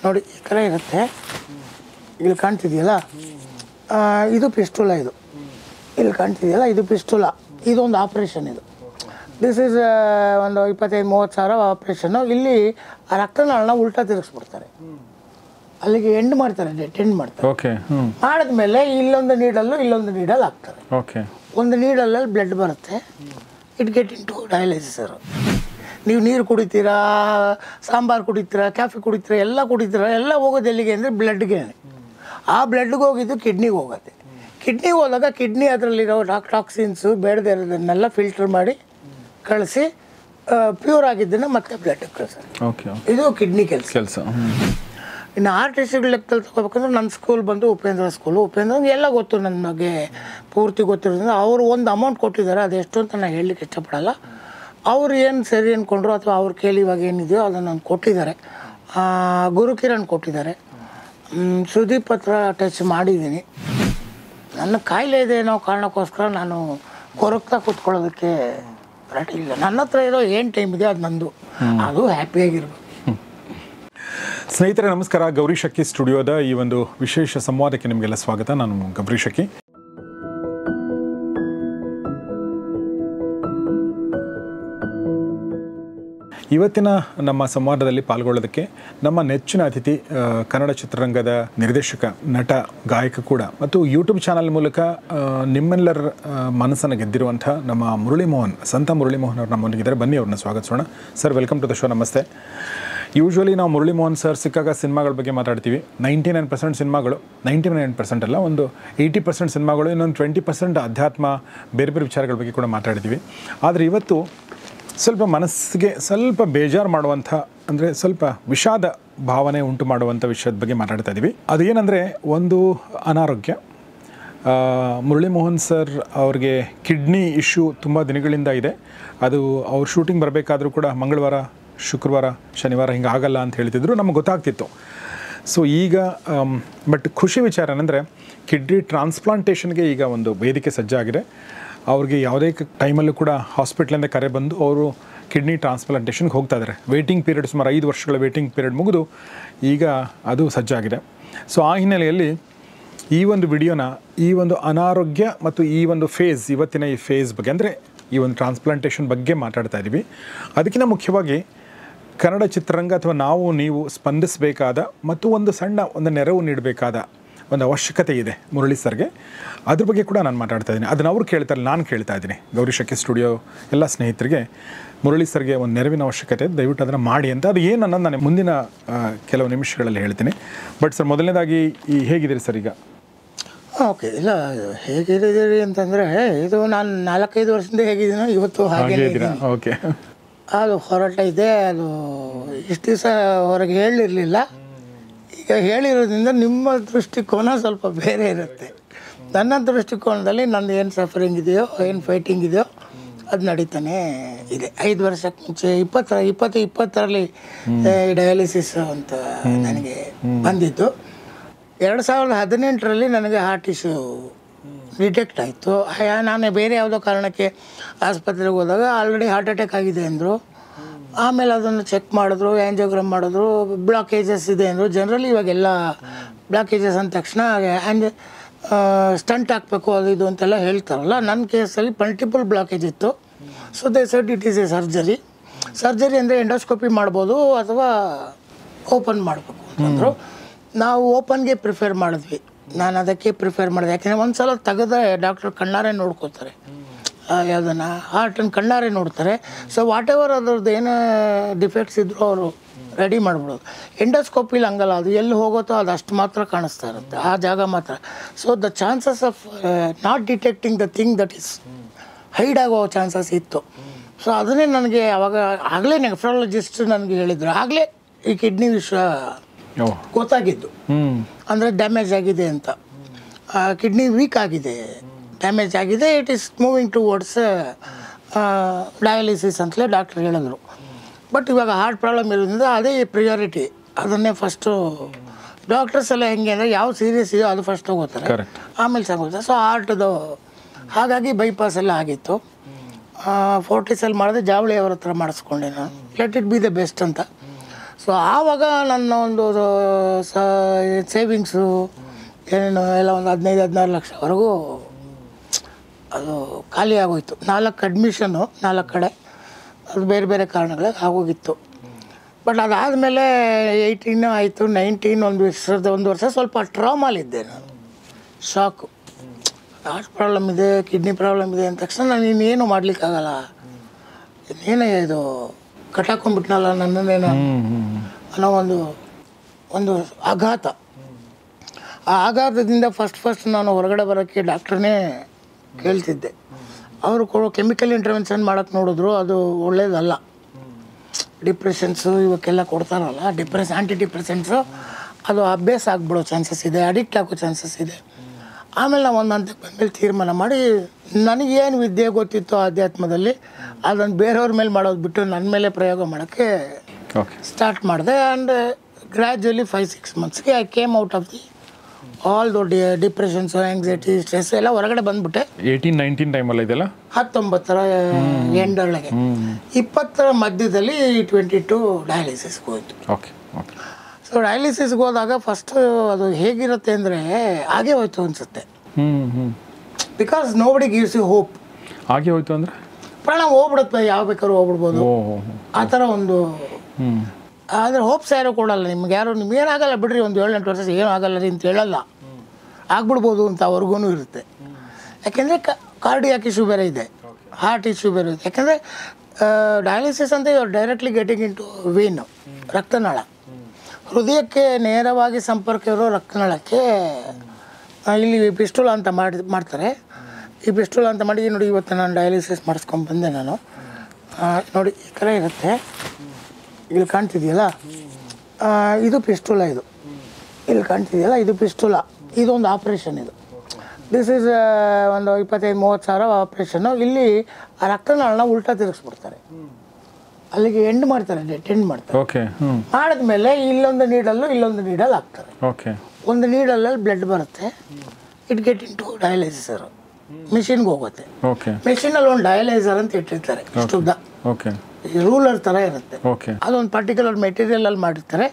ನೋಡಿ ಈ ಥರ ಇರುತ್ತೆ, ಇಲ್ಲಿ ಕಾಣ್ತಿದೆಯಲ್ಲ ಇದು ಪಿಸ್ಟುಲ, ಇದು ಇಲ್ಲಿ ಕಾಣ್ತಿದೆಯಲ್ಲ ಇದು ಪಿಸ್ಟುಲ, ಇದೊಂದು ಆಪ್ರೇಷನ್. ಇದು ದಿಸ್ ಈಸ್ ಒಂದು 25-30 ಸಾವಿರ ಆಪ್ರೇಷನ್ನು. ಇಲ್ಲಿ ಆ ರಕ್ತನಾಳನ ಉಲ್ಟಾ ತಿರುಗಿಸ್ಬಿಡ್ತಾರೆ, ಅಲ್ಲಿಗೆ ಎಂಡ್ ಮಾಡ್ತಾರೆ, ಡೆಟ್ ಎಂಡ್ ಮಾಡ್ತಾರೆ. ಓಕೆ. ಮಾಡಿದ್ಮೇಲೆ ಇಲ್ಲೊಂದು ನೀಡಲ್ ಹಾಕ್ತಾರೆ. ಓಕೆ. ಒಂದು ನೀಡಲಲ್ಲಿ ಬ್ಲಡ್ ಬರುತ್ತೆ, ಇಟ್ ಗೆಟ್ ಇನ್ ಟು ಡಯಾಲಿಸಿಸರು. ನೀವು ನೀರು ಕುಡಿತೀರಾ, ಸಾಂಬಾರು ಕುಡಿತೀರಾ, ಕಾಫಿ ಕುಡಿತೀರಾ, ಎಲ್ಲ ಹೋಗೋದು ಎಲ್ಲಿಗೆ ಅಂದರೆ ಬ್ಲಡ್ಗೆ. ಆ ಬ್ಲಡ್ಗೆ ಹೋಗಿದ್ದು ಕಿಡ್ನಿಗೆ ಹೋಗುತ್ತೆ. ಕಿಡ್ನಿಗೆ ಹೋದಾಗ ಕಿಡ್ನಿ ಅದರಲ್ಲಿರೋ ಟಾಕ್ಸಿನ್ಸು ಬೇಡದೇ ಇರೋದನ್ನೆಲ್ಲ ಫಿಲ್ಟರ್ ಮಾಡಿ ಕಳಿಸಿ ಪ್ಯೂರ್ ಆಗಿದ್ದನ್ನು ಮತ್ತೆ ಬ್ಲಡ್ಗೆ ಕಳಿಸ್ತಾರೆ. ಓಕೆ. ಇದು ಕಿಡ್ನಿ ಕೆಲಸ. ಇನ್ನು ಆರ್ಟಿಸ್ಟ್ಗಳ ಲೆಕ್ಕದಲ್ಲಿ ತಗೋಬೇಕಂದ್ರೆ ನನ್ನ ಸ್ಕೂಲ್ ಬಂದು ಉಪೇಂದ್ರ ಸ್ಕೂಲು. ಉಪೇಂದ್ರ ಎಲ್ಲ ಗೊತ್ತು, ನನಗೆ ಪೂರ್ತಿ ಗೊತ್ತಿರೋದ್ರಿಂದ ಅವರು ಒಂದು ಅಮೌಂಟ್ ಕೊಟ್ಟಿದ್ದಾರೆ, ಅದೆಷ್ಟು ಅಂತ ನಾನು ಹೇಳಲಿಕ್ಕೆ ಇಷ್ಟಪಡಲ್ಲ. ಅವ್ರು ಏನು ಸರಿ ಅಂದ್ಕೊಂಡ್ರು ಅಥವಾ ಅವ್ರು ಕೇಳಿ ಇವಾಗ ಏನಿದೆಯೋ ಅದನ್ನು ನಾನು ಕೊಟ್ಟಿದ್ದಾರೆ. ಗುರುಕಿರಣ್ ಕೊಟ್ಟಿದ್ದಾರೆ, ಸುದೀಪ್ ಹತ್ರ ಟಚ್ ಮಾಡಿದ್ದೀನಿ. ನನ್ನ ಕಾಯಿಲೆ ಇದೆ ಅನ್ನೋ ಕಾರಣಕ್ಕೋಸ್ಕರ ನಾನು ಕೊರಗ್ತಾ ಕೂತ್ಕೊಳ್ಳೋದಕ್ಕೆ ರೆಡಿ ಇಲ್ಲ. ನನ್ನ ಹತ್ರ ಇರೋ ಏನು ಟೈಮ್ ಇದೆ ಅದು ನಂದು, ಅದು ಹ್ಯಾಪಿಯಾಗಿರ್ಬೇಕು. ಸ್ನೇಹಿತರೆ ನಮಸ್ಕಾರ. ಗೌರಿ ಶಕ್ಕಿ ಸ್ಟುಡಿಯೋದ ಈ ಒಂದು ವಿಶೇಷ ಸಂವಾದಕ್ಕೆ ನಿಮಗೆಲ್ಲ ಸ್ವಾಗತ. ನಾನು ಗೌರಿ ಶಕ್ಕಿ. ಇವತ್ತಿನ ನಮ್ಮ ಸಂವಾದದಲ್ಲಿ ಪಾಲ್ಗೊಳ್ಳೋದಕ್ಕೆ ನಮ್ಮ ನೆಚ್ಚಿನ ಅತಿಥಿ, ಕನ್ನಡ ಚಿತ್ರರಂಗದ ನಿರ್ದೇಶಕ, ನಟ, ಗಾಯಕ ಕೂಡ ಮತ್ತು ಯೂಟ್ಯೂಬ್ ಚಾನಲ್ ಮೂಲಕ ನಿಮ್ಮೆಲ್ಲರ ಮನಸ್ಸನ್ನು ಗೆದ್ದಿರುವಂಥ ನಮ್ಮ ಮುರಳಿ ಮೋಹನ್, ಸಂತ ಮುರಳಿ ಮೋಹನ್ ಅವರು ನಮ್ಮೊಂದಿಗಿದ್ದಾರೆ. ಬನ್ನಿ ಅವ್ರನ್ನ ಸ್ವಾಗತಿಸೋಣ. Sir, welcome to the show. ನಮಸ್ತೆ. ಯೂಶ್ವಲಿ ನಾವು ಮುರಳಿ ಮೋಹನ್ ಸರ್ ಸಿಕ್ಕಾಗ ಸಿನಿಮಾಗಳ ಬಗ್ಗೆ ಮಾತಾಡ್ತೀವಿ. 99% ಸಿನಿಮಾಗಳು, 99% ಅಲ್ಲ, ಒಂದು 80% ಸಿನಿಮಾಗಳು, ಇನ್ನೊಂದು 20% ಅಧ್ಯಾತ್ಮ, ಬೇರೆ ಬೇರೆ ವಿಚಾರಗಳ ಬಗ್ಗೆ ಕೂಡ ಮಾತಾಡ್ತೀವಿ. ಆದರೆ ಇವತ್ತು ಸ್ವಲ್ಪ ಮನಸ್ಸಿಗೆ ಸ್ವಲ್ಪ ಬೇಜಾರು ಮಾಡುವಂಥ, ಅಂದರೆ ಸ್ವಲ್ಪ ವಿಷಾದ ಭಾವನೆ ಉಂಟು ಮಾಡುವಂಥ ವಿಷಯದ ಬಗ್ಗೆ ಮಾತಾಡ್ತಾ ಇದ್ದೀವಿ. ಅದೇನೆಂದರೆ ಒಂದು ಅನಾರೋಗ್ಯ. ಮುರಳಿ ಮೋಹನ್ ಸರ್ ಅವ್ರಿಗೆ ಕಿಡ್ನಿ ಇಶ್ಯೂ ತುಂಬ ದಿನಗಳಿಂದ ಇದೆ. ಅದು ಅವ್ರು ಶೂಟಿಂಗ್ ಬರಬೇಕಾದ್ರೂ ಕೂಡ ಮಂಗಳವಾರ, ಶುಕ್ರವಾರ, ಶನಿವಾರ ಹಿಂಗೆ ಆಗಲ್ಲ ಅಂತ ಹೇಳ್ತಿದ್ರು, ನಮಗೆ ಗೊತ್ತಾಗ್ತಿತ್ತು. ಸೊ ಈಗ ಬಟ್ ಖುಷಿ ವಿಚಾರ ಏನಂದರೆ ಕಿಡ್ನಿ ಟ್ರಾನ್ಸ್ಪ್ಲಾಂಟೇಷನ್ಗೆ ಈಗ ಒಂದು ವೇದಿಕೆ ಸಜ್ಜಾಗಿದೆ. ಅವ್ರಿಗೆ ಯಾವುದೇ ಟೈಮಲ್ಲೂ ಕೂಡ ಹಾಸ್ಪಿಟ್ಲಿಂದ ಕರೆ ಬಂದು ಅವರು ಕಿಡ್ನಿ ಟ್ರಾನ್ಸ್ಪ್ಲಾಂಟೇಷನ್ಗೆ ಹೋಗ್ತಾ ಇದ್ದಾರೆ. ವೇಟಿಂಗ್ ಪೀರಿಯಡ್ ಸುಮಾರು 5 ವರ್ಷಗಳ ವೇಟಿಂಗ್ ಪೀರಿಯಡ್ ಮುಗಿದು ಈಗ ಅದು ಸಜ್ಜಾಗಿದೆ. ಸೊ ಆ ಹಿನ್ನೆಲೆಯಲ್ಲಿ ಈ ಒಂದು ವಿಡಿಯೋನ ಈ ಒಂದು ಅನಾರೋಗ್ಯ ಮತ್ತು ಈ ಒಂದು ಫೇಸ್, ಇವತ್ತಿನ ಈ ಫೇಸ್ ಬಗ್ಗೆ, ಅಂದರೆ ಈ ಒಂದು ಟ್ರಾನ್ಸ್ಪ್ಲಾಂಟೇಷನ್ ಬಗ್ಗೆ ಮಾತಾಡ್ತಾ ಇದ್ದೀವಿ. ಅದಕ್ಕಿಂತ ಮುಖ್ಯವಾಗಿ ಕನ್ನಡ ಚಿತ್ರರಂಗ ಅಥವಾ ನೀವು ಸ್ಪಂದಿಸಬೇಕಾದ ಮತ್ತು ಒಂದು ನೆರವು ನೀಡಬೇಕಾದ ಒಂದು ಅವಶ್ಯಕತೆ ಇದೆ ಮುರಳಿ ಸರ್ಗೆ. ಅದ್ರ ಬಗ್ಗೆ ಕೂಡ ನಾನು ಮಾತಾಡ್ತಾ ಇದ್ದೀನಿ. ಅದನ್ನು ಅವ್ರು ಕೇಳ್ತಾರೆ, ನಾನು ಕೇಳ್ತಾ ಇದ್ದೀನಿ. ಗೌರಿ ಶಕ್ಕಿ ಸ್ಟುಡಿಯೋ ಎಲ್ಲ ಸ್ನೇಹಿತರಿಗೆ ಮುರಳಿ ಸರ್ಗೆ ಒಂದು ನೆರವಿನ ಅವಶ್ಯಕತೆ, ದಯವಿಟ್ಟು ಅದನ್ನು ಮಾಡಿ ಅಂತ. ಅದು ಏನು ಅನ್ನೋದು ನಾನು ಮುಂದಿನ ಕೆಲವು ನಿಮಿಷಗಳಲ್ಲಿ ಹೇಳ್ತೀನಿ. ಬಟ್ ಸರ್, ಮೊದಲನೇದಾಗಿ ಹೇಗಿದ್ದೀರಿ ಸರ್ ಈಗ? ಓಕೆ. ಇಲ್ಲ, ಹೇಗಿದ್ದೀರಿ ಅಂತಂದರೆ ಇದು ನಾನು 4-5 ವರ್ಷದಿಂದ ಹೇಗಿದ್ದೀನೋ ಇವತ್ತು ಹಾಗೆ. ಓಕೆ. ಅದು ಹೋರಾಟ ಇದೆ. ಅದು ಇಷ್ಟು ದಿವಸ ಹೊರಗೆ ಹೇಳಿರಲಿಲ್ಲ. ಈಗ ಹೇಳಿರೋದ್ರಿಂದ ನಿಮ್ಮ ದೃಷ್ಟಿಕೋನ ಸ್ವಲ್ಪ ಬೇರೆ ಇರುತ್ತೆ. ನನ್ನ ದೃಷ್ಟಿಕೋನದಲ್ಲಿ ನಂದು ಏನು ಸಫರಿಂಗ್ ಇದೆಯೋ, ಏನು ಫೈಟಿಂಗ್ ಇದೆಯೋ ಅದು ನಡೀತಾನೆ ಇದೆ. 5 ವರ್ಷಕ್ಕೆ ಮುಂಚೆ 2020ರಲ್ಲಿ ಡಯಾಲಿಸಿಸ್ ಅಂತ ನನಗೆ ಬಂದಿದ್ದು. 2018ರಲ್ಲಿ ನನಗೆ ಹಾರ್ಟ್ ಇಶ್ಯೂ ಡಿಟೆಕ್ಟ್ ಆಯಿತು. ನಾನು ಬೇರೆ ಯಾವುದೋ ಕಾರಣಕ್ಕೆ ಆಸ್ಪತ್ರೆಗೆ ಹೋದಾಗ ಆಲ್ರೆಡಿ ಹಾರ್ಟ್ ಅಟ್ಯಾಕ್ ಆಗಿದೆ ಅಂದರು. ಆಮೇಲೆ ಅದನ್ನು ಚೆಕ್ ಮಾಡಿದ್ರು, ಆ್ಯಂಜಿಯೋಗ್ರಾಮ್ ಮಾಡಿದ್ರು, ಬ್ಲಾಕೇಜಸ್ ಇದೆ ಅಂದರು. ಜನರಲಿ ಇವಾಗೆಲ್ಲ ಬ್ಲಾಕೇಜಸ್ ಅಂದ ತಕ್ಷಣ ಸ್ಟಂಟ್ ಹಾಕಬೇಕು, ಅದು ಇದು ಅಂತೆಲ್ಲ ಹೇಳ್ತಾರಲ್ಲ. ನನ್ನ ಕೇಸಲ್ಲಿ ಮಲ್ಟಿಪಲ್ ಬ್ಲಾಕೇಜ್ ಇತ್ತು. So they said it is A surgery ಅಂದರೆ ಎಂಡೋಸ್ಕೋಪಿ ಮಾಡ್ಬೋದು ಅಥವಾ ಓಪನ್ ಮಾಡಬೇಕು ಅಂತಂದರು. ನಾವು ಓಪನ್ಗೆ ಪ್ರಿಫೇರ್ ಮಾಡಿದ್ವಿ. ನಾನು ಅದಕ್ಕೆ ಪ್ರಿಫೇರ್ ಮಾಡಿದೆ. ಯಾಕೆಂದರೆ ಒಂದು ಸಲ ತೆಗೆದ್ರೆ ಡಾಕ್ಟ್ರ್ ಕಣ್ಣಾರೆ ನೋಡ್ಕೋತಾರೆ, ಯಾವುದನ್ನು ಹಾರ್ಟನ್ನು ಕಣ್ಣಾರೆ ನೋಡ್ತಾರೆ. ಸೊ ವಾಟ್ ಎವರ್ ಅದ್ರದ್ದು ಏನೇ ಡಿಫೆಕ್ಟ್ಸ್ ಇದ್ದರೂ ಅವರು ರೆಡಿ ಮಾಡಿಬಿಡೋದು. ಎಂಡೋಸ್ಕೋಪಿಲಿ ಹಂಗಲ್ಲ, ಅದು ಎಲ್ಲಿ ಹೋಗುತ್ತೋ ಅದು ಅಷ್ಟು ಮಾತ್ರ ಕಾಣಿಸ್ತಾ ಇರುತ್ತೆ, ಆ ಜಾಗ ಮಾತ್ರ. So the chances of not detecting the thing that is hide ಆಗೋ ಚಾನ್ಸಸ್ ಇತ್ತು. ಸೊ ಅದನ್ನೇ ನನಗೆ ಆಗಲೇ ನೆಫ್ರಾಲಜಿಸ್ಟ್ ನನಗೆ ಹೇಳಿದರು. ಆಗಲೇ ಈ ಕಿಡ್ನಿ ವಿಷಯ ಗೊತ್ತಾಗಿದ್ದು, ಅಂದರೆ ಡ್ಯಾಮೇಜ್ ಆಗಿದೆ ಅಂತ. ಕಿಡ್ನಿ ವೀಕ್ ಆಗಿದೆ, ಡ್ಯಾಮೇಜ್ ಆಗಿದೆ, it is moving towards dialysis ಅಂತಲೇ ಡಾಕ್ಟ್ರ್ ಹೇಳಿದ್ರು. ಬಟ್ ಇವಾಗ ಹಾರ್ಟ್ ಪ್ರಾಬ್ಲಮ್ ಇರೋದ್ರಿಂದ ಅದೇ ಪ್ರಿಯಾರಿಟಿ, ಅದನ್ನೇ ಫಸ್ಟು ಡಾಕ್ಟರ್ಸ್ ಎಲ್ಲ ಹೆಂಗೆ ಅಂದರೆ ಯಾವ ಸೀರಿಯಸ್ ಇದೆಯೋ ಅದು ಫಸ್ಟ್ ಹೋಗ್ತಾರೆ, ಆಮೇಲೆ ಸಾಗೋಗುತ್ತೆ. ಸೊ ಹಾರ್ಟ್ದು ಹಾಗಾಗಿ ಬೈಪಾಸ್ ಎಲ್ಲ ಆಗಿತ್ತು. ಫೋರ್ಟಿಸಲ್ಲಿ ಮಾಡಿದೆ, ಜಾವಳಿ ಅವ್ರ ಹತ್ರ ಮಾಡಿಸ್ಕೊಂಡೆ ನಾನು, let it be the best ಅಂತ. ಸೊ ಆವಾಗ ನನ್ನ ಒಂದು ಸೇವಿಂಗ್ಸು ಏನೇನು ಎಲ್ಲ ಒಂದು 15-16 ಲಕ್ಷವರೆಗೂ ಅದು ಖಾಲಿ ಆಗೋಯ್ತು. 4 ಅಡ್ಮಿಷನ್ನು 4 ಕಡೆ, ಅದು ಬೇರೆ ಬೇರೆ ಕಾರಣಗಳಿಗೆ ಆಗೋಗಿತ್ತು. ಬಟ್ ಅದಾದಮೇಲೆ 18 ಆಯಿತು, 19 ಒಂದು ವರ್ಷ ಸ್ವಲ್ಪ ಟ್ರಾಮಲ್ಲಿದ್ದೆ ನಾನು. ಶಾಕು, ಹಾರ್ಟ್ ಪ್ರಾಬ್ಲಮ್ ಇದೆ, ಕಿಡ್ನಿ ಪ್ರಾಬ್ಲಮ್ ಇದೆ ಅಂದ ತಕ್ಷಣ ನಾನು ಇನ್ನೇನು ಮಾಡಲಿಕ್ಕಾಗಲ್ಲ, ಏನೇ ಇದು ಕಟ್ಟಾಕೊಂಡ್ಬಿಟ್ನಲ್ಲ ನನ್ನನ್ನೇನೋ ಅನ್ನೋ ಒಂದು ಆಘಾತ. ಆ ಆಘಾತದಿಂದ ಫಸ್ಟ್ ನಾನು ಹೊರಗಡೆ ಬರೋಕ್ಕೆ ಡಾಕ್ಟ್ರನ್ನೇ ಕೇಳ್ತಿದ್ದೆ. ಅವರು ಕೊಡೋ ಕೆಮಿಕಲ್ ಇಂಟರ್ವೆನ್ಷನ್ ಮಾಡೋಕ್ಕೆ ನೋಡಿದ್ರು, ಅದು ಒಳ್ಳೇದಲ್ಲ. ಡಿಪ್ರೆಷನ್ಸು ಇವಕ್ಕೆಲ್ಲ ಕೊಡ್ತಾರಲ್ಲ, ಆ್ಯಂಟಿ ಡಿಪ್ರೆಸೆಂಟ್ಸು, ಅದು ಅಭ್ಯಾಸ ಆಗಿಬಿಡೋ ಚಾನ್ಸಸ್ ಇದೆ, ಅಡಿಕ್ಟ್ ಆಗೋ ಚಾನ್ಸಸ್ ಇದೆ. ಆಮೇಲೆ ನಾವು ಒಂದು ಹಂತಕ್ಕೆ ಬಂದಮೇಲೆ ತೀರ್ಮಾನ ಮಾಡಿ, ನನಗೇನು ವಿದ್ಯೆ ಗೊತ್ತಿತ್ತು ಆಧ್ಯಾತ್ಮದಲ್ಲಿ ಅದನ್ನು ಬೇರೆಯವ್ರ ಮೇಲೆ ಮಾಡೋದು ಬಿಟ್ಟು ನನ್ನ ಮೇಲೆ ಪ್ರಯೋಗ ಮಾಡೋಕ್ಕೆ ಸ್ಟಾರ್ಟ್ ಮಾಡಿದೆ. ಆ್ಯಂಡ್ ಗ್ರ್ಯಾಜುವಲಿ 5-6 ಮಂತ್ಸ್ಗೆ I came out of the all those depressions, anxiety, stress ಎಲ್ಲ ಹೊರಗಡೆ ಬಂದುಬಿಟ್ಟೆ. 18-19 ಟೈಮಲ್ಲಿ ಇದೆಲ್ಲ 19ರ ಎಂಡೊಳಗೆ, 20ರ ಮಧ್ಯದಲ್ಲಿ 22 ಡಯಾಲಿಸಿಸ್ಗೆ ಹೋಯ್ತು. ಓಕೆ. ಸೊ ಡಯಾಲಿಸಿಸ್ಗೆ ಹೋದಾಗ ಫಸ್ಟು ಅದು ಹೇಗಿರುತ್ತೆ ಅಂದರೆ ಹಾಗೆ ಹೋಯ್ತು ಅನಿಸುತ್ತೆ. Because nobody gives you hope. ಹಾಗೆ ಹೋಯ್ತು ಅಂದರೆ ಪ್ರಾಣ ಹೋಗ್ಬಿಡುತ್ತೆ, ಯಾವ ಬೇಕಾದ್ರೂ ಹೋಗ್ಬಿಡ್ಬೋದು ಆ ಥರ ಒಂದು. ಆದರೆ ಹೋಪ್ಸ್ ಯಾರು ಕೊಡಲ್ಲ ನಿಮ್ಗೆ, ಯಾರು ನಿಮ್ಗೇನಾಗಲ್ಲ ಬಿಡ್ರಿ, ಒಂದು 7-8 ವರ್ಷ ಏನೂ ಆಗಲ್ಲ ರೀ ಅಂತ ಹೇಳಲ್ಲ, ಆಗ್ಬಿಡ್ಬೋದು ಅಂತ ಅವ್ರಿಗೂ ಇರುತ್ತೆ. ಯಾಕೆಂದರೆ ಕಾರ್ಡಿಯಾಕ್ ಇಶ್ಯೂ ಬೇರೆ ಇದೆ, ಹಾರ್ಟ್ ಇಶ್ಯೂ ಬೇರೆ ಇದೆ. ಯಾಕೆಂದರೆ ಡಯಾಲಿಸಿಸ್ ಅಂತ ಇವ್ರು ಡೈರೆಕ್ಟ್ಲಿ ಗೆಟಿಂಗ್ ಇಂಟು ವೇನ್, ರಕ್ತನಾಳ, ಹೃದಯಕ್ಕೆ ನೇರವಾಗಿ ಸಂಪರ್ಕ ಇರೋ ರಕ್ತನಾಳಕ್ಕೆ ಇಲ್ಲಿ ಪಿಸ್ಟೂಲ್ ಅಂತ ಮಾಡ್ತಾರೆ. ಈ ಪಿಸ್ಟೂಲ್ ಅಂತ ಮಾಡಿ ನೋಡಿ, ಇವತ್ತು ನಾನು ಡಯಾಲಿಸಿಸ್ ಮಾಡಿಸ್ಕೊಂಡ್ಬಂದೆ ನಾನು. ನೋಡಿ ಈ ಥರ ಇರುತ್ತೆ, ಇಲ್ಲಿ ಕಾಣ್ತಿದೆಯಲ್ಲ, ಇದು ಪಿಸ್ಟೂಲ, ಇದು ಇಲ್ಲಿ ಕಾಣ್ತಿದೆಯಲ್ಲ, ಇದು ಪಿಸ್ಟೂಲ. ಇದೊಂದು ಆಪ್ರೇಷನ್, ಇದು ದಿಸ್ ಈಸ್ ಒಂದು 25-30 ಸಾವಿರ ಆಪ್ರೇಷನ್ನು. ಇಲ್ಲಿ ಆ ರಕ್ತನಾಳನ್ನ ಉಲ್ಟಾ ತಿರುಗಿಸ್ಬಿಡ್ತಾರೆ, ಅಲ್ಲಿಗೆ ಎಂಡ್ ಮಾಡ್ತಾರೆ, ಡೆಟ್ ಎಂಡ್ ಮಾಡ್ತಾರೆ. ಓಕೆ. ಮಾಡಿದ್ಮೇಲೆ ಇಲ್ಲೊಂದು ನೀಡಲ್ ಹಾಕ್ತಾರೆ. ಓಕೆ. ಒಂದು ನೀಡಲಲ್ಲಿ ಬ್ಲಡ್ ಬರುತ್ತೆ, ಇಟ್ ಗೆಟ್ ಇಂಟು ಡಯಾಲೈಸರ್, ಮಿಷಿನ್ಗೆ ಹೋಗುತ್ತೆ. ಓಕೆ. ಮಿಷಿನಲ್ಲಿ ಒಂದು ಡಯಾಲೈಸರ್ ಅಂತ ಇಟ್ಟಿರ್ತಾರೆ, ಇಷ್ಟುದ್ದ. ಓಕೆ. ರೂಲರ್ ಥರ ಇರುತ್ತೆ. ಓಕೆ. ಅದೊಂದು ಪರ್ಟಿಕ್ಯುಲರ್ ಮೆಟೀರಿಯಲಲ್ಲಿ ಮಾಡಿರ್ತಾರೆ.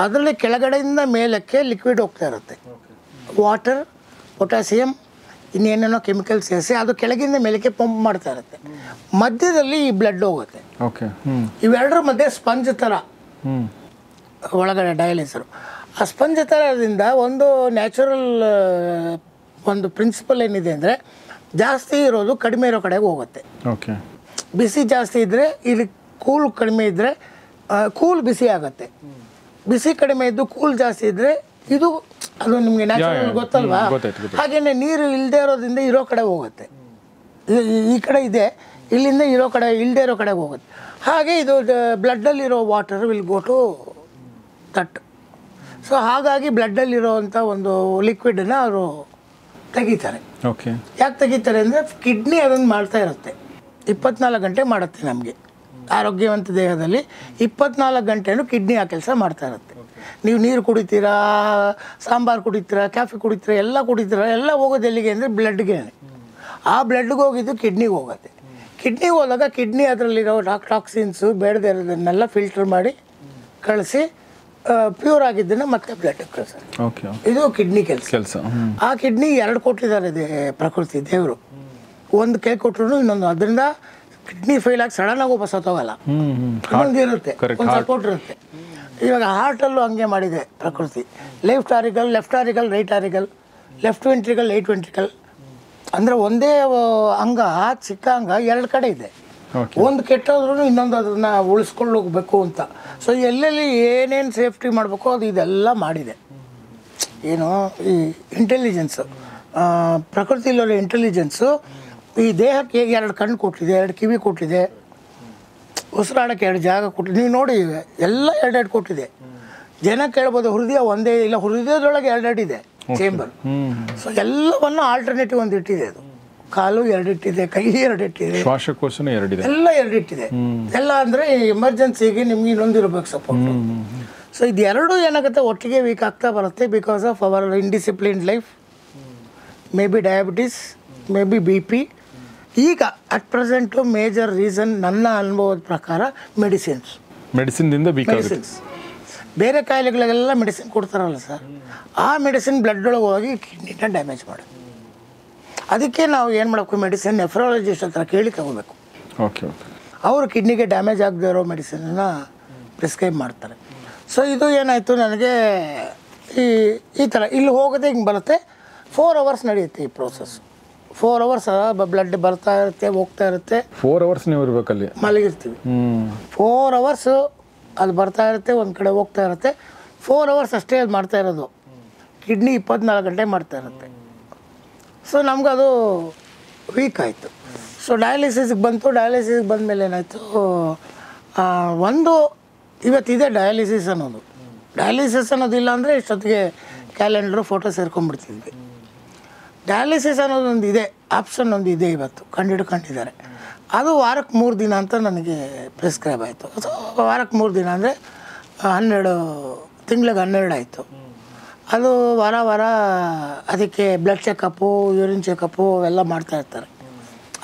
ಅದರಲ್ಲಿ ಕೆಳಗಡೆಯಿಂದ ಮೇಲಕ್ಕೆ ಲಿಕ್ವಿಡ್ ಹೋಗ್ತಾ ಇರುತ್ತೆ, ವಾಟರ್, ಪೊಟ್ಯಾಸಿಯಮ್, ಇನ್ನೇನೇನೋ ಕೆಮಿಕಲ್ಸ್ ಸೇರಿಸಿ ಅದು ಕೆಳಗಿಂದ ಮೇಲಕ್ಕೆ ಪಂಪ್ ಮಾಡ್ತಾ ಇರುತ್ತೆ. ಮಧ್ಯದಲ್ಲಿ ಈ ಬ್ಲಡ್ ಹೋಗುತ್ತೆ. ಓಕೆ. ಇವೆರಡರ ಮಧ್ಯೆ ಸ್ಪಂಜ್ ಥರ ಒಳಗಡೆ ಡಯಾಲಿಸರು. ಆ ಸ್ಪಂಜ್ ಥರದಿಂದ ಒಂದು ನ್ಯಾಚುರಲ್ ಒಂದು ಪ್ರಿನ್ಸಿಪಲ್ ಏನಿದೆ ಅಂದರೆ, ಜಾಸ್ತಿ ಇರೋದು ಕಡಿಮೆ ಇರೋ ಕಡೆಗೆ ಹೋಗುತ್ತೆ. ಓಕೆ. ಬಿಸಿ ಜಾಸ್ತಿ ಇದ್ದರೆ ಇಲ್ಲಿ ಕೂಲ್ ಕಡಿಮೆ ಇದ್ದರೆ ಕೂಲ್ ಬಿಸಿ ಆಗುತ್ತೆ, ಬಿಸಿ ಕಡಿಮೆ ಇದ್ದು ಕೂಲ್ ಜಾಸ್ತಿ ಇದ್ದರೆ ಇದು ಅದು ನಿಮಗೆ ನ್ಯಾಚುರಲ್ ಗೊತ್ತಲ್ವಾ. ಹಾಗೆಯೇ ನೀರು ಇಲ್ಲದೆ ಇರೋದ್ರಿಂದ ಇರೋ ಕಡೆ ಹೋಗುತ್ತೆ, ಈ ಕಡೆ ಇದೆ, ಇಲ್ಲಿಂದ ಇರೋ ಕಡೆ ಇಲ್ಲದೆ ಇರೋ ಕಡೆಗೆ ಹೋಗುತ್ತೆ. ಹಾಗೆ ಇದು ಬ್ಲಡ್ಡಲ್ಲಿರೋ water will go to that. So ಹಾಗಾಗಿ ಬ್ಲಡ್ಡಲ್ಲಿರೋವಂಥ ಒಂದು ಲಿಕ್ವಿಡನ್ನು ಅವರು ತೆಗಿತಾರೆ. ಓಕೆ. ಯಾಕೆ ತೆಗಿತಾರೆ ಅಂದರೆ ಕಿಡ್ನಿ ಅದನ್ನು ಮಾಡ್ತಾ ಇರುತ್ತೆ, 24 ಗಂಟೆ ಮಾಡುತ್ತೆ. ನಮಗೆ ಆರೋಗ್ಯವಂತ ದೇಹದಲ್ಲಿ 24 ಗಂಟೆನೂ ಕಿಡ್ನಿ ಆ ಕೆಲಸ ಮಾಡ್ತಾ ಇರುತ್ತೆ. ನೀವು ನೀರು ಕುಡಿತೀರಾ, ಸಾಂಬಾರು ಕುಡಿತೀರಾ, ಕಾಫಿ ಕುಡಿತೀರಾ, ಎಲ್ಲ ಹೋಗೋದು ಎಲ್ಲಿಗೆ ಅಂದರೆ ಬ್ಲಡ್ಗೆ. ಆ ಬ್ಲಡ್ಗೆ ಹೋಗಿದ್ದು ಕಿಡ್ನಿಗೆ ಹೋಗುತ್ತೆ. ಕಿಡ್ನಿಗೆ ಹೋದಾಗ ಕಿಡ್ನಿ ಅದರಲ್ಲಿರೋ ಟಾಕ್ಸಿನ್ಸು ಬೇಡದೇ ಇರೋದನ್ನೆಲ್ಲ ಫಿಲ್ಟರ್ ಮಾಡಿ ಕಳಿಸಿ ಪ್ಯೂರ್ ಆಗಿದ್ದನ್ನು ಮತ್ತೆ ಬ್ಲಡ್ ಕಳಿಸ್ತಾರೆ. ಓಕೆ. ಇದು ಕಿಡ್ನಿ ಕೆಲಸ. ಆ ಕಿಡ್ನಿ 2 ಕೊಟ್ಟಿದ್ದಾರೆ ಪ್ರಕೃತಿ ದೇವರು. ಒಂದು ಕೈ ಕೊಟ್ಟರು ಇನ್ನೊಂದು, ಅದರಿಂದ ಕಿಡ್ನಿ ಫೇಲ್ ಆಗಿ ಸಡನ್ನಾಗಿ ವಾಪಸ್ ಹೋಗಲ್ಲ, ಇನ್ನೊಂದು ಇರುತ್ತೆ, ಒಂದು ಸಪೋರ್ಟ್ ಇರುತ್ತೆ. ಇವಾಗ ಹಾರ್ಟಲ್ಲೂ ಹಂಗೆ ಮಾಡಿದೆ ಪ್ರಕೃತಿ. Left auricle, right auricle, left ventricle, right ventricle, ಅಂದರೆ ಒಂದೇ ಅಂಗ, ಚಿಕ್ಕ ಅಂಗ 2 ಕಡೆ ಇದೆ. ಒಂದು ಕೆಟ್ಟೋದ್ರೂ ಇನ್ನೊಂದು ಅದನ್ನು ಉಳಿಸ್ಕೊಂಡು ಹೋಗ್ಬೇಕು ಅಂತ. ಸೊ ಎಲ್ಲೆಲ್ಲಿ ಏನೇನು ಸೇಫ್ಟಿ ಮಾಡಬೇಕು ಅದು ಇದೆಲ್ಲ ಮಾಡಿದೆ. ಏನು ಈ ಇಂಟೆಲಿಜೆನ್ಸು, ಪ್ರಕೃತಿಲಿರೋ ಇಂಟೆಲಿಜೆನ್ಸು ಈ ದೇಹಕ್ಕೆ 2 ಕಣ್ಣು ಕೊಟ್ಟಿದೆ, 2 ಕಿವಿ ಕೊಟ್ಟಿದೆ, ಉಸಿರಾಡೋಕ್ಕೆ 2 ಜಾಗ ಕೊಟ್ಟಿದೆ. ನೀವು ನೋಡಿ ಎಲ್ಲ 2 ಕೊಟ್ಟಿದೆ. ಜನ ಕೇಳ್ಬೋದು ಹೃದಯ ಒಂದೇ ಇಲ್ಲ, ಹೃದಯದೊಳಗೆ 2 ಇದೆ ಚೇಂಬರ್. ಸೊ ಎಲ್ಲವನ್ನು ಆಲ್ಟರ್ನೇಟಿವ್ ಒಂದು ಇಟ್ಟಿದೆ. ಅದು ಕಾಲು 2 ಇಟ್ಟಿದೆ, ಕೈ 2 ಇಟ್ಟಿದೆ, ಶ್ವಾಸಕೋಶನೂ 2 ಇದೆ, ಎಲ್ಲ 2 ಇಟ್ಟಿದೆ. ಎಲ್ಲ ಅಂದರೆ ಎಮರ್ಜೆನ್ಸಿಗೆ ನಿಮ್ಗೆ ಇನ್ನೊಂದು ಇರಬೇಕು ಸಪೋರ್ಟ್. ಸೊ ಇದು 2 ಏನಾಗುತ್ತೆ ಒಟ್ಟಿಗೆ ವೀಕ್ ಆಗ್ತಾ ಬರುತ್ತೆ because of our undisciplined life, may be diabetes, may be BP. ಈಗ ಅಟ್ ಪ್ರೆಸೆಂಟು ಮೇಜರ್ ರೀಸನ್ ನನ್ನ ಅನುಭವದ ಪ್ರಕಾರ ಮೆಡಿಸಿನ್ದಿಂದ ಮೆಡಿಸಿನ್ಸ್ ಬೇರೆ ಕಾಯಿಲೆಗಳಿಗೆಲ್ಲ ಮೆಡಿಸಿನ್ ಕೊಡ್ತಾರಲ್ಲ ಸರ್, ಆ ಮೆಡಿಸಿನ್ ಬ್ಲಡ್ ಒಳಗೆ ಹೋಗಿ ಕಿಡ್ನಿನ ಡ್ಯಾಮೇಜ್ ಮಾಡುತ್ತೆ. ಅದಕ್ಕೆ ನಾವು ಏನು ಮಾಡಬೇಕು, ಮೆಡಿಸಿನ್ ನೆಫ್ರಾಲಜಿಸ್ಟ್ ಹತ್ರ ಕೇಳಿ ತಗೋಬೇಕು. Okay okay. ಅವರು ಕಿಡ್ನಿಗೆ ಡ್ಯಾಮೇಜ್ ಆಗದೆ ಇರೋ ಮೆಡಿಸಿನನ್ನು ಪ್ರಿಸ್ಕ್ರೈಬ್ ಮಾಡ್ತಾರೆ. ಸೊ ಇದು ಏನಾಯಿತು ನನಗೆ, ಈ ಥರ ಇಲ್ಲಿ ಹೋಗೋದೇ ಹಿಂಗೆ ಬರುತ್ತೆ. 4 hours ನಡೆಯುತ್ತೆ ಈ ಪ್ರೋಸೆಸ್. 4 hours ಬ್ಲಡ್ ಬರ್ತಾ ಇರುತ್ತೆ, ಹೋಗ್ತಾ ಇರುತ್ತೆ. 4 hours ನೀವು ಇರಬೇಕಲ್ಲಿ, ಮಲಗಿರ್ತೀವಿ. 4 hours ಅದು ಬರ್ತಾ ಇರುತ್ತೆ, ಒಂದು ಕಡೆ ಹೋಗ್ತಾ ಇರುತ್ತೆ. 4 hours ಅಷ್ಟೇ ಅದು ಮಾಡ್ತಾ ಇರೋದು. ಕಿಡ್ನಿ 24 ಗಂಟೆ ಮಾಡ್ತಾ ಇರುತ್ತೆ. ಸೊ ನಮಗದು ವೀಕ್ ಆಯಿತು. ಸೊ ಡಯಾಲಿಸಿಸ್ಗೆ ಬಂತು. ಡಯಾಲಿಸಿಸ್ಗೆ ಬಂದಮೇಲೆ ಏನಾಯಿತು, ಒಂದು ಇವತ್ತಿದೆ ಡಯಾಲಿಸಿಸ್ ಅನ್ನೋದು. ಡಯಾಲಿಸಿಸ್ ಅನ್ನೋದಿಲ್ಲ ಅಂದರೆ ಇಷ್ಟೊತ್ತಿಗೆ ಕ್ಯಾಲೆಂಡ್ರು ಫೋಟೋ ಸೇರ್ಕೊಂಡ್ಬಿಡ್ತಿದ್ವಿ. ಡಯಾಲಿಸಿಸ್ ಅನ್ನೋದೊಂದು ಇದೆ, ಆಪ್ಷನ್ ಒಂದು ಇದೆ, ಇವತ್ತು ಕಂಡಿದ್ದಾರೆ. ಅದು ವಾರಕ್ಕೆ 3 ದಿನ ಅಂತ ನನಗೆ ಪ್ರಿಸ್ಕ್ರೈಬ್ ಆಯಿತು. ಸೊ ವಾರಕ್ಕೆ 3 ದಿನ ಅಂದರೆ 12 ತಿಂಗಳಿಗೆ 12 ಆಯಿತು. ಅದು ವಾರ ಅದಕ್ಕೆ ಬ್ಲಡ್ ಚೆಕಪ್ಪು, ಯೂರಿನ್ ಚೆಕಪ್ಪು ಅವೆಲ್ಲ ಮಾಡ್ತಾಯಿರ್ತಾರೆ.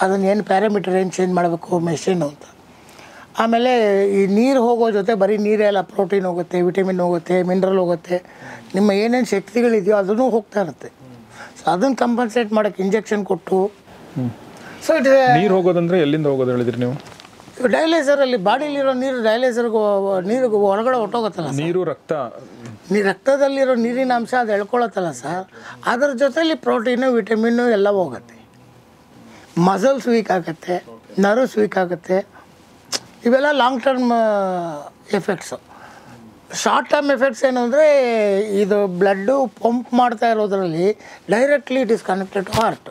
ಅದನ್ನು ಏನು ಪ್ಯಾರಾಮೀಟರ್ ಏನು ಚೇಂಜ್ ಮಾಡಬೇಕು ಮೆಷಿನು ಅಂತ. ಆಮೇಲೆ ಈ ನೀರು ಹೋಗೋ ಜೊತೆ ಬರೀ ನೀರೇ ಅಲ್ಲ, ಪ್ರೋಟೀನ್ ಹೋಗುತ್ತೆ, ವಿಟಮಿನ್ ಹೋಗುತ್ತೆ, ಮಿನರಲ್ ಹೋಗುತ್ತೆ, ನಿಮ್ಮ ಏನೇನು ಶಕ್ತಿಗಳಿದೆಯೋ ಅದನ್ನು ಹೋಗ್ತಾ ಇರುತ್ತೆ. ಸೊ ಅದನ್ನು ಕಂಪನ್ಸೇಟ್ ಮಾಡೋಕ್ಕೆ ಇಂಜೆಕ್ಷನ್ ಕೊಟ್ಟು. ಸೊ ಇಟ್ ನೀರು ಹೋಗೋದಂದರೆ ಎಲ್ಲಿಂದ ಹೋಗೋದು ಹೇಳಿದ್ರಿ ನೀವು? ಡಯಾಲಿಸರಲ್ಲಿ ಬಾಡಿಲಿರೋ ನೀರು ಡಯಾಲಿಸರ್ಗೆ ನೀರಿಗೆ ಹೊರಗಡೆ ಹೊಟ್ಟೋಗುತ್ತಲ್ಲ, ನೀರು ರಕ್ತದಲ್ಲಿರೋ ನೀರಿನ ಅಂಶ ಅದು ಎಳ್ಕೊಳತ್ತಲ್ಲ ಸರ್, ಅದರ ಜೊತೆಲಿ ಪ್ರೋಟೀನು ವಿಟಮಿನ್ನು ಎಲ್ಲ ಹೋಗುತ್ತೆ. ಮಸಲ್ಸ್ ವೀಕ್ ಆಗುತ್ತೆ, ನರ್ವ್ಸ್ ವೀಕ್ ಆಗುತ್ತೆ. ಇವೆಲ್ಲ long term effects. Short term effects ಏನು ಅಂದರೆ, ಇದು ಬ್ಲಡ್ಡು ಪಂಪ್ ಮಾಡ್ತಾ ಇರೋದ್ರಲ್ಲಿ directly it is connected to heart.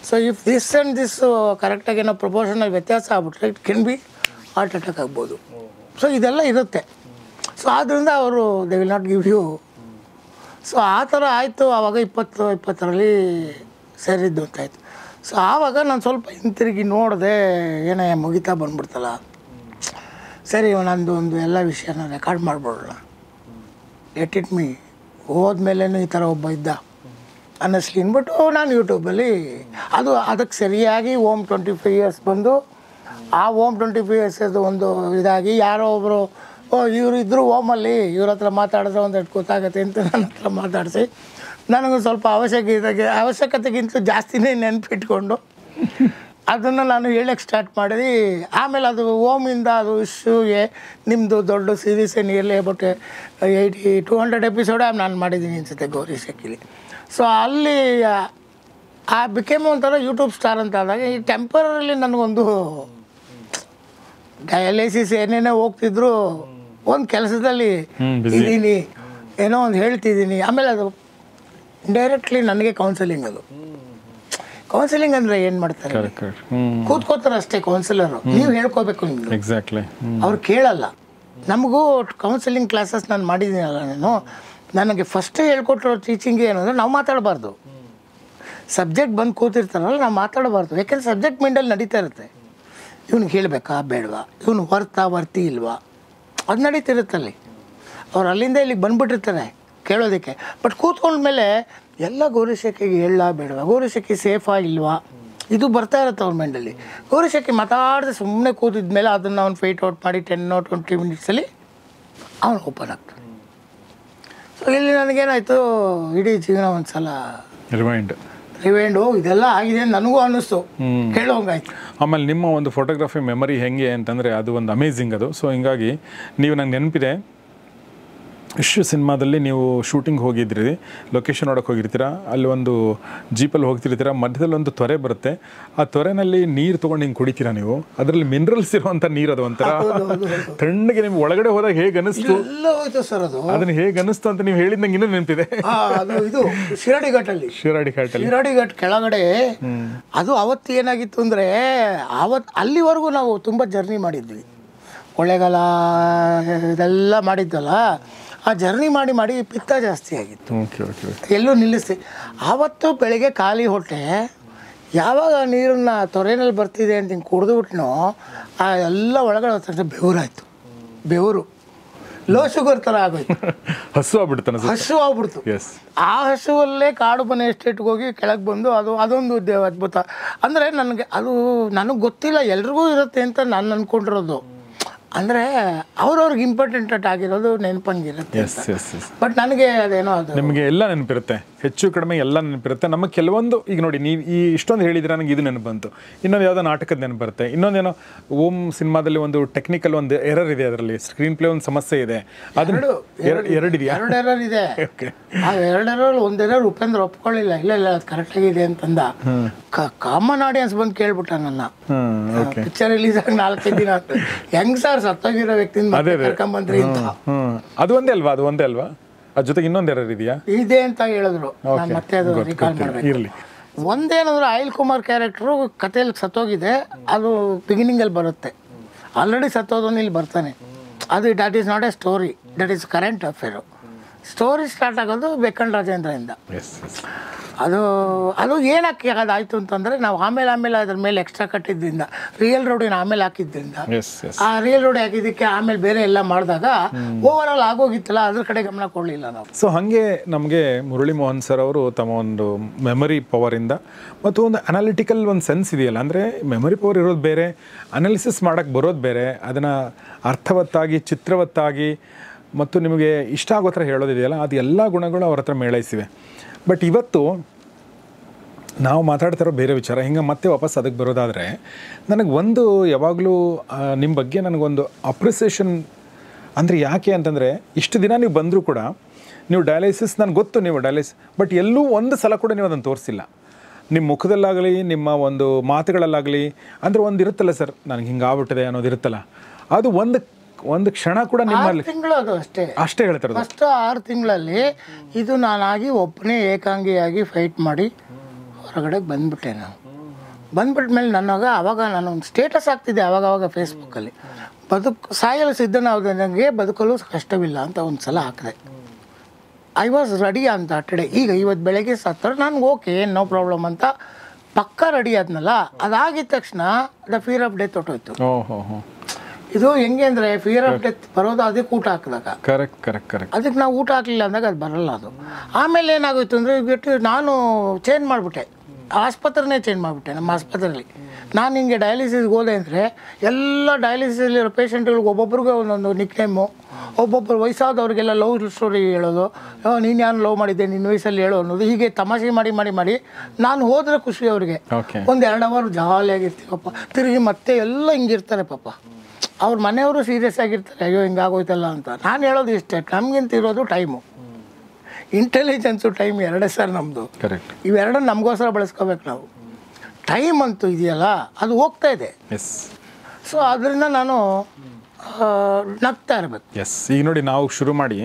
So if this and this ಕರೆಕ್ಟಾಗಿ ಏನೋ ಪ್ರಪೋರ್ಷನಲ್ ವ್ಯತ್ಯಾಸ ಆಗ್ಬಿಟ್ರೆ it can be heart attack ಆಗ್ಬೋದು. ಸೊ ಇದೆಲ್ಲ ಇರುತ್ತೆ. ಸೊ ಆದ್ದರಿಂದ ಅವರು they will not give you. So ಆ ಥರ ಆಯಿತು. ಆವಾಗ 2020ರಲ್ಲಿ ಸೇರಿದ್ದು ಅಂತಾಯಿತು. ಸೊ ಆವಾಗ ನಾನು ಸ್ವಲ್ಪ ಹಿಂತಿರುಗಿ ನೋಡಿದೆ, ಏನೇ ಮುಗಿತಾ ಬಂದ್ಬಿಡ್ತಲ್ಲ, ಸರಿ ನಂದು ಒಂದು ಎಲ್ಲ ವಿಷಯನ ರೆಕಾರ್ಡ್ ಮಾಡ್ಬಿಡೋಣ, ಲೆಟ್ ಇಟ್ ಮೀ. ಹೋದ್ಮೇಲೆ ಈ ಥರ ಒಬ್ಬ ಇದ್ದ ಅನ್ನಿಸ್ಲಿ ಅಂದ್ಬಿಟ್ಟು ನಾನು ಯೂಟ್ಯೂಬಲ್ಲಿ ಅದಕ್ಕೆ ಸರಿಯಾಗಿ ಓಮ್ 25 years ಬಂದು, ಆ ಓಮ್ 25 years ಒಂದು ಇದಾಗಿ ಯಾರೋ ಒಬ್ಬರು ಇವರು ಇದ್ದರು ಓಮಲ್ಲಿ, ಇವ್ರ ಹತ್ರ ಮಾತಾಡಿದ್ರೆ ಒಂದೆಷ್ಟು ಗೊತ್ತಾಗತ್ತೆ ಅಂತ ನನ್ನ ಹತ್ರ ಮಾತಾಡಿಸಿ ನನಗೂ ಸ್ವಲ್ಪ ಅವಶ್ಯಕತೆಗಿಂತ ಜಾಸ್ತಿನೇ ನೆನಪಿಟ್ಕೊಂಡು ಅದನ್ನು ನಾನು ಹೇಳಕ್ಕೆ ಸ್ಟಾರ್ಟ್ ಮಾಡಿದೆ. ಆಮೇಲೆ ಅದು ಓಮಿಂದ ಅದು ಇಶ್ಯೂಗೆ ನಿಮ್ಮದು ದೊಡ್ಡ ಸೀರೀಸ್ ಏನಿರಲಿ ಬಟ್ 200 ಎಪಿಸೋಡ್ ನಾನು ಮಾಡಿದ್ದೀನಿ ಅನಿಸುತ್ತೆ ಗೌರಿ ಶೆಟ್ಟಿಲಿ. ಸೊ ಅಲ್ಲಿ ಬಿಕೇಮ್ ಒಂಥರ ಯೂಟ್ಯೂಬ್ ಸ್ಟಾರ್ ಅಂತ ಆದಾಗ ಈ ಟೆಂಪರರಿಲಿ ನನಗೊಂದು ಡಯಾಲಿಸಿಸ್ ಏನೇನೋ ಹೋಗ್ತಿದ್ರು, ಒಂದು ಕೆಲಸದಲ್ಲಿ ಇದ್ದೀನಿ, ಏನೋ ಒಂದು ಹೇಳ್ತಿದ್ದೀನಿ. ಆಮೇಲೆ ಅದು ಡೈರೆಕ್ಟ್ಲಿ ನನಗೆ ಕೌನ್ಸಿಲಿಂಗ್. ಅದು ಕೌನ್ಸಿಲಿಂಗ್ ಅಂದರೆ ಏನು ಮಾಡ್ತಾರೆ, ಕೂತ್ಕೋತಾರೆ ಅಷ್ಟೇ ಕೌನ್ಸಿಲರು, ನೀವು ಹೇಳ್ಕೋಬೇಕು ನಿಮ್ಗೆ. ಎಕ್ಸಾಕ್ಟ್ಲಿ. ಅವ್ರು ಕೇಳಲ್ಲ. ನಮಗೂ ಕೌನ್ಸಿಲಿಂಗ್ ಕ್ಲಾಸಸ್ ನಾನು ಮಾಡಿದ್ದೀನಲ್ಲ, ನನಗೆ ಫಸ್ಟ್ ಹೇಳ್ಕೊಟ್ಟಿರೋ ಟೀಚಿಂಗ್ ಏನು ಅಂದರೆ ನಾವು ಮಾತಾಡಬಾರ್ದು. ಸಬ್ಜೆಕ್ಟ್ ಬಂದು ಕೂತಿರ್ತಾರಲ್ಲ, ನಾವು ಮಾತಾಡಬಾರ್ದು. ಯಾಕೆಂದರೆ ಸಬ್ಜೆಕ್ಟ್ ಮೈಂಡಲ್ಲಿ ನಡೀತಾ ಇರುತ್ತೆ. ಇವ್ನಿಗೆ ಹೇಳಬೇಕಾ ಬೇಡವಾ, ಇವನು ವರ್ತಿ ಇಲ್ವಾ, ಅದು ನಡೀತಿರುತ್ತಲ್ಲಿ. ಅವ್ರು ಅಲ್ಲಿಂದ ಇಲ್ಲಿಗೆ ಬಂದುಬಿಟ್ಟಿರ್ತಾರೆ ಕೇಳೋದಕ್ಕೆ. ಬಟ್ ಕೂತ್ಕೊಂಡ್ಮೇಲೆ ಎಲ್ಲ ಗೌರಿಶೆಟ್ಟಿಗೆ ಹೇಳಲ್ಲ ಬೇಡವಾ, ಗೌರಿಶೆಟ್ಟಿ ಸೇಫಾ ಇಲ್ವಾ, ಇದು ಬರ್ತಾ ಇರುತ್ತೆ ಅವ್ರ ಮೈಂಡಲ್ಲಿ. ಗೌರಿಶೆಟ್ಟಿ ಮಾತಾಡಿದ್ರೆ ಸುಮ್ಮನೆ ಕೂತಿದ್ಮೇಲೆ ಅದನ್ನು ಅವ್ನು ಫೈಟ್ ಔಟ್ ಮಾಡಿ 10 or 20 minutesಲ್ಲಿ ಅವನು ಓಪನ್ ಆಗ್ತಾನೆ. ಸೊ ಇಲ್ಲಿ ನನಗೇನಾಯಿತು, ಇಡೀ ಜೀವನ ಒಂದು ಸಲ ರಿವೈಂಡು ಇದೆಲ್ಲ ಆಗಿದೆ ನನಗೂ ಅನ್ನಿಸ್ತು, ಕೇಳೋಂಗಾಯ್ತು. ಆಮೇಲೆ ನಿಮ್ಮ ಒಂದು ಫೋಟೋಗ್ರಫಿ ಮೆಮರಿ ಹೆಂಗೆ ಅಂತಂದರೆ ಅದು ಒಂದು ಅಮೇಝಿಂಗ್ ಅದು. ಸೊ ಹಿಂಗಾಗಿ ನೀವು ನಂಗೆ ನೆನಪಿದೆ, ಇಶ್ಯೂ ಸಿನಿಮಾದಲ್ಲಿ ನೀವು ಶೂಟಿಂಗ್ ಹೋಗಿದ್ರಿ, ಲೊಕೇಶನ್ ನೋಡೋಕೆ ಹೋಗಿರ್ತೀರ, ಅಲ್ಲಿ ಒಂದು ಜೀಪಲ್ಲಿ ಹೋಗ್ತಿರ್ತೀರ, ಮಧ್ಯದಲ್ಲಿ ಒಂದು ತೊರೆ ಬರುತ್ತೆ, ಆ ತೊರೆನಲ್ಲಿ ನೀರು ತೊಗೊಂಡು ಹಿಂಗೆ ಕುಡಿತೀರಾ ನೀವು. ಅದರಲ್ಲಿ ಮಿನರಲ್ಸ್ ಇರುವಂಥ ನೀರು, ಅದು ಒಂಥರ ತಣ್ಣಗೆ ನಿಮ್ಗೆ ಒಳಗಡೆ ಹೋದಾಗ ಹೇಗೆ ಅನ್ನಿಸ್ತು ಸರ್, ಅದನ್ನು ಹೇಗೆ ಅನ್ನಿಸ್ತು ಅಂತ ನೀವು ಹೇಳಿದಂಗೆ ಇನ್ನೂ ನೆನಪಿದೆ. ಇದು ಶಿರಾಡಿ ಘಾಟ್ ಕೆಳಗಡೆ. ಅದು ಅವತ್ತು ಏನಾಗಿತ್ತು ಅಂದರೆ, ಅಲ್ಲಿವರೆಗೂ ನಾವು ತುಂಬ ಜರ್ನಿ ಮಾಡಿದ್ವಿ, ಕೊಳ್ಳೇಗಾಲ ಇದೆಲ್ಲ ಮಾಡಿದ್ವಲ್ಲ, ಆ ಜರ್ನಿ ಮಾಡಿ ಪಿತ್ತ ಜಾಸ್ತಿ ಆಗಿತ್ತು, ಎಲ್ಲೂ ನಿಲ್ಲಿಸ್ತಿ. ಆವತ್ತು ಬೆಳಗ್ಗೆ ಖಾಲಿ ಹೊಟ್ಟೆ, ಯಾವಾಗ ನೀರನ್ನು ತೊರೆನಲ್ಲಿ ಬರ್ತಿದೆ ಅಂತ ಹಿಂಗೆ ಕುಡಿದ್ಬಿಟ್ನೋ, ಆ ಎಲ್ಲ ಒಳಗಡೆ ತಕ್ಷಣ ಬೆವರು ಲೋ ಶುಗರ್ ಥರ ಆಗೋಯ್ತು, ಹಸು ಆಗ್ಬಿಡ್ತು. ಆ ಹಸುವಲ್ಲೇ ಕಾಡು ಮನೆ ಎಸ್ಟೇಟ್ಗೆ ಹೋಗಿ ಕೆಳಗೆ ಬಂದು ಅದೊಂದು ಅದ್ಭುತ. ಅಂದರೆ ನನಗೆ ಗೊತ್ತಿಲ್ಲ, ಎಲ್ರಿಗೂ ಇರುತ್ತೆ ಅಂತ ನಾನು ಅಂದ್ಕೊಂಡಿರೋದು. ಅಂದರೆ ಅವ್ರವ್ರಿಗೆ ಇಂಪಾರ್ಟೆಂಟ್ ಆಗಿರೋದು ನೆನಪಂಗಿರುತ್ತೆ. ಬಟ್ ನನಗೆ ಅದೇನೋ ಅದು ನಿಮಗೆ ಎಲ್ಲ ನೆನಪಿರುತ್ತೆ, ಹೆಚ್ಚು ಕಡಿಮೆ ಎಲ್ಲ ನೆನಪಿರುತ್ತೆ. ನಮಗೆ ಕೆಲವೊಂದು ಈಗ ನೋಡಿ ನೀವು ಈ ಇಷ್ಟೊಂದು ಹೇಳಿದ್ರೆ ನನಗೆ ಇದು ನೆನಪು ಬಂತು, ಇನ್ನೊಂದು ಯಾವುದೋ ನಾಟಕದ ನೆನಪು ಬರುತ್ತೆ, ಇನ್ನೊಂದೇನೋ ಓಂ ಸಿನಿಮಾದಲ್ಲಿ ಒಂದು ಟೆಕ್ನಿಕಲ್ ಒಂದು ಎರರ್ ಇದೆ, ಅದರಲ್ಲಿ ಸ್ಕ್ರೀನ್ ಪ್ಲೇ ಒಂದು ಸಮಸ್ಯೆ ಇದೆ, ಅದನ್ನು ಎರಡಿದೆಯಾ? 2 ಎರರ್ ಇದೆ. ಆ 2 ಎರರ್ ಒಂದು ಎರರ್ ಉಪೇಂದ್ರ ಒಪ್ಕೊಳ್ಳಿಲ್ಲ, ಇಲ್ಲ ಅದು ಕರೆಕ್ಟಾಗಿದೆ ಅಂತಂದ. ಕಾಮನ್ ಆಡಿಯನ್ಸ್ ಬಂದು ಕೇಳ್ಬಿಟ್ಟ ನನ್ನ, ಪಿಕ್ಚರ್ ರಿಲೀಸ್ ಆಗಿ 4-5 ದಿನ ಹೆಂಗ್ ಸರ್ ಸತ್ತೋಗಿರೋ ವ್ಯಕ್ತಿನ ಕರ್ಕೊಂಬಂದ್ರಿ ಅಂತ. ಅದು ಒಂದೇ ಅಲ್ವಾ? ಅದ್ರ ಜೊತೆಗೆ ಇನ್ನೊಂದು ಎರರ್ ಇದೆಯಾ? ಇದೆ ಅಂತ ಹೇಳಿದ್ರು. ನಾನು ಮತ್ತೆ ಅದು ರಿಕಾಲ್ ಮಾಡಬೇಕು. ಒಂದೇನಂದ್ರೆ ಅನಿಲ್ ಕುಮಾರ್ ಕ್ಯಾರೆಕ್ಟ್ರು ಕಥೆಯಲ್ಲಿ ಸತ್ತೋಗಿದೆ, ಅದು ಬಿಗಿನಿಂಗಲ್ಲಿ ಬರುತ್ತೆ. ಆಲ್ರೆಡಿ ಸತ್ತೋದನ್ನು ಇಲ್ಲಿ ಬರ್ತಾನೆ. ಅದು that is not A story, that is current affair. Story start ಆಗೋದು ಬೆಕ್ಕನ್ ರಾಜೇಂದ್ರದಿಂದ. ಅದು ಏನಕ್ಕೆ ಅದಾಯಿತು ಅಂತಂದರೆ ನಾವು ಆಮೇಲೆ ಅದ್ರ ಮೇಲೆ ಎಕ್ಸ್ಟ್ರಾ ಕಟ್ಟಿದ್ದರಿಂದ, ರಿಯಲ್ ರೋಡಿನ ಆಮೇಲೆ ಹಾಕಿದ್ದರಿಂದ, ಆ ರಿಯಲ್ ರೋಡ್ ಹಾಕಿದ್ದಕ್ಕೆ ಆಮೇಲೆ ಬೇರೆ ಎಲ್ಲ ಮಾಡಿದಾಗ ಓವರ್ ಆಲ್ ಆಗೋಗಿತ್ತಲ್ಲ, ಅದ್ರ ಕಡೆ ಗಮನ ಕೊಡಲಿಲ್ಲ ನಾವು. ಸೊ ಹಾಗೆ ನಮಗೆ ಮುರಳಿ ಮೋಹನ್ ಸರ್ ಅವರು ತಮ್ಮ ಒಂದು ಮೆಮರಿ ಪವರಿಂದ ಮತ್ತು ಒಂದು ಅನಾಲಿಟಿಕಲ್ ಒಂದು ಸೆನ್ಸ್ ಇದೆಯಲ್ಲ, ಅಂದರೆ ಮೆಮರಿ ಪವರ್ ಇರೋದು ಬೇರೆ, ಅನಾಲಿಸಿಸ್ ಮಾಡೋಕ್ಕೆ ಬರೋದು ಬೇರೆ, ಅದನ್ನು ಅರ್ಥವತ್ತಾಗಿ ಚಿತ್ರವತ್ತಾಗಿ ಮತ್ತು ನಿಮಗೆ ಇಷ್ಟ ಆಗೋ ಥರ ಹೇಳೋದಿದೆಯಲ್ಲ, ಅದು ಎಲ್ಲ ಗುಣಗಳು ಅವ್ರ ಹತ್ರ ಮೇಳೈಸಿವೆ. ಬಟ್ ಇವತ್ತು ನಾವು ಮಾತಾಡ್ತಿರೋ ಬೇರೆ ವಿಚಾರ. ಹಿಂಗೆ ಮತ್ತೆ ವಾಪಸ್ ಅದಕ್ಕೆ ಬರೋದಾದರೆ ನನಗೆ ಒಂದು ಯಾವಾಗಲೂ ನಿಮ್ಮ ಬಗ್ಗೆ ನನಗೊಂದು ಅಪ್ರಿಸಿಯೇಷನ್ ಅಂದರೆ ಯಾಕೆ ಅಂತಂದರೆ, ಇಷ್ಟು ದಿನ ನೀವು ಬಂದರೂ ಕೂಡ ನೀವು ಡಯಾಲಿಸಿಸ್ ನನಗೆ ಗೊತ್ತು, ನೀವು ಡಯಾಲಿಸಿಸ್, ಬಟ್ ಎಲ್ಲೂ ಒಂದು ಸಲ ಕೂಡ ನೀವು ಅದನ್ನು ತೋರಿಸಿಲ್ಲ. ನಿಮ್ಮ ಮುಖದಲ್ಲಾಗಲಿ ನಿಮ್ಮ ಒಂದು ಮಾತುಗಳಲ್ಲಾಗಲಿ, ಅಂದರೆ ಒಂದು ಇರುತ್ತಲ್ಲ ಸರ್ ನನಗೆ ಹಿಂಗೆ ಆಗ್ಬಿಟ್ಟಿದೆ ಅನ್ನೋದು ಇರುತ್ತಲ್ಲ, ಅದು ಒಂದು ಕ್ಷಣ ಕೂಡ ನಿಮ್ಮಲ್ಲಿ ತಿಂಗಳು ಅದು ಅಷ್ಟೇ ಹೇಳ್ತಾರೆ. ಫಸ್ಟ್ 6 ತಿಂಗಳಲ್ಲಿ ಇದು ನಾನಾಗಿ ಒಬ್ಬನೇ ಏಕಾಂಗಿಯಾಗಿ ಫೈಟ್ ಮಾಡಿ ಹೊರಗಡೆ ಬಂದ್ಬಿಟ್ಟೆ. ನಾನು ಬಂದ್ಬಿಟ್ಮೇಲೆ ಅವಾಗ ನಾನು ಒಂದು ಸ್ಟೇಟಸ್ ಆಗ್ತಿದ್ದೆ ಅವಾಗವಾಗ ಫೇಸ್ಬುಕ್ಕಲ್ಲಿ, ಸಾಯಲು ಸಿದ್ಧನಾಗಿ ಬದುಕಲು ಕಷ್ಟವಿಲ್ಲ ಅಂತ ಒಂದು ಸಲ ಹಾಕಿದೆ. ಐ ವಾಸ್ ರೆಡಿ ಅಂತ ಟುಡೇ. ಈಗ ಇವತ್ತು ಬೆಳಗ್ಗೆ ಸತ್ತರೆ ನನಗೆ ಓಕೆ, ಏನು ನೋ ಪ್ರಾಬ್ಲಮ್ ಅಂತ ಪಕ್ಕ ರೆಡಿ ಆದ್ನಲ್ಲ. ಅದಾಗಿದ ತಕ್ಷಣ ದ ಫಿಯರ್ ಆಫ್ ಡೆತ್ ಹೊಟ್ಟೋಯ್ತು. ಇದು ಹೆಂಗೆ ಅಂದರೆ ಫಿಯರ್ ಆಫ್ ಡೆತ್ ಬರೋದು ಅದಕ್ಕೆ ಊಟ ಹಾಕಿದಾಗ. ಕರೆಕ್ಟ್. ಅದಕ್ಕೆ ನಾವು ಊಟ ಹಾಕಲಿಲ್ಲ ಅಂದಾಗ ಅದು ಬರಲ್ಲ. ಅದು ಆಮೇಲೆ ಏನಾಗೋಯ್ತು ಅಂದರೆ ನಾನು ಚೇಂಜ್ ಮಾಡಿಬಿಟ್ಟೆ, ಆಸ್ಪತ್ರೆನೇ ಚೇಂಜ್ ಮಾಡಿಬಿಟ್ಟೆ. ನಮ್ಮ ಆಸ್ಪತ್ರೆಯಲ್ಲಿ ನಾನು ಹಿಂಗೆ ಡಯಾಲಿಸಿಸ್ಗೆ ಹೋದೆ ಅಂದರೆ ಎಲ್ಲ ಡಯಾಲಿಸಿಸಲ್ಲಿರೋ ಪೇಷಂಟ್ಗಳಿಗೆ ಒಬ್ಬೊಬ್ರಿಗೆ ಒಂದೊಂದು ನಿಕ್ ನೇಮು, ಒಬ್ಬೊಬ್ಬರು ವಯಸ್ಸಾದವ್ರಿಗೆಲ್ಲ ಲವ್ ಸ್ಟೋರಿ ಹೇಳೋದು, ನೀನು ಯಾರು ಲವ್ ಮಾಡಿದ್ದೆ ನಿನ್ನ ವಯಸ್ಸಲ್ಲಿ ಹೇಳೋ ಅನ್ನೋದು, ಹೀಗೆ ತಮಾಷೆ ಮಾಡಿ ನಾನು ಹೋದರೆ ಖುಷಿ ಅವ್ರಿಗೆ. ಒಂದು 2 ಅವರ್ ಜಾಲಿಯಾಗಿರ್ತೀವಪ್ಪ. ತಿರುಗಿ ಮತ್ತೆ ಎಲ್ಲ ಹಿಂಗಿರ್ತಾರೆ ಪಾಪ, ಅವ್ರ ಮನೆಯವರು ಸೀರಿಯಸ್ ಆಗಿರ್ತಾರೆ, ಅಯ್ಯೋ ಹಿಂಗಾಗೋಯ್ತಲ್ಲ ಅಂತ. ನಾನು ಹೇಳೋದು ಇಷ್ಟೇ, ನಮಗಿಂತ ಇರೋದು ಟೈಮು, ಇಂಟೆಲಿಜೆನ್ಸು ಟೈಮ್ 2 ಸರ್ ನಮ್ಮದು. ಇವೆರಡನ್ನು ನಮಗೋಸ್ಕರ ಬಳಸ್ಕೋಬೇಕು ನಾವು. ಟೈಮ್ ಅಂತೂ ಇದೆಯಲ್ಲ ಅದು ಹೋಗ್ತಾ ಇದೆ. ಸೊ ಅದರಿಂದ ನಾನು ನಗ್ತಾ ಇರಬೇಕು. ಈಗ ನೋಡಿ ನಾವು ಶುರು ಮಾಡಿ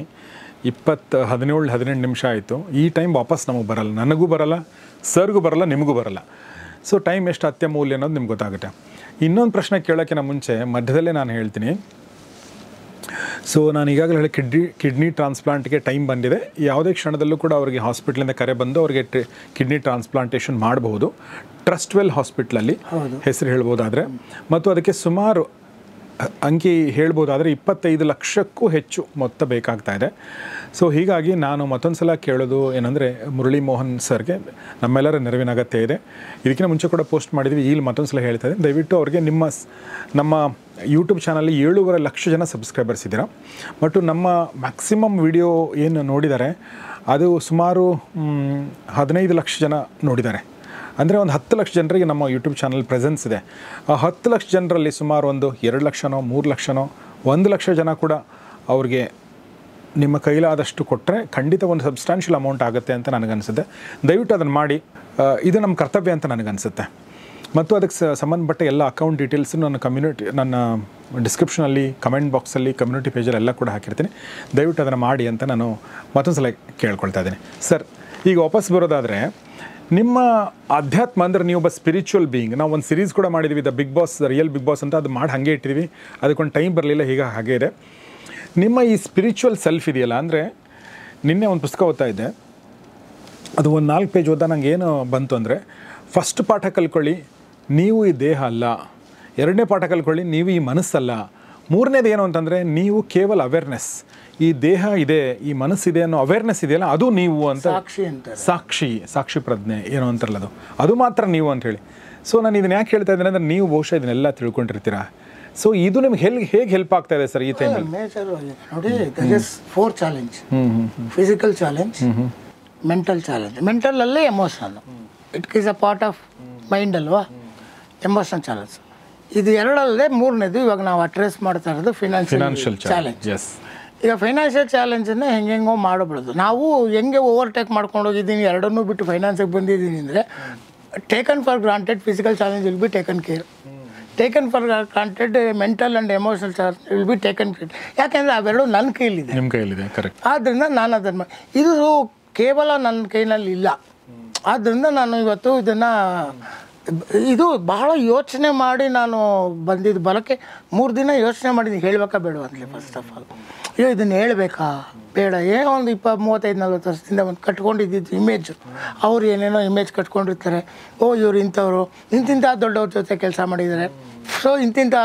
17-18 ನಿಮಿಷ ಆಯಿತು. ಈ ಟೈಮ್ ವಾಪಸ್ ನಮಗೆ ಬರಲ್ಲ, ನನಗೂ ಬರಲ್ಲ, ಸರ್ಗೂ ಬರಲ್ಲ, ನಿಮಗೂ ಬರಲ್ಲ. ಸೊ ಟೈಮ್ ಎಷ್ಟು ಅತ್ಯಮೂಲ್ಯ ಅನ್ನೋದು ನಿಮ್ಗೆ ಗೊತ್ತಾಗುತ್ತೆ. ಇನ್ನೊಂದು ಪ್ರಶ್ನೆ ಕೇಳೋಕ್ಕಿಂತ ಮುಂಚೆ ಮಧ್ಯದಲ್ಲೇ ನಾನು ಹೇಳ್ತೀನಿ. ಸೊ ನಾನು ಈಗಾಗಲೇ ಹೇಳಿ ಕಿಡ್ನಿ ಟ್ರಾನ್ಸ್ಪ್ಲಾಂಟ್ಗೆ ಟೈಮ್ ಬಂದಿದೆ. ಯಾವುದೇ ಕ್ಷಣದಲ್ಲೂ ಕೂಡ ಅವರಿಗೆ ಹಾಸ್ಪಿಟ್ಲಿಂದ ಕರೆ ಬಂದು ಅವರಿಗೆ ಕಿಡ್ನಿ ಟ್ರಾನ್ಸ್ಪ್ಲಾಂಟೇಷನ್ ಮಾಡಬಹುದು. ಟ್ರಸ್ಟ್ವೆಲ್ ಹಾಸ್ಪಿಟ್ಲಲ್ಲಿ ಹೆಸರು ಹೇಳ್ಬೋದಾದರೆ, ಮತ್ತು ಅದಕ್ಕೆ ಸುಮಾರು ಅಂಕಿ ಹೇಳ್ಬೋದಾದರೆ 25 ಲಕ್ಷಕ್ಕೂ ಹೆಚ್ಚು ಮೊತ್ತ ಬೇಕಾಗ್ತಾ ಇದೆ. ಸೊ ಹೀಗಾಗಿ ನಾನು ಮತ್ತೊಂದು ಸಲ ಕೇಳೋದು ಏನಂದರೆ, ಮುರಳಿ ಮೋಹನ್ ಸರ್ಗೆ ನಮ್ಮೆಲ್ಲರ ನೆರವಿನ ಅಗತ್ಯ ಇದೆ. ಇದಕ್ಕಿಂತ ಮುಂಚೆ ಕೂಡ ಪೋಸ್ಟ್ ಮಾಡಿದ್ವಿ, ಇಲ್ಲಿ ಮತ್ತೊಂದು ಸಲ ಹೇಳ್ತಾ ಇದ್ದೀನಿ, ದಯವಿಟ್ಟು ಅವ್ರಿಗೆ ನಮ್ಮ ಯೂಟ್ಯೂಬ್ ಚಾನಲ್ಲಿ 7.5 ಲಕ್ಷ ಜನ ಸಬ್ಸ್ಕ್ರೈಬರ್ಸ್ ಇದ್ದೀರಾ. ಮತ್ತು ನಮ್ಮ ಮ್ಯಾಕ್ಸಿಮಮ್ ವಿಡಿಯೋ ಏನು ನೋಡಿದ್ದಾರೆ ಅದು ಸುಮಾರು 15 ಲಕ್ಷ ಜನ ನೋಡಿದ್ದಾರೆ. ಅಂದರೆ ಒಂದು 10 ಲಕ್ಷ ಜನರಿಗೆ ನಮ್ಮ ಯೂಟ್ಯೂಬ್ ಚಾನಲ್ ಪ್ರೆಸೆನ್ಸ್ ಇದೆ. ಆ 10 ಲಕ್ಷ ಜನರಲ್ಲಿ ಸುಮಾರು ಒಂದು 2 ಲಕ್ಷನೋ 3 ಲಕ್ಷನೋ 1 ಲಕ್ಷ ಜನ ಕೂಡ ಅವ್ರಿಗೆ ನಿಮ್ಮ ಕೈಲಾದಷ್ಟು ಕೊಟ್ಟರೆ ಖಂಡಿತ ಒಂದು ಸಬ್ಸ್ಟಾನ್ಷಿಯಲ್ ಅಮೌಂಟ್ ಆಗುತ್ತೆ ಅಂತ ನನಗನ್ಸುತ್ತೆ. ದಯವಿಟ್ಟು ಅದನ್ನು ಮಾಡಿ, ಇದು ನಮ್ಮ ಕರ್ತವ್ಯ ಅಂತ ನನಗನ್ಸುತ್ತೆ. ಮತ್ತು ಅದಕ್ಕೆ ಸಂಬಂಧಪಟ್ಟ ಎಲ್ಲ ಅಕೌಂಟ್ ಡೀಟೇಲ್ಸು ನನ್ನ ಡಿಸ್ಕ್ರಿಪ್ಷನಲ್ಲಿ, ಕಮೆಂಟ್ ಬಾಕ್ಸಲ್ಲಿ, ಕಮ್ಯುನಿಟಿ ಪೇಜಲ್ಲಿ ಎಲ್ಲ ಕೂಡ ಹಾಕಿರ್ತೀನಿ. ದಯವಿಟ್ಟು ಅದನ್ನು ಮಾಡಿ ಅಂತ ನಾನು ಮತ್ತೊಂದು ಸಲ ಕೇಳ್ಕೊಳ್ತಾ ಇದ್ದೀನಿ. ಸರ್, ಈಗ ವಾಪಸ್ ಬರೋದಾದರೆ, ನಿಮ್ಮ ಅಧ್ಯಾತ್ಮ ಅಂದರೆ ನೀವು ಒಬ್ಬ ಸ್ಪಿರಿಚುವಲ್ ಬೀಯಿಂಗ್. ನಾವು ಒಂದು ಸೀರೀಸ್ ಕೂಡ ಮಾಡಿದ್ವಿ, the big boss, real big boss ಅಂತ. ಅದು ಮಾಡಿ ಹಾಗೆ ಇಟ್ಟಿದ್ವಿ, ಅದಕ್ಕೊಂದು ಟೈಮ್ ಬರಲಿಲ್ಲ, ಹಾಗೆ ಇದೆ. ನಿಮ್ಮ ಈ ಸ್ಪಿರಿಚುವಲ್ ಸೆಲ್ಫ್ ಇದೆಯಲ್ಲ, ಅಂದರೆ ನಿನ್ನೆ ಒಂದು ಪುಸ್ತಕ ಓದ್ತಾ ಇದ್ದೆ, ಅದು ಒಂದು 4 ಪೇಜ್ ಓದ್ತಾ ನಂಗೆ ಏನು ಬಂತು ಅಂದರೆ, ಫಸ್ಟ್ ಪಾಠ ಕಲ್ಕೊಳ್ಳಿ, ನೀವು ಈ ದೇಹ ಅಲ್ಲ. 2ನೇ ಪಾಠ ಕಲ್ಕೊಳ್ಳಿ, ನೀವು ಈ ಮನಸ್ಸಲ್ಲ. 3ನೇದು ಏನು ಅಂತಂದರೆ, ನೀವು ಕೇವಲ ಅವೇರ್ನೆಸ್, ಈ ದೇಹ ಇದೆ, ಈ ಮನಸ್ಸಿದೆ ಅನ್ನೋ ಅವೇರ್ನೆಸ್ ಇದೆಯಲ್ಲ, ಅದು ನೀವು ಅಂತ. ಸಾಕ್ಷಿ ಪ್ರಜ್ಞೆ ಏನೋ ಅಂತಾರಲ್ಲ, ಅದು ಮಾತ್ರ ನೀವು ಅಂತ ಹೇಳಿ. ಸೊ ನಾನು ಇದನ್ನು ಯಾಕೆ ಹೇಳ್ತಾ ಇದ್ದೀನಿ ಅಂದರೆ, ನೀವು ಬಹುಶಃ ಇದನ್ನೆಲ್ಲ ತಿಳ್ಕೊಂಡಿರ್ತೀರ. ಸೊ ಇದು ನಿಮ್ಗೆ ಹೇಗೆ ಹೆಲ್ಪ್ ಆಗ್ತಾ ಇದೆ ಸರ್ ಈ ಟೈಮಲ್ಲಿ? ಮೇಜರ್ ನೋಡಿ, there is 4 challenge. Physical challenge, mental challenge. ಮೆಂಟಲಲ್ಲಿ emotion, it is a part of mind ಅಲ್ವಾ, ಎಮೋಷನ್ ಚಾಲೆಂಜ್. ಇದು ಎರಡಲ್ಲದೆ ಮೂರನೇದು ಇವಾಗ ನಾವು ಅಡ್ರೆಸ್ ಮಾಡ್ತಾ ಇರೋದು ಫಿನಾನ್ಷಿಯಲ್ ಚಾಲೆಂಜ್. ಈಗ ಫೈನಾನ್ಷಿಯಲ್ ಚಾಲೆಂಜನ್ನು ಹೆಂಗೆಂಗೋ ಮಾಡಬಾರ್ದು. ನಾವು ಹೆಂಗೆ ಓವರ್ಟೇಕ್ ಮಾಡ್ಕೊಂಡು ಹೋಗಿದ್ದೀನಿ, ಎರಡನ್ನೂ ಬಿಟ್ಟು ಫೈನಾನ್ಸಿಗೆ ಬಂದಿದ್ದೀನಿ ಅಂದರೆ taken for granted physical challenge will be taken care, taken for granted mental and emotional challenge will be taken care. ಯಾಕೆಂದರೆ ಅವೆರಡು ನನ್ನ ಕೈಲಿದೆ, ನಿಮ್ಮ ಕೈಲಿದೆ. ಕರೆಕ್ಟ್. ಆದ್ದರಿಂದ ನಾನು ಅದನ್ನು ಇದು ಕೇವಲ ನನ್ನ ಕೈನಲ್ಲಿ ಇಲ್ಲ. ಆದ್ದರಿಂದ ನಾನು ಇವತ್ತು ಇದನ್ನು ಇದು ಬಹಳ ಯೋಚನೆ ಮಾಡಿ ನಾನು ಬಂದಿದ್ದು ಬರೋಕ್ಕೆ 3 ದಿನ ಯೋಚನೆ ಮಾಡಿದ್ದೀನಿ, ಹೇಳಬೇಕಾ ಬೇಡ ಅಂತಲೇ. ಫಸ್ಟ್ ಆಫ್ ಆಲ್ ಅಯ್ಯೋ ಇದನ್ನು ಹೇಳಬೇಕಾ ಬೇಡ, ಏನೋ ಒಂದು 35-40 ವರ್ಷದಿಂದ ಒಂದು ಕಟ್ಕೊಂಡಿದ್ದು ಇಮೇಜು, ಅವ್ರು ಏನೇನೋ ಇಮೇಜ್ ಕಟ್ಕೊಂಡಿರ್ತಾರೆ. ಓ ಇವ್ರು ಇಂಥವ್ರು ಇಂತಿಂಥ ದೊಡ್ಡವ್ರ ಜೊತೆ ಕೆಲಸ ಮಾಡಿದ್ದಾರೆ, ಸೊ ಇಂತಿಂಥ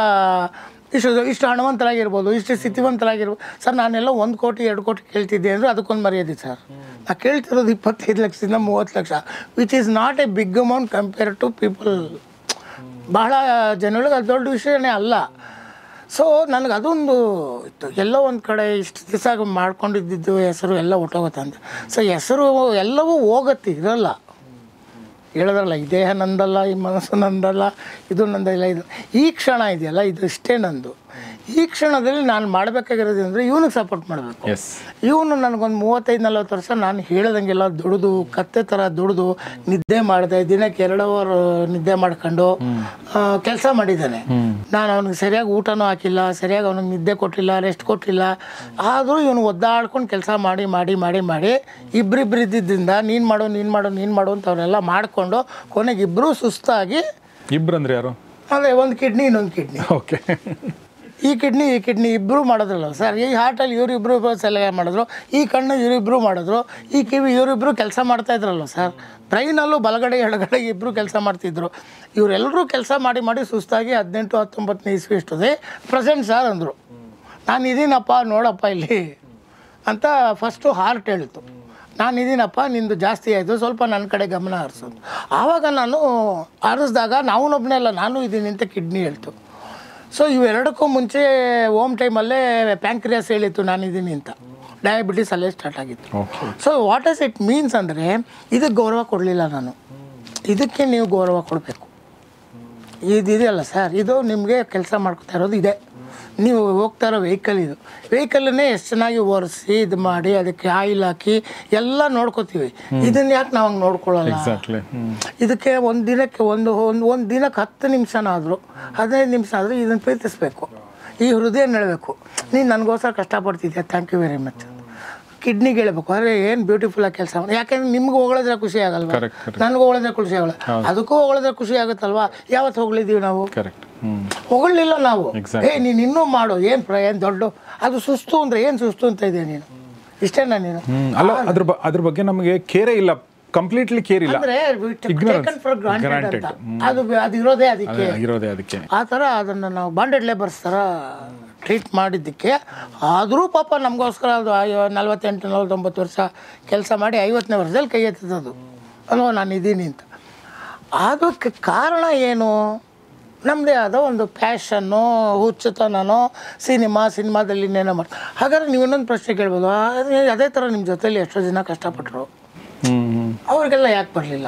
ಇಷ್ಟು ಹಣವಂತರಾಗಿರ್ಬೋದು, ಇಷ್ಟು ಸ್ಥಿತಿವಂತರಾಗಿರ್ಬೋದು. ಸರ್ ನಾನೆಲ್ಲ 1 ಕೋಟಿ 2 ಕೋಟಿ ಕೇಳ್ತಿದ್ದೆ ಅಂದರೆ ಅದಕ್ಕೊಂದು ಮರ್ಯಾದೆ ಸರ್. ನಾ ಕೇಳ್ತಿರೋದು 25 ಲಕ್ಷದಿಂದ 30 ಲಕ್ಷ, which is not a big amount compare to people. ಬಹಳ ಜನಗಳಿಗೆ ಅದು ದೊಡ್ಡ ವಿಷಯನೇ ಅಲ್ಲ. ಸೊ ನನಗೆ ಅದೊಂದು ಇತ್ತು, ಎಲ್ಲೋ ಒಂದು ಕಡೆ ಇಷ್ಟು ದಿವಸ ಮಾಡ್ಕೊಂಡಿದ್ದು ಹೆಸರು ಎಲ್ಲ ಹೊಟ್ಟೋಗುತ್ತೆ ಅಂತ. ಸೊ ಹೆಸರು ಎಲ್ಲವೂ ಹೋಗುತ್ತೆ, ಇರಲ್ಲ. ಹೇಳಿದ್ರಲ್ಲ, ಈ ದೇಹ ನಂದಲ್ಲ, ಈ ಮನಸ್ಸು ನಂದಲ್ಲ, ಇದು ನಂದಲ್ಲ, ಇದು ಈ ಕ್ಷಣ ಇದೆಯಲ್ಲ ಇದು ಇಷ್ಟೇ ನಂದು. ಈ ಕ್ಷಣದಲ್ಲಿ ನಾನು ಮಾಡಬೇಕಾಗಿರೋದು ಅಂದರೆ ಇವನಿಗೆ ಸಪೋರ್ಟ್ ಮಾಡಬೇಕು. ಇವನು ನನಗೊಂದು 35-40 ವರ್ಷ ನಾನು ಹೇಳ್ದಂಗೆಲ್ಲ ದುಡಿದು ಕತ್ತೆ ಥರ ದುಡಿದು ನಿದ್ದೆ ಮಾಡಿದೆ, ದಿನಕ್ಕೆ 2 ಅವರ್ ನಿದ್ದೆ ಮಾಡ್ಕೊಂಡು ಕೆಲಸ ಮಾಡಿದ್ದಾನೆ. ನಾನು ಅವನಿಗೆ ಸರಿಯಾಗಿ ಊಟನೂ ಹಾಕಿಲ್ಲ, ಸರಿಯಾಗಿ ಅವನಿಗೆ ನಿದ್ದೆ ಕೊಟ್ಟಿಲ್ಲ, ರೆಸ್ಟ್ ಕೊಟ್ಟಿಲ್ಲ. ಆದರೂ ಇವನು ಒದ್ದಾಡ್ಕೊಂಡು ಕೆಲಸ ಮಾಡಿ ಮಾಡಿ ಮಾಡಿ ಮಾಡಿ ಇಬ್ಬರಿಬ್ಬರು ಇದ್ದಿದ್ದರಿಂದ ನೀನು ಮಾಡು ಅಂತ ಅವರೆಲ್ಲ ಮಾಡಿಕೊಂಡು ಕೊನೆಗೆ ಇಬ್ಬರೂ ಸುಸ್ತಾಗಿ. ಇಬ್ಬರು ಅಂದರೆ ಯಾರು? ಅದೇ ಒಂದು ಕಿಡ್ನಿ ಇನ್ನೊಂದು ಕಿಡ್ನಿ. ಓಕೆ. ಈ ಕಿಡ್ನಿ ಇಬ್ಬರು ಮಾಡಿದ್ರಲ್ಲ ಸರ್. ಈ ಹಾರ್ಟಲ್ಲಿ ಇವರಿಬ್ಬರು ಸಲಹೆ ಮಾಡಿದ್ರು, ಈ ಕಣ್ಣು ಇವರಿಬ್ಬರು ಮಾಡಿದ್ರು, ಈ ಕಿವಿ ಇವರಿಬ್ಬರು ಕೆಲಸ ಮಾಡ್ತಾಯಿದ್ರಲ್ಲ ಸರ್. ಬ್ರೈನಲ್ಲೂ ಬಲಗಡೆ ಎಡಗಡೆ ಇಬ್ಬರು ಕೆಲಸ ಮಾಡ್ತಿದ್ರು. ಇವರೆಲ್ಲರೂ ಕೆಲಸ ಮಾಡಿ ಮಾಡಿ ಸುಸ್ತಾಗಿ 18-19 ಇಸ್ವಿ ಇಷ್ಟದೆ ಪ್ರೆಸೆಂಟ್ ಸರ್ ಅಂದರು. ನಾನು ಇದೀನಪ್ಪ ನೋಡಪ್ಪ ಇಲ್ಲಿ ಅಂತ ಫಸ್ಟು ಹಾರ್ಟ್ ಹೇಳ್ತು. ನಾನು ಇದೀನಪ್ಪ, ನಿಂದು ಜಾಸ್ತಿ ಆಯಿತು, ಸ್ವಲ್ಪ ನನ್ನ ಕಡೆ ಗಮನ ಹರಿಸೋದು. ಆವಾಗ ನಾನು ಹರಿಸಿದಾಗ ನಾವೊಬ್ಬನೇ ಅಲ್ಲ, ನಾನು ಇದೀನಿ ಅಂತ ಕಿಡ್ನಿ ಹೇಳ್ತು. ಸೊ ಇವೆರಡಕ್ಕೂ ಮುಂಚೆ ಹೋಮ್ ಟೈಮಲ್ಲೇ ಪ್ಯಾಂಕ್ರಿಯಾಸ್ ಹೇಳಿತ್ತು ನಾನಿದ್ದೀನಿ ಅಂತ. ಡಯಾಬಿಟೀಸ್ ಅಲ್ಲೇ ಸ್ಟಾರ್ಟ್ ಆಗಿತ್ತು. So what is it means ಅಂದರೆ ಇದಕ್ಕೆ ಗೌರವ ಕೊಡಲಿಲ್ಲ ನಾನು. ಇದಕ್ಕೆ ನೀವು ಗೌರವ ಕೊಡಬೇಕು. ಇದೆಯಲ್ಲ ಸರ್, ಇದು ನಿಮಗೆ ಕೆಲಸ ಮಾಡ್ಕೊತಾ ಇರೋದು ಇದೆ. ನೀವು ಹೋಗ್ತಾ ಇರೋ ವೆಹಿಕಲನ್ನೇ ಎಷ್ಟು ಚೆನ್ನಾಗಿ ಒರೆಸಿ ಇದು ಮಾಡಿ ಅದಕ್ಕೆ ಆಯಿಲ್ ಹಾಕಿ ಎಲ್ಲ ನೋಡ್ಕೋತೀವಿ. ಇದನ್ನ ಯಾಕೆ ನಾವು ಹಂಗೆ ನೋಡ್ಕೊಳ್ಳಲ್ಲ? ಇದಕ್ಕೆ ಒಂದು ದಿನಕ್ಕೆ ಒಂದು ದಿನಕ್ಕೆ 10 ನಿಮಿಷನಾದರೂ 15 ನಿಮಿಷ ಆದರೂ ಇದನ್ನು ಪ್ರೀತಿಸ್ಬೇಕು. ಈ ಹೃದಯ ಹೇಳಬೇಕು, ನೀನು ನನಗೋಸ್ಕರ ಕಷ್ಟಪಡ್ತಿದ್ದೆ, ಥ್ಯಾಂಕ್ ಯು ವೆರಿ ಮಚ್. ಕಿಡ್ನಿಗೆ ಹೇಳ್ಬೇಕು, ಅರೆ ಏನು ಬ್ಯೂಟಿಫುಲ್ಲಾಗಿ ಕೆಲಸ ಮಾಡಿ. ಯಾಕೆಂದ್ರೆ ನಿಮ್ಗೆ ಹೊಗಳಿದ್ರೆ ಖುಷಿ ಆಗಲ್ವಾ, ನನಗೂ ಹೊಗಳಿದ್ರೆ ಖುಷಿ ಆಗಲ್ಲ, ಅದಕ್ಕೂ ಹೊಗಳಿದ್ರೆ ಖುಷಿ ಆಗುತ್ತಲ್ವಾ. ಯಾವತ್ತು ಹೊಗಳಿದ್ದೀವಿ ನಾವು? ಹೊಗಳಿಲ್ಲ ನಾವು. ನೀನು ಇನ್ನೂ ಮಾಡು, ಏನು ದೊಡ್ಡ ಅದು ಸುಸ್ತು ಅಂದರೆ ಏನು ಸುಸ್ತು ಅಂತ ಇದೆ ನೀನು, ಇಷ್ಟೇನಾ ನೀನು? ಅಲ್ಲ, ಅದ್ರ ಬಗ್ಗೆ ನಮಗೆ ಕೇರೇ ಇಲ್ಲ, ಕಂಪ್ಲೀಟ್ಲಿ ಕೇರ್ ಇಲ್ಲ. ಅದು ಇರೋದೇ ಅದಕ್ಕೆ. ಆ ಥರ ಅದನ್ನು ನಾವು ಬಾಂಡೆಡ್ ಲೇಬರ್ಸ್ ಥರ ಟ್ರೀಟ್ ಮಾಡಿದ್ದಕ್ಕೆ. ಆದರೂ ಪಾಪ ನಮಗೋಸ್ಕರ ಅದು 48-49 ವರ್ಷ ಕೆಲಸ ಮಾಡಿ 50ನೇ ವರ್ಷದಲ್ಲಿ ಕೈ ಎತ್ತದು ಅಲ್ವ ನಾನು ಇದ್ದೀನಿ ಅಂತ. ಅದಕ್ಕೆ ಕಾರಣ ಏನು? ನಮ್ಮದೇ ಆದ ಒಂದು ಪ್ಯಾಷನ್ನು, ಹುಚ್ಚುತನೋ, ಸಿನಿಮಾದಲ್ಲಿ ಇನ್ನೇನೋ ಮಾಡಿ. ಹಾಗಾದ್ರೆ ನೀವು ಇನ್ನೊಂದು ಪ್ರಶ್ನೆ ಕೇಳ್ಬೋದು, ಅದೇ ಥರ ನಿಮ್ಮ ಜೊತೆಲಿ ಎಷ್ಟೋ ಜನ ಕಷ್ಟಪಟ್ಟರು, ಅವ್ರಿಗೆಲ್ಲ ಯಾಕೆ ಬರಲಿಲ್ಲ,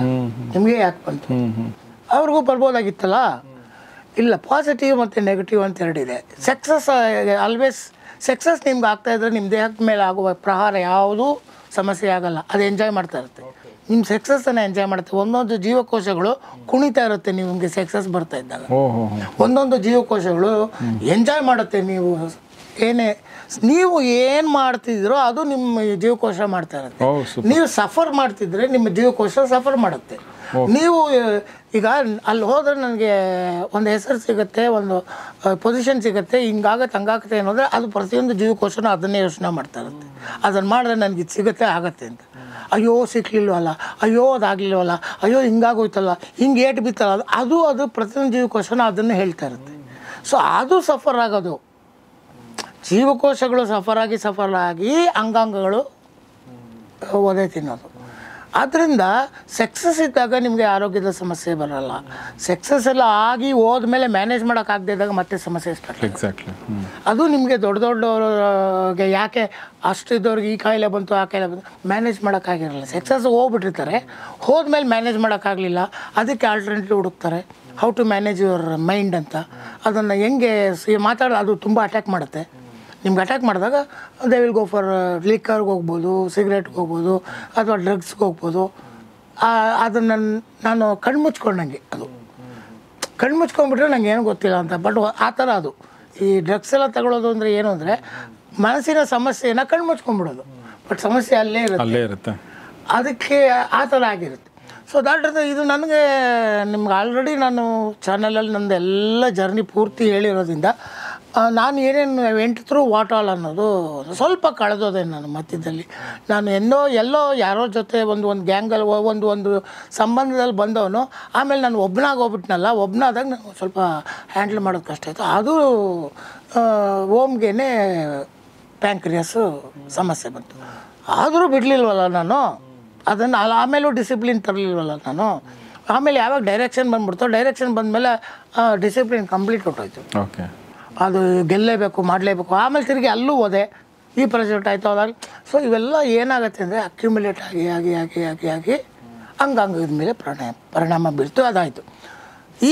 ನಿಮಗೆ ಯಾಕೆ ಬಂತು? ಅವ್ರಿಗೂ ಬರ್ಬೋದಾಗಿತ್ತಲ್ಲ. ಇಲ್ಲ, ಪಾಸಿಟಿವ್ ಮತ್ತು ನೆಗೆಟಿವ್ ಅಂತ ಎರಡಿದೆ. ಸಕ್ಸಸ್ ನಿಮ್ಗೆ ಆಗ್ತಾಯಿದ್ರೆ ನಿಮ್ಮ ದೇಹದ ಮೇಲೆ ಆಗುವ ಪ್ರಹಾರ ಯಾವುದೂ ಸಮಸ್ಯೆ ಆಗಲ್ಲ, ಅದು ಎಂಜಾಯ್ ಮಾಡ್ತಾ ಇರುತ್ತೆ. ನಿಮ್ಮ ಸಕ್ಸಸ್ಸನ್ನು ಎಂಜಾಯ್ ಮಾಡುತ್ತೆ. ಒಂದೊಂದು ಜೀವಕೋಶಗಳು ಕುಣಿತಾ ಇರುತ್ತೆ ನಿಮಗೆ ಸಕ್ಸಸ್ ಬರ್ತಾ ಇದ್ದಾಗ. ಒಂದೊಂದು ಜೀವಕೋಶಗಳು ಎಂಜಾಯ್ ಮಾಡುತ್ತೆ. ನೀವು ಏನು ಮಾಡ್ತಿದ್ದೀರೋ ಅದು ನಿಮ್ಮ ಜೀವಕೋಶ ಮಾಡ್ತಾ ಇರುತ್ತೆ. ನೀವು ಸಫರ್ ಮಾಡ್ತಿದ್ರೆ ನಿಮ್ಮ ಜೀವಕೋಶ ಸಫರ್ ಮಾಡುತ್ತೆ. ನೀವು ಈಗ ಅಲ್ಲಿ ಹೋದ್ರೆ ನನಗೆ ಒಂದು ಹೆಸರು ಸಿಗುತ್ತೆ, ಒಂದು ಪೊಸಿಷನ್ ಸಿಗುತ್ತೆ, ಹಿಂಗಾಗತ್ತೆ ಹಂಗಾಗುತ್ತೆ ಅನ್ನೋದ್ರೆ ಅದು ಪ್ರತಿಯೊಂದು ಜೀವಕೋಶನೂ ಅದನ್ನೇ ಯೋಚನೆ ಮಾಡ್ತಾ ಇರುತ್ತೆ. ಅದನ್ನು ಮಾಡಿದ್ರೆ ನನಗೆ ಇದು ಸಿಗುತ್ತೆ ಆಗತ್ತೆ ಅಂತ. ಅಯ್ಯೋ ಸಿಕ್ಲಿಲ್ವಲ್ಲ, ಅಯ್ಯೋ ಅದಾಗಲಿಲ್ವಲ್ಲ, ಅಯ್ಯೋ ಹಿಂಗಾಗೋಯ್ತಲ್ಲ, ಹಿಂಗೆ ಏಟು ಬಿತ್ತಲ್ಲ, ಅದು ಪ್ರತಿಯೊಂದು ಜೀವಕೋಶನೂ ಅದನ್ನೇ ಹೇಳ್ತಾ ಇರುತ್ತೆ. ಸೊ ಅದು ಸಫರ್ ಆಗೋದು. ಜೀವಕೋಶಗಳು ಸಫರ್ ಆಗಿ ಅಂಗಾಂಗಗಳು ಒದೆ ತಿನ್ನೋದು. ಆದ್ದರಿಂದ ಸಕ್ಸಸ್ ಇದ್ದಾಗ ನಿಮಗೆ ಆರೋಗ್ಯದ ಸಮಸ್ಯೆ ಬರಲ್ಲ. ಸಕ್ಸಸ್ ಎಲ್ಲ ಆಗಿ ಹೋದ್ಮೇಲೆ ಮ್ಯಾನೇಜ್ ಮಾಡೋಕ್ಕಾಗದೇ ಇದ್ದಾಗ ಮತ್ತೆ ಸಮಸ್ಯೆ ಸ್ಟಾರ್ಟ್. ಎಕ್ಸಾಕ್ಟ್ಲಿ. ಅದು ನಿಮಗೆ ದೊಡ್ಡವ್ರಿಗೆ ಯಾಕೆ ಅಷ್ಟು ಇದ್ದವ್ರಿಗೆ ಈ ಕಾಯಿಲೆ ಬಂತು ಆ ಕಾಯಿಲೆ ಬಂತು ಮ್ಯಾನೇಜ್ ಮಾಡೋಕ್ಕಾಗಿರಲ್ಲ. ಸಕ್ಸಸ್ ಹೋಗ್ಬಿಟ್ಟಿರ್ತಾರೆ, ಹೋದ್ಮೇಲೆ ಮ್ಯಾನೇಜ್ ಮಾಡೋಕ್ಕಾಗಲಿಲ್ಲ, ಅದಕ್ಕೆ ಆಲ್ಟರ್ನೇಟಿವ್ ಹುಡುಕ್ತಾರೆ. How to manage your mind ಅಂತ. ಅದನ್ನು ಹೆಂಗೆ ಮಾತಾಡೋದು ಅದು ತುಂಬ ಅಟ್ಯಾಕ್ ಮಾಡುತ್ತೆ. ನಿಮ್ಗೆ ಅಟ್ಯಾಕ್ ಮಾಡಿದಾಗ ದೇ ವಿಲ್ ಗೋ ಫಾರ್ ಲಿಕ್ಕರ್ಗೆ ಹೋಗ್ಬೋದು, ಸಿಗರೇಟ್ಗೆ ಹೋಗ್ಬೋದು, ಅಥವಾ ಡ್ರಗ್ಸ್ಗೆ ಹೋಗ್ಬೋದು. ಅದನ್ನು ನಾನು ಕಣ್ಮುಚ್ಕೊಂಡಂಗೆ, ಅದು ಕಣ್ಮುಚ್ಕೊಂಡ್ಬಿಟ್ರೆ ನಂಗೆ ಏನೂ ಗೊತ್ತಿಲ್ಲ ಅಂತ. ಬಟ್ ಆ ಥರ ಅದು ಈ ಡ್ರಗ್ಸ್ ಎಲ್ಲ ತಗೊಳ್ಳೋದು ಅಂದರೆ ಏನು ಅಂದರೆ ಮನಸ್ಸಿನ ಸಮಸ್ಯೆನ ಕಣ್ಮುಚ್ಕೊಂಡ್ಬಿಡೋದು, ಬಟ್ ಸಮಸ್ಯೆ ಅಲ್ಲೇ ಇರುತ್ತೆ. ಅದಕ್ಕೆ ಆ ಥರ ಆಗಿರುತ್ತೆ. ಸೊ ದಾಟ್ ಇದು ನನಗೆ ನಿಮ್ಗೆ ಆಲ್ರೆಡಿ ನಾನು ಚಾನಲಲ್ಲಿ ನಂದು ಎಲ್ಲ ಜರ್ನಿ ಪೂರ್ತಿ ಹೇಳಿರೋದ್ರಿಂದ ನಾನು ಏನೇನು ವೆಂಟ್ ಥ್ರೂ ವಾಟ್ ಆಲ್ ಅನ್ನೋದು ಸ್ವಲ್ಪ ಕಳೆದೋದೆ ನಾನು ಮಧ್ಯದಲ್ಲಿ. ನಾನು ಎಲ್ಲೋ ಯಾರೋ ಜೊತೆ ಒಂದು ಗ್ಯಾಂಗಲ್ಲಿ ಒಂದು ಸಂಬಂಧದಲ್ಲಿ ಬಂದವನು, ಆಮೇಲೆ ನಾನು ಒಬ್ಬನಾಗೋಗ್ಬಿಟ್ನಲ್ಲ. ಒಬ್ಬನಾದಾಗ ನಾನು ಸ್ವಲ್ಪ ಹ್ಯಾಂಡಲ್ ಮಾಡೋದು ಕಷ್ಟ ಆಯಿತು. ಅದು ಓಮ್ಗೆ ಪ್ಯಾಂಕ್ರಿಯಾಸು ಸಮಸ್ಯೆ ಬಂತು. ಆದರೂ ಬಿಡಲಿಲ್ವಲ್ಲ ನಾನು ಅದನ್ನು. ಆಮೇಲೂ ಡಿಸಿಪ್ಲಿನ್ ತರಲಿಲ್ವಲ್ಲ ನಾನು. ಆಮೇಲೆ ಯಾವಾಗ ಡೈರೆಕ್ಷನ್ ಬಂದ್ಬಿಡ್ತೋ, ಡೈರೆಕ್ಷನ್ ಬಂದಮೇಲೆ ಡಿಸಿಪ್ಲಿನ್ ಕಂಪ್ಲೀಟ್ ಹೊಟ್ಟೋಯ್ತು. ಓಕೆ, ಅದು ಗೆಲ್ಲೇಬೇಕು, ಮಾಡಲೇಬೇಕು. ಆಮೇಲೆ ತಿರುಗಿ ಅಲ್ಲೂ ಹೋದೆ, ಈ ಪ್ರಾಜೆಕ್ಟ್ ಆಯಿತು ಅದಾಗ. ಸೊ ಇವೆಲ್ಲ ಏನಾಗುತ್ತೆ ಅಂದರೆ ಅಕ್ಯುಮುಲೇಟ್ ಆಗಿ ಆಗಿ ಆಗಿ ಆಗಿ ಆಗಿ ಹಂಗಾಗಿದ ಮೇಲೆ ಪರಿಣಾಮ ಬೀಳ್ತು. ಅದಾಯಿತು.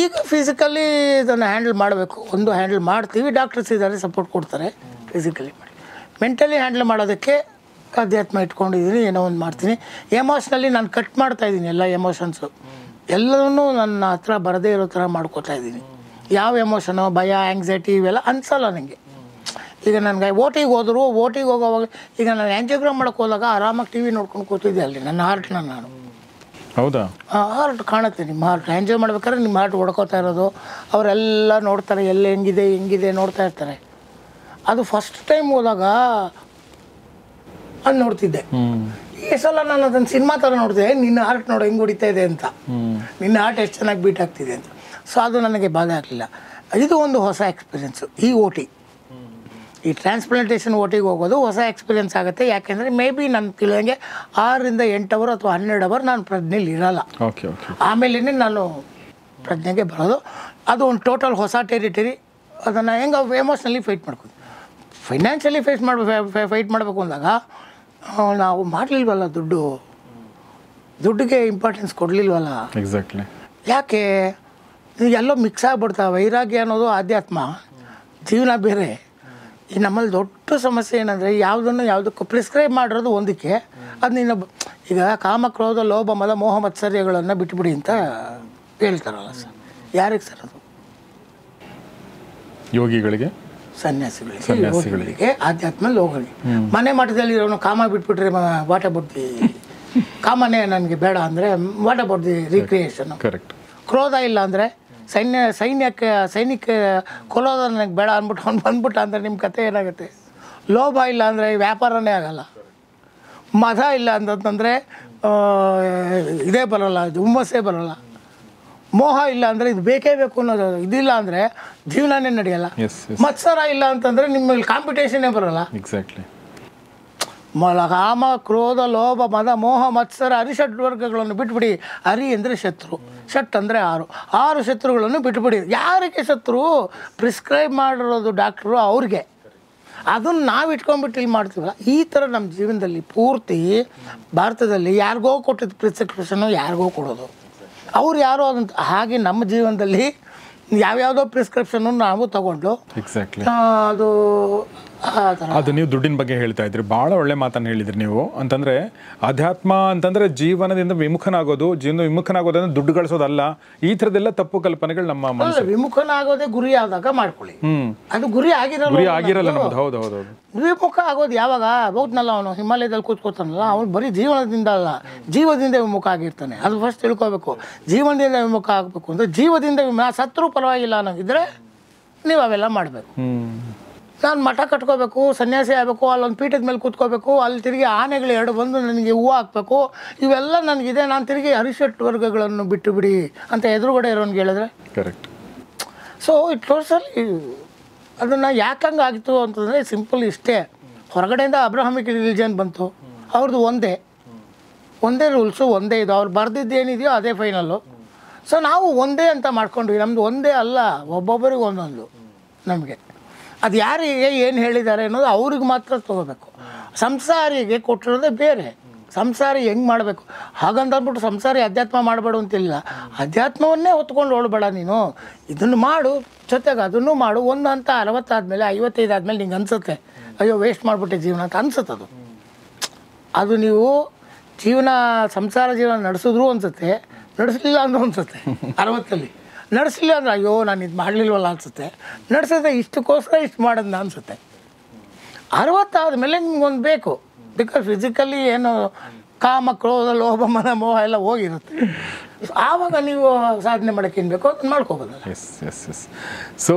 ಈಗ ಫಿಸಿಕಲಿ ಇದನ್ನು ಹ್ಯಾಂಡಲ್ ಮಾಡಬೇಕು. ಒಂದು ಹ್ಯಾಂಡಲ್ ಮಾಡ್ತೀವಿ, ಡಾಕ್ಟರ್ಸ್ ಇದ್ದಾರೆ, ಸಪೋರ್ಟ್ ಕೊಡ್ತಾರೆ. ಫಿಸಿಕಲಿ ಮಾಡಿ, ಮೆಂಟಲಿ ಹ್ಯಾಂಡಲ್ ಮಾಡೋದಕ್ಕೆ ಅಧ್ಯಾತ್ಮ ಇಟ್ಕೊಂಡಿದ್ದೀನಿ, ಏನೋ ಒಂದು ಮಾಡ್ತೀನಿ. ಎಮೋಷ್ನಲಿ ನಾನು ಕಟ್ ಮಾಡ್ತಾಯಿದ್ದೀನಿ ಎಲ್ಲ ಎಮೋಷನ್ಸು, ಎಲ್ಲವನ್ನೂ ನನ್ನ ಹತ್ರ ಬರದೇ ಇರೋ ಥರ ಮಾಡ್ಕೋತಾ ಇದ್ದೀನಿ. ಯಾವ ಎಮೋಷನು, ಭಯ, ಆ್ಯಂಗ್ಸೈಟಿ ಇವೆಲ್ಲ ಅನಿಸಲ್ಲ ನನಗೆ. ಈಗ ನನಗೆ ಓಟಿಗೆ ಹೋಗೋವಾಗ ಈಗ ನಾನು ಆ್ಯಂಜಿಯೋಗ್ರಾಮ್ ಮಾಡೋಕ್ಕೆ ಹೋದಾಗ ಆರಾಮಾಗಿ ಟಿ ವಿ ನೋಡ್ಕೊಂಡು ಕೂತಿದ್ದೆ ಅಲ್ಲಿ. ನನ್ನ ಹಾರ್ಟ್ನ ನಾನು ಹೌದಾ ಹಾರ್ಟ್ ಕಾಣುತ್ತೆ. ನಿಮ್ಮ ಹಾರ್ಟ್ ಎಂಜಾಯ್ ಮಾಡ್ಬೇಕಾದ್ರೆ ನಿಮ್ಮ ಹಾರ್ಟ್ ಹೊಡ್ಕೋತಾ ಇರೋದು ಅವರೆಲ್ಲ ನೋಡ್ತಾರೆ, ಎಲ್ಲ ಹೆಂಗಿದೆ ನೋಡ್ತಾ ಇರ್ತಾರೆ. ಅದು ಫಸ್ಟ್ ಟೈಮ್ ಹೋದಾಗ ಅಲ್ಲಿ ನೋಡ್ತಿದ್ದೆ. ಈ ಸಲ ನಾನು ಅದನ್ನು ಸಿನಿಮಾ ಥರ ನೋಡ್ತಿದ್ದೆ, ನಿನ್ನ ಹಾರ್ಟ್ ನೋಡು ಹೆಂಗೆ ಹೊಡಿತಾ ಇದೆ ಅಂತ, ನಿನ್ನ ಹಾರ್ಟ್ ಎಷ್ಟು ಚೆನ್ನಾಗಿ ಬೀಟ್ ಆಗ್ತಿದೆ ಅಂತ. ಸೊ ಅದು ನನಗೆ ಬಾಧೆ ಆಗಲಿಲ್ಲ. ಇದು ಒಂದು ಹೊಸ ಎಕ್ಸ್ಪೀರಿಯೆನ್ಸು. ಈ ಓಟಿ, ಈ ಟ್ರಾನ್ಸ್ಪ್ಲಾಂಟೇಷನ್ ಓಟಿಗೆ ಹೋಗೋದು ಹೊಸ ಎಕ್ಸ್ಪೀರಿಯೆನ್ಸ್ ಆಗುತ್ತೆ. ಯಾಕೆಂದರೆ ಮೇ ಬಿ ನನ್ನ ತಿಳಿದಂಗೆ 6 ರಿಂದ 8 ಅವರ್ ಅಥವಾ 12 ಅವರ್ ನಾನು ಪ್ರಜ್ಞೆಯಲ್ಲಿ ಇರೋಲ್ಲ. ಆಮೇಲೆ ನಾನು ಪ್ರಜ್ಞೆಗೆ ಬರೋದು. ಅದು ಒಂದು ಟೋಟಲ್ ಹೊಸ ಟೆರಿಟರಿ. ಅದನ್ನು ಹೆಂಗೆ ಎಮೋಷ್ನಲಿ ಫೈಟ್ ಮಾಡ್ಕೊಂಡು, ಫೈನಾನ್ಷಿಯಲಿ ಫೈಟ್ ಮಾಡಬೇಕು ಅಂದಾಗ ನಾವು ಮಾಡಲಿಲ್ವಲ್ಲ, ದುಡ್ಡಿಗೆ ಇಂಪಾರ್ಟೆನ್ಸ್ ಕೊಡಲಿಲ್ವಲ್ಲ. ಎಕ್ಸಾಕ್ಟ್ಲಿ. ಯಾಕೆ ಎಲ್ಲೋ ಮಿಕ್ಸ್ ಆಗಿಬಿಡ್ತಾವೆ. ವೈರಾಗ್ಯ ಅನ್ನೋದು ಆಧ್ಯಾತ್ಮ, ಜೀವನ ಬೇರೆ. ಈ ನಮ್ಮಲ್ಲಿ ದೊಡ್ಡ ಸಮಸ್ಯೆ ಏನಂದರೆ ಯಾವುದಕ್ಕೂ ಪ್ರಿಸ್ಕ್ರೈಬ್ ಮಾಡಿರೋದು ಒಂದಕ್ಕೆ, ಅದು ಇನ್ನೊಬ್ಬ. ಈಗ ಕಾಮ, ಕ್ರೋಧ, ಲೋಭ, ಮದ, ಮೋಹ, ಮತ್ಸರ್ಯಗಳನ್ನು ಬಿಟ್ಬಿಡಿ ಅಂತ ಹೇಳ್ತಾರಲ್ಲ ಸರ್. ಯಾರಿಗೆ ಸರ್ ಅದು? ಯೋಗಿಗಳಿಗೆ, ಸನ್ಯಾಸಿಗಳಿಗೆ, ಆಧ್ಯಾತ್ಮ ಲೋಕಗಳಿಗೆ. ಮನೆ ಮಠದಲ್ಲಿ ಇರೋನು ಕಾಮ ಬಿಟ್ಬಿಟ್ರೆ ವಾಟ್ ಅಬೌಟ್ ದಿ ಕಾಮನೇ ನನಗೆ ಬೇಡ ಅಂದರೆ what about the recreation. Correct. ಕ್ರೋಧ ಇಲ್ಲ ಅಂದರೆ ಸೈನಿಕ ಕೊಲ್ಲೋದು ನನಗೆ ಬೇಡ ಅಂದ್ಬಿಟ್ಟು ಅವ್ನು ಬಂದ್ಬಿಟ್ಟ ಅಂದರೆ ನಿಮ್ಮ ಕತೆ ಏನಾಗುತ್ತೆ? ಲೋಭ ಇಲ್ಲ ಅಂದರೆ ವ್ಯಾಪಾರನೇ ಆಗಲ್ಲ. ಮದ ಇಲ್ಲ ಅಂತಂದರೆ ಇದೇ ಬರೋಲ್ಲ, ಹುಮ್ಮಸ್ಸೇ ಬರೋಲ್ಲ. ಮೋಹ ಇಲ್ಲ ಅಂದರೆ ಇದು ಬೇಕೇ ಬೇಕು ಅನ್ನೋದು ಇದಿಲ್ಲ ಅಂದರೆ ಜೀವನನೇ ನಡೆಯಲ್ಲ. ಮತ್ಸರ ಇಲ್ಲ ಅಂತಂದರೆ ನಿಮ್ಮಲ್ಲಿ ಕಾಂಪಿಟೇಷನ್ನೇ ಬರೋಲ್ಲ. ಎಕ್ಸಾಕ್ಟ್ಲಿ. ಕಾಮ, ಕ್ರೋಧ, ಲೋಭ, ಮದ, ಮೋಹ, ಮತ್ಸರ, ಅರಿಷಡ್ ವರ್ಗಗಳನ್ನು ಬಿಟ್ಬಿಡಿ. ಅರಿ ಅಂದರೆ ಶತ್ರು, ಷಟ್ ಅಂದರೆ 6 ಶತ್ರುಗಳನ್ನು ಬಿಟ್ಬಿಡಿ. ಯಾರಿಗೆ ಶತ್ರು? ಪ್ರಿಸ್ಕ್ರೈಬ್ ಮಾಡಿರೋದು ಡಾಕ್ಟ್ರು ಅವ್ರಿಗೆ. ಅದನ್ನು ನಾವು ಇಟ್ಕೊಂಡ್ಬಿಟ್ಟು ಇಲ್ಲಿ ಮಾಡ್ತೀವಲ್ಲ. ಈ ಥರ ನಮ್ಮ ಜೀವನದಲ್ಲಿ ಪೂರ್ತಿ ಭಾರತದಲ್ಲಿ ಯಾರಿಗೋ ಕೊಟ್ಟಿದ್ದು ಪ್ರಿಸ್ಕ್ರಿಪ್ಷನ್ನು ಯಾರಿಗೋ ಕೊಡೋದು, ಅವ್ರು ಯಾರೋ ಅದಂತ. ಹಾಗೆ ನಮ್ಮ ಜೀವನದಲ್ಲಿ ಯಾವ್ಯಾವುದೋ ಪ್ರಿಸ್ಕ್ರಿಪ್ಷನ್ನು ನಾವು ತಗೊಂಡು ಎಕ್ಸಾಕ್ಟ್ಲಿ ಅದು ನೀವು ದುಡ್ಡಿನ ಬಗ್ಗೆ ಹೇಳ್ತಾ ಇದ್ರಿ, ಭಾಳ ಒಳ್ಳೆ ಮಾತನ್ನು ಹೇಳಿದ್ರಿ ನೀವು. ಅಂತಂದರೆ ಅಧ್ಯಾತ್ಮ ಅಂತಂದರೆ ಜೀವನದಿಂದ ವಿಮುಖನಾಗೋದಂದ್ರೆ ದುಡ್ಡು ಗಳಿಸೋದಲ್ಲ. ಈ ಥರದ್ದೆಲ್ಲ ತಪ್ಪು ಕಲ್ಪನೆಗಳು ನಮ್ಮ ಮನಸ್ಸು. ವಿಮುಖನಾಗೋದೇ ಗುರಿ ಆದಾಗ ಮಾಡ್ಕೊಳ್ಳಿ. ಅದು ಗುರಿ ಆಗಿರಲ್ಲ ನಮ್ದು. ಹೌದು. ವಿಮುಖ ಆಗೋದು ಯಾವಾಗ? ಹೋಗ್ನಲ್ಲ ಅವನು ಹಿಮಾಲಯದಲ್ಲಿ ಕೂತ್ಕೋತಾನಲ್ಲ, ಅವನು ಬರೀ ಜೀವನದಿಂದ ಅಲ್ಲ, ಜೀವದಿಂದ ವಿಮುಖ ಆಗಿರ್ತಾನೆ. ಅದು ಫಸ್ಟ್ ತಿಳ್ಕೊಬೇಕು. ಜೀವನದಿಂದ ವಿಮುಖ ಆಗಬೇಕು ಅಂದರೆ ಜೀವದಿಂದ ಸತ್ರು ಪರವಾಗಿಲ್ಲ ಅನ್ನೋದಿದ್ರೆ ನೀವು ಅವೆಲ್ಲ ಮಾಡಬೇಕು. ನಾನು ಮಠ ಕಟ್ಕೋಬೇಕು, ಸನ್ಯಾಸಿ ಆಗಬೇಕು, ಅಲ್ಲೊಂದು ಪೀಠದ ಮೇಲೆ ಕೂತ್ಕೋಬೇಕು, ಅಲ್ಲಿ ತಿರುಗಿ ಆನೆಗಳು 2 ಬಂದು ನನಗೆ ಹೂವು ಹಾಕಬೇಕು, ಇವೆಲ್ಲ ನನಗಿದೆ, ನಾನು ತಿರುಗಿ ಅರಿಷಟ್ ವರ್ಗಗಳನ್ನು ಬಿಟ್ಟು ಬಿಡಿ ಅಂತ ಎದುರುಗಡೆ ಇರೋನ್ಗೆ ಹೇಳಿದ್ರೆ ಕರೆಕ್ಟ್. ಸೊ ಇಟ್ ಟೋಟಲಿ ಅದನ್ನು ಯಾಕಂಗೆ ಆಗಿತ್ತು ಅಂತಂದರೆ ಸಿಂಪಲ್ ಇಷ್ಟೇ. ಹೊರಗಡೆಯಿಂದ ಅಬ್ರಹಾಮಿಕ್ ರಿಲಿಜನ್ ಬಂತು, ಅವ್ರದ್ದು ಒಂದೇ. ಒಂದೇ ರೂಲ್ಸು, ಒಂದೇ ಇದು. ಅವ್ರು ಬರೆದಿದ್ದು ಏನಿದೆಯೋ ಅದೇ ಫೈನಲ್ಲು. ಸೊ ನಾವು ಒಂದೇ ಅಂತ ಮಾಡ್ಕೊಂಡ್ವಿ. ನಮ್ಮದು ಒಂದೇ ಅಲ್ಲ, ಒಬ್ಬೊಬ್ಬರಿಗೆ ಒಂದೊಂದು. ನಮಗೆ ಅದು ಯಾರಿಗೆ ಏನು ಹೇಳಿದ್ದಾರೆ ಅನ್ನೋದು ಅವ್ರಿಗೆ ಮಾತ್ರ ತೊಗೋಬೇಕು. ಸಂಸಾರಿಗೆ ಕೊಟ್ಟಿರೋದೇ ಬೇರೆ. ಸಂಸಾರಿ ಹೆಂಗೆ ಮಾಡಬೇಕು ಹಾಗಂತಂದ್ಬಿಟ್ಟು ಸಂಸಾರಿ ಅಧ್ಯಾತ್ಮ ಮಾಡಬೇಡ ಅಂತಿಲ್ಲ. ಅಧ್ಯಾತ್ಮವನ್ನೇ ಹೊತ್ಕೊಂಡು ಓಡಬೇಡ ನೀನು, ಇದನ್ನು ಮಾಡು, ಜೊತೆಗೆ ಅದನ್ನು ಮಾಡು. ಒಂದು ಅಂತ 60 ಆದಮೇಲೆ 55 ಆದಮೇಲೆ ನಿಂಗೆ ಅನಿಸುತ್ತೆ ಅಯ್ಯೋ ವೇಸ್ಟ್ ಮಾಡಿಬಿಟ್ಟೆ ಜೀವನ ಅಂತ ಅನ್ಸುತ್ತೆ. ಅದು ನೀವು ಸಂಸಾರ ಜೀವನ ನಡೆಸಿದ್ರು ಅನಿಸುತ್ತೆ, ನಡೆಸಲಿಲ್ಲ ಅಂದ್ರೂ ಅನಿಸುತ್ತೆ. 60ಅಲ್ಲಿ ನಡೆಸಲಿಲ್ಲ ಅಂದ್ರೆ ಅಯ್ಯೋ ನಾನು ಇದು ಮಾಡಲಿಲ್ವಲ್ಲ ಅನಿಸುತ್ತೆ. ನಡೆಸಿದ್ರೆ ಇಷ್ಟಕ್ಕೋಸ್ಕರ ಇಷ್ಟು ಮಾಡೋದನ್ನ ಅನಿಸುತ್ತೆ. 60 ಆದಮೇಲೆ ನಿಮ್ಗೊಂದು ಬೇಕು. ಬಿಕಾಸ್ ಫಿಸಿಕಲಿ ಏನು ಕಾಮ, ಕ್ರೋಧ, ಲೋಭ, ಮನ, ಮೋಹ ಎಲ್ಲ ಹೋಗಿರುತ್ತೆ. ಆವಾಗ ನೀವು ಸಾಧನೆ ಮಾಡೋಕ್ಕೆ ಏನು ಬೇಕೋ ಅದನ್ನು ಮಾಡ್ಕೋಬೋದಲ್ಲ. ಸೊ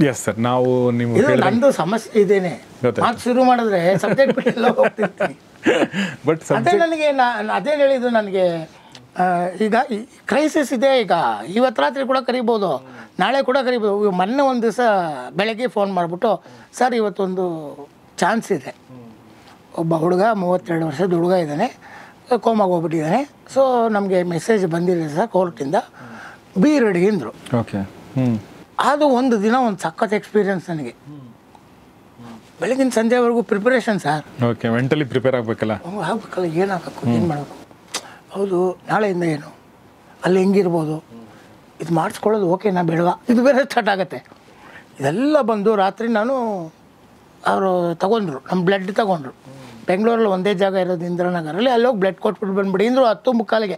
ಎಸ್ ಸರ್, ನಾವು ನೀವು ನಂದು ಸಮಸ್ಯೆ ಇದೇನೆ. ಮಾತು ಶುರು ಮಾಡಿದ್ರೆ ಸಬ್ಜೆಕ್ಟ್ ಬಿಟ್ಟೆಲ್ಲ ಹೋಗ್ತಿರ್ತೀನಿ. ಬಟ್ ಅದೇ ನನಗೆ ಅದೇನು ಹೇಳಿದ್ದು, ನನಗೆ ಈಗ ಕ್ರೈಸಿಸ್ ಇದೆ. ಈಗ ಇವತ್ತು ರಾತ್ರಿ ಕೂಡ ಕರಿಬೋದು, ನಾಳೆ ಕೂಡ ಕರಿಬೋದು. ಮೊನ್ನೆ ಒಂದು ದಿವಸ ಬೆಳಗ್ಗೆ ಫೋನ್ ಮಾಡಿಬಿಟ್ಟು ಸರ್ ಇವತ್ತೊಂದು ಚಾನ್ಸ್ ಇದೆ, ಒಬ್ಬ ಹುಡುಗ 32 ವರ್ಷದ ಹುಡುಗ ಇದ್ದಾನೆ, ಕೋಮಾಗಿ ಹೋಗ್ಬಿಟ್ಟಿದ್ದಾನೆ. ಸೊ ನಮಗೆ ಮೆಸೇಜ್ ಬಂದಿದೆ ಸರ್ ಕೋರ್ಟಿಂದ, ಬಿ ರೆಡಿ ಅಂದರು. ಓಕೆ. ಅದು ಒಂದು ದಿನ ಒಂದು ಸಖತ್ ಎಕ್ಸ್ಪೀರಿಯನ್ಸ್ ನನಗೆ. ಬೆಳಗಿನ ಸಂಜೆವರೆಗೂ preparation sir. Okay, mentally prepare ಆಗಬೇಕಲ್ಲ. ಆಗಬೇಕಲ್ಲ, ಏನಾಗಬೇಕು, ಏನು ಮಾಡಬೇಕು, ಹೌದು ನಾಳೆಯಿಂದ ಏನು, ಅಲ್ಲಿ ಹೆಂಗಿರ್ಬೋದು, ಇದು ಮಾಡಿಸ್ಕೊಳ್ಳೋದು ಓಕೆನಾ ಬೇಡವಾ, ಇದು ಬೇರೆ ಸ್ಟಾರ್ಟ್ ಆಗುತ್ತೆ. ಇದೆಲ್ಲ ಬಂದು ರಾತ್ರಿ ನಾನು ಅವರು ತಗೊಂಡ್ರು, ನಮ್ಮ ಬ್ಲಡ್ ತಗೊಂಡ್ರು. ಬೆಂಗಳೂರಲ್ಲಿ ಒಂದೇ ಜಾಗ ಇರೋದು ಇಂದ್ರನಗರಲ್ಲಿ, ಅಲ್ಲೋಗಿ ಬ್ಲಡ್ ಕೊಟ್ಬಿಟ್ಟು ಬಂದ್ಬಿಡಿ ಅಂದರು. 10:45ಗೆ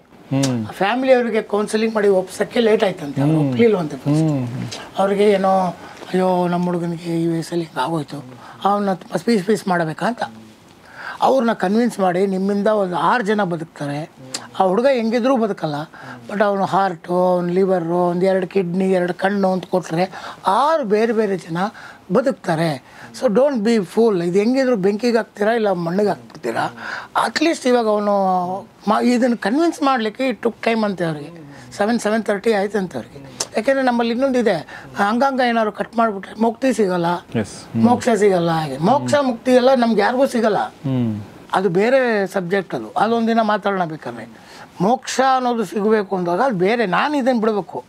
ಫ್ಯಾಮಿಲಿಯವರಿಗೆ ಕೌನ್ಸಿಲಿಂಗ್ ಮಾಡಿ ಒಪ್ಸೋಕ್ಕೆ ಲೇಟ್ ಆಯ್ತಂತೆ. ಅವ್ರು ಒಪ್ಪಲಿಲ್ವಂತೆ. ಅವ್ರಿಗೆ ಏನೋ ಅಯ್ಯೋ ನಮ್ಮ ಹುಡುಗನಿಗೆ ಈ ವಯಸ್ಸಲ್ಲಿ ಹಿಂಗೆ ಆಗೋಯ್ತು, ಅವನ್ನ ಪೀಸ್ ಮಾಡಬೇಕಾ ಅಂತ ಅವ್ರನ್ನ ಕನ್ವಿನ್ಸ್ ಮಾಡಿ ನಿಮ್ಮಿಂದ ಒಂದು 6 ಜನ ಬದುಕ್ತಾರೆ. ಆ ಹುಡುಗ ಹೆಂಗಿದ್ರೂ ಬದುಕಲ್ಲ, ಬಟ್ ಅವನು ಹಾರ್ಟು, ಅವ್ನು ಲಿವರು, ಒಂದು 2 ಕಿಡ್ನಿ, 2 ಕಣ್ಣು ಅಂತ ಕೊಟ್ಟರೆ 6 ಬೇರೆ ಬೇರೆ ಜನ ಬದುಕ್ತಾರೆ. So don't be fool. ಇದು ಹೆಂಗಿದ್ರು ಬೆಂಕಿಗೆ ಹಾಕ್ತೀರಾ ಇಲ್ಲ ಮಣ್ಣಿಗೆ ಹಾಕ್ಬಿಡ್ತೀರಾ. ಅಟ್ಲೀಸ್ಟ್ ಇವಾಗ ಅವನು ಇದನ್ನು ಕನ್ವಿನ್ಸ್ ಮಾಡಲಿಕ್ಕೆ ಟುಕ್ ಟೈಮ್ ಅಂತೆ ಅವ್ರಿಗೆ. 7:30 ಆಯ್ತಂತೆ ಅವ್ರಿಗೆ. ಯಾಕೆಂದರೆ ನಮ್ಮಲ್ಲಿ ಇನ್ನೊಂದಿದೆ, ಅಂಗಾಂಗ ಏನಾದ್ರು ಕಟ್ ಮಾಡಿಬಿಟ್ರೆ ಮುಕ್ತಿ ಸಿಗಲ್ಲ, ಮೋಕ್ಷ ಸಿಗಲ್ಲ. ಹಾಗೆ ಮೋಕ್ಷ ಮುಕ್ತಿ ಎಲ್ಲ ನಮ್ಗೆ ಯಾರಿಗೂ ಸಿಗಲ್ಲ, ಅದು ಬೇರೆ ಸಬ್ಜೆಕ್ಟ್. ಅದೊಂದಿನ ಮಾತಾಡೋಣ ಬೇಕಾದ್ರೆ. ಮೋಕ್ಷ ಅನ್ನೋದು ಸಿಗಬೇಕು ಅಂದಾಗ ಅದು ಬೇರೆ. ನಾನು ಇದನ್ನು ಬಿಡಬೇಕು,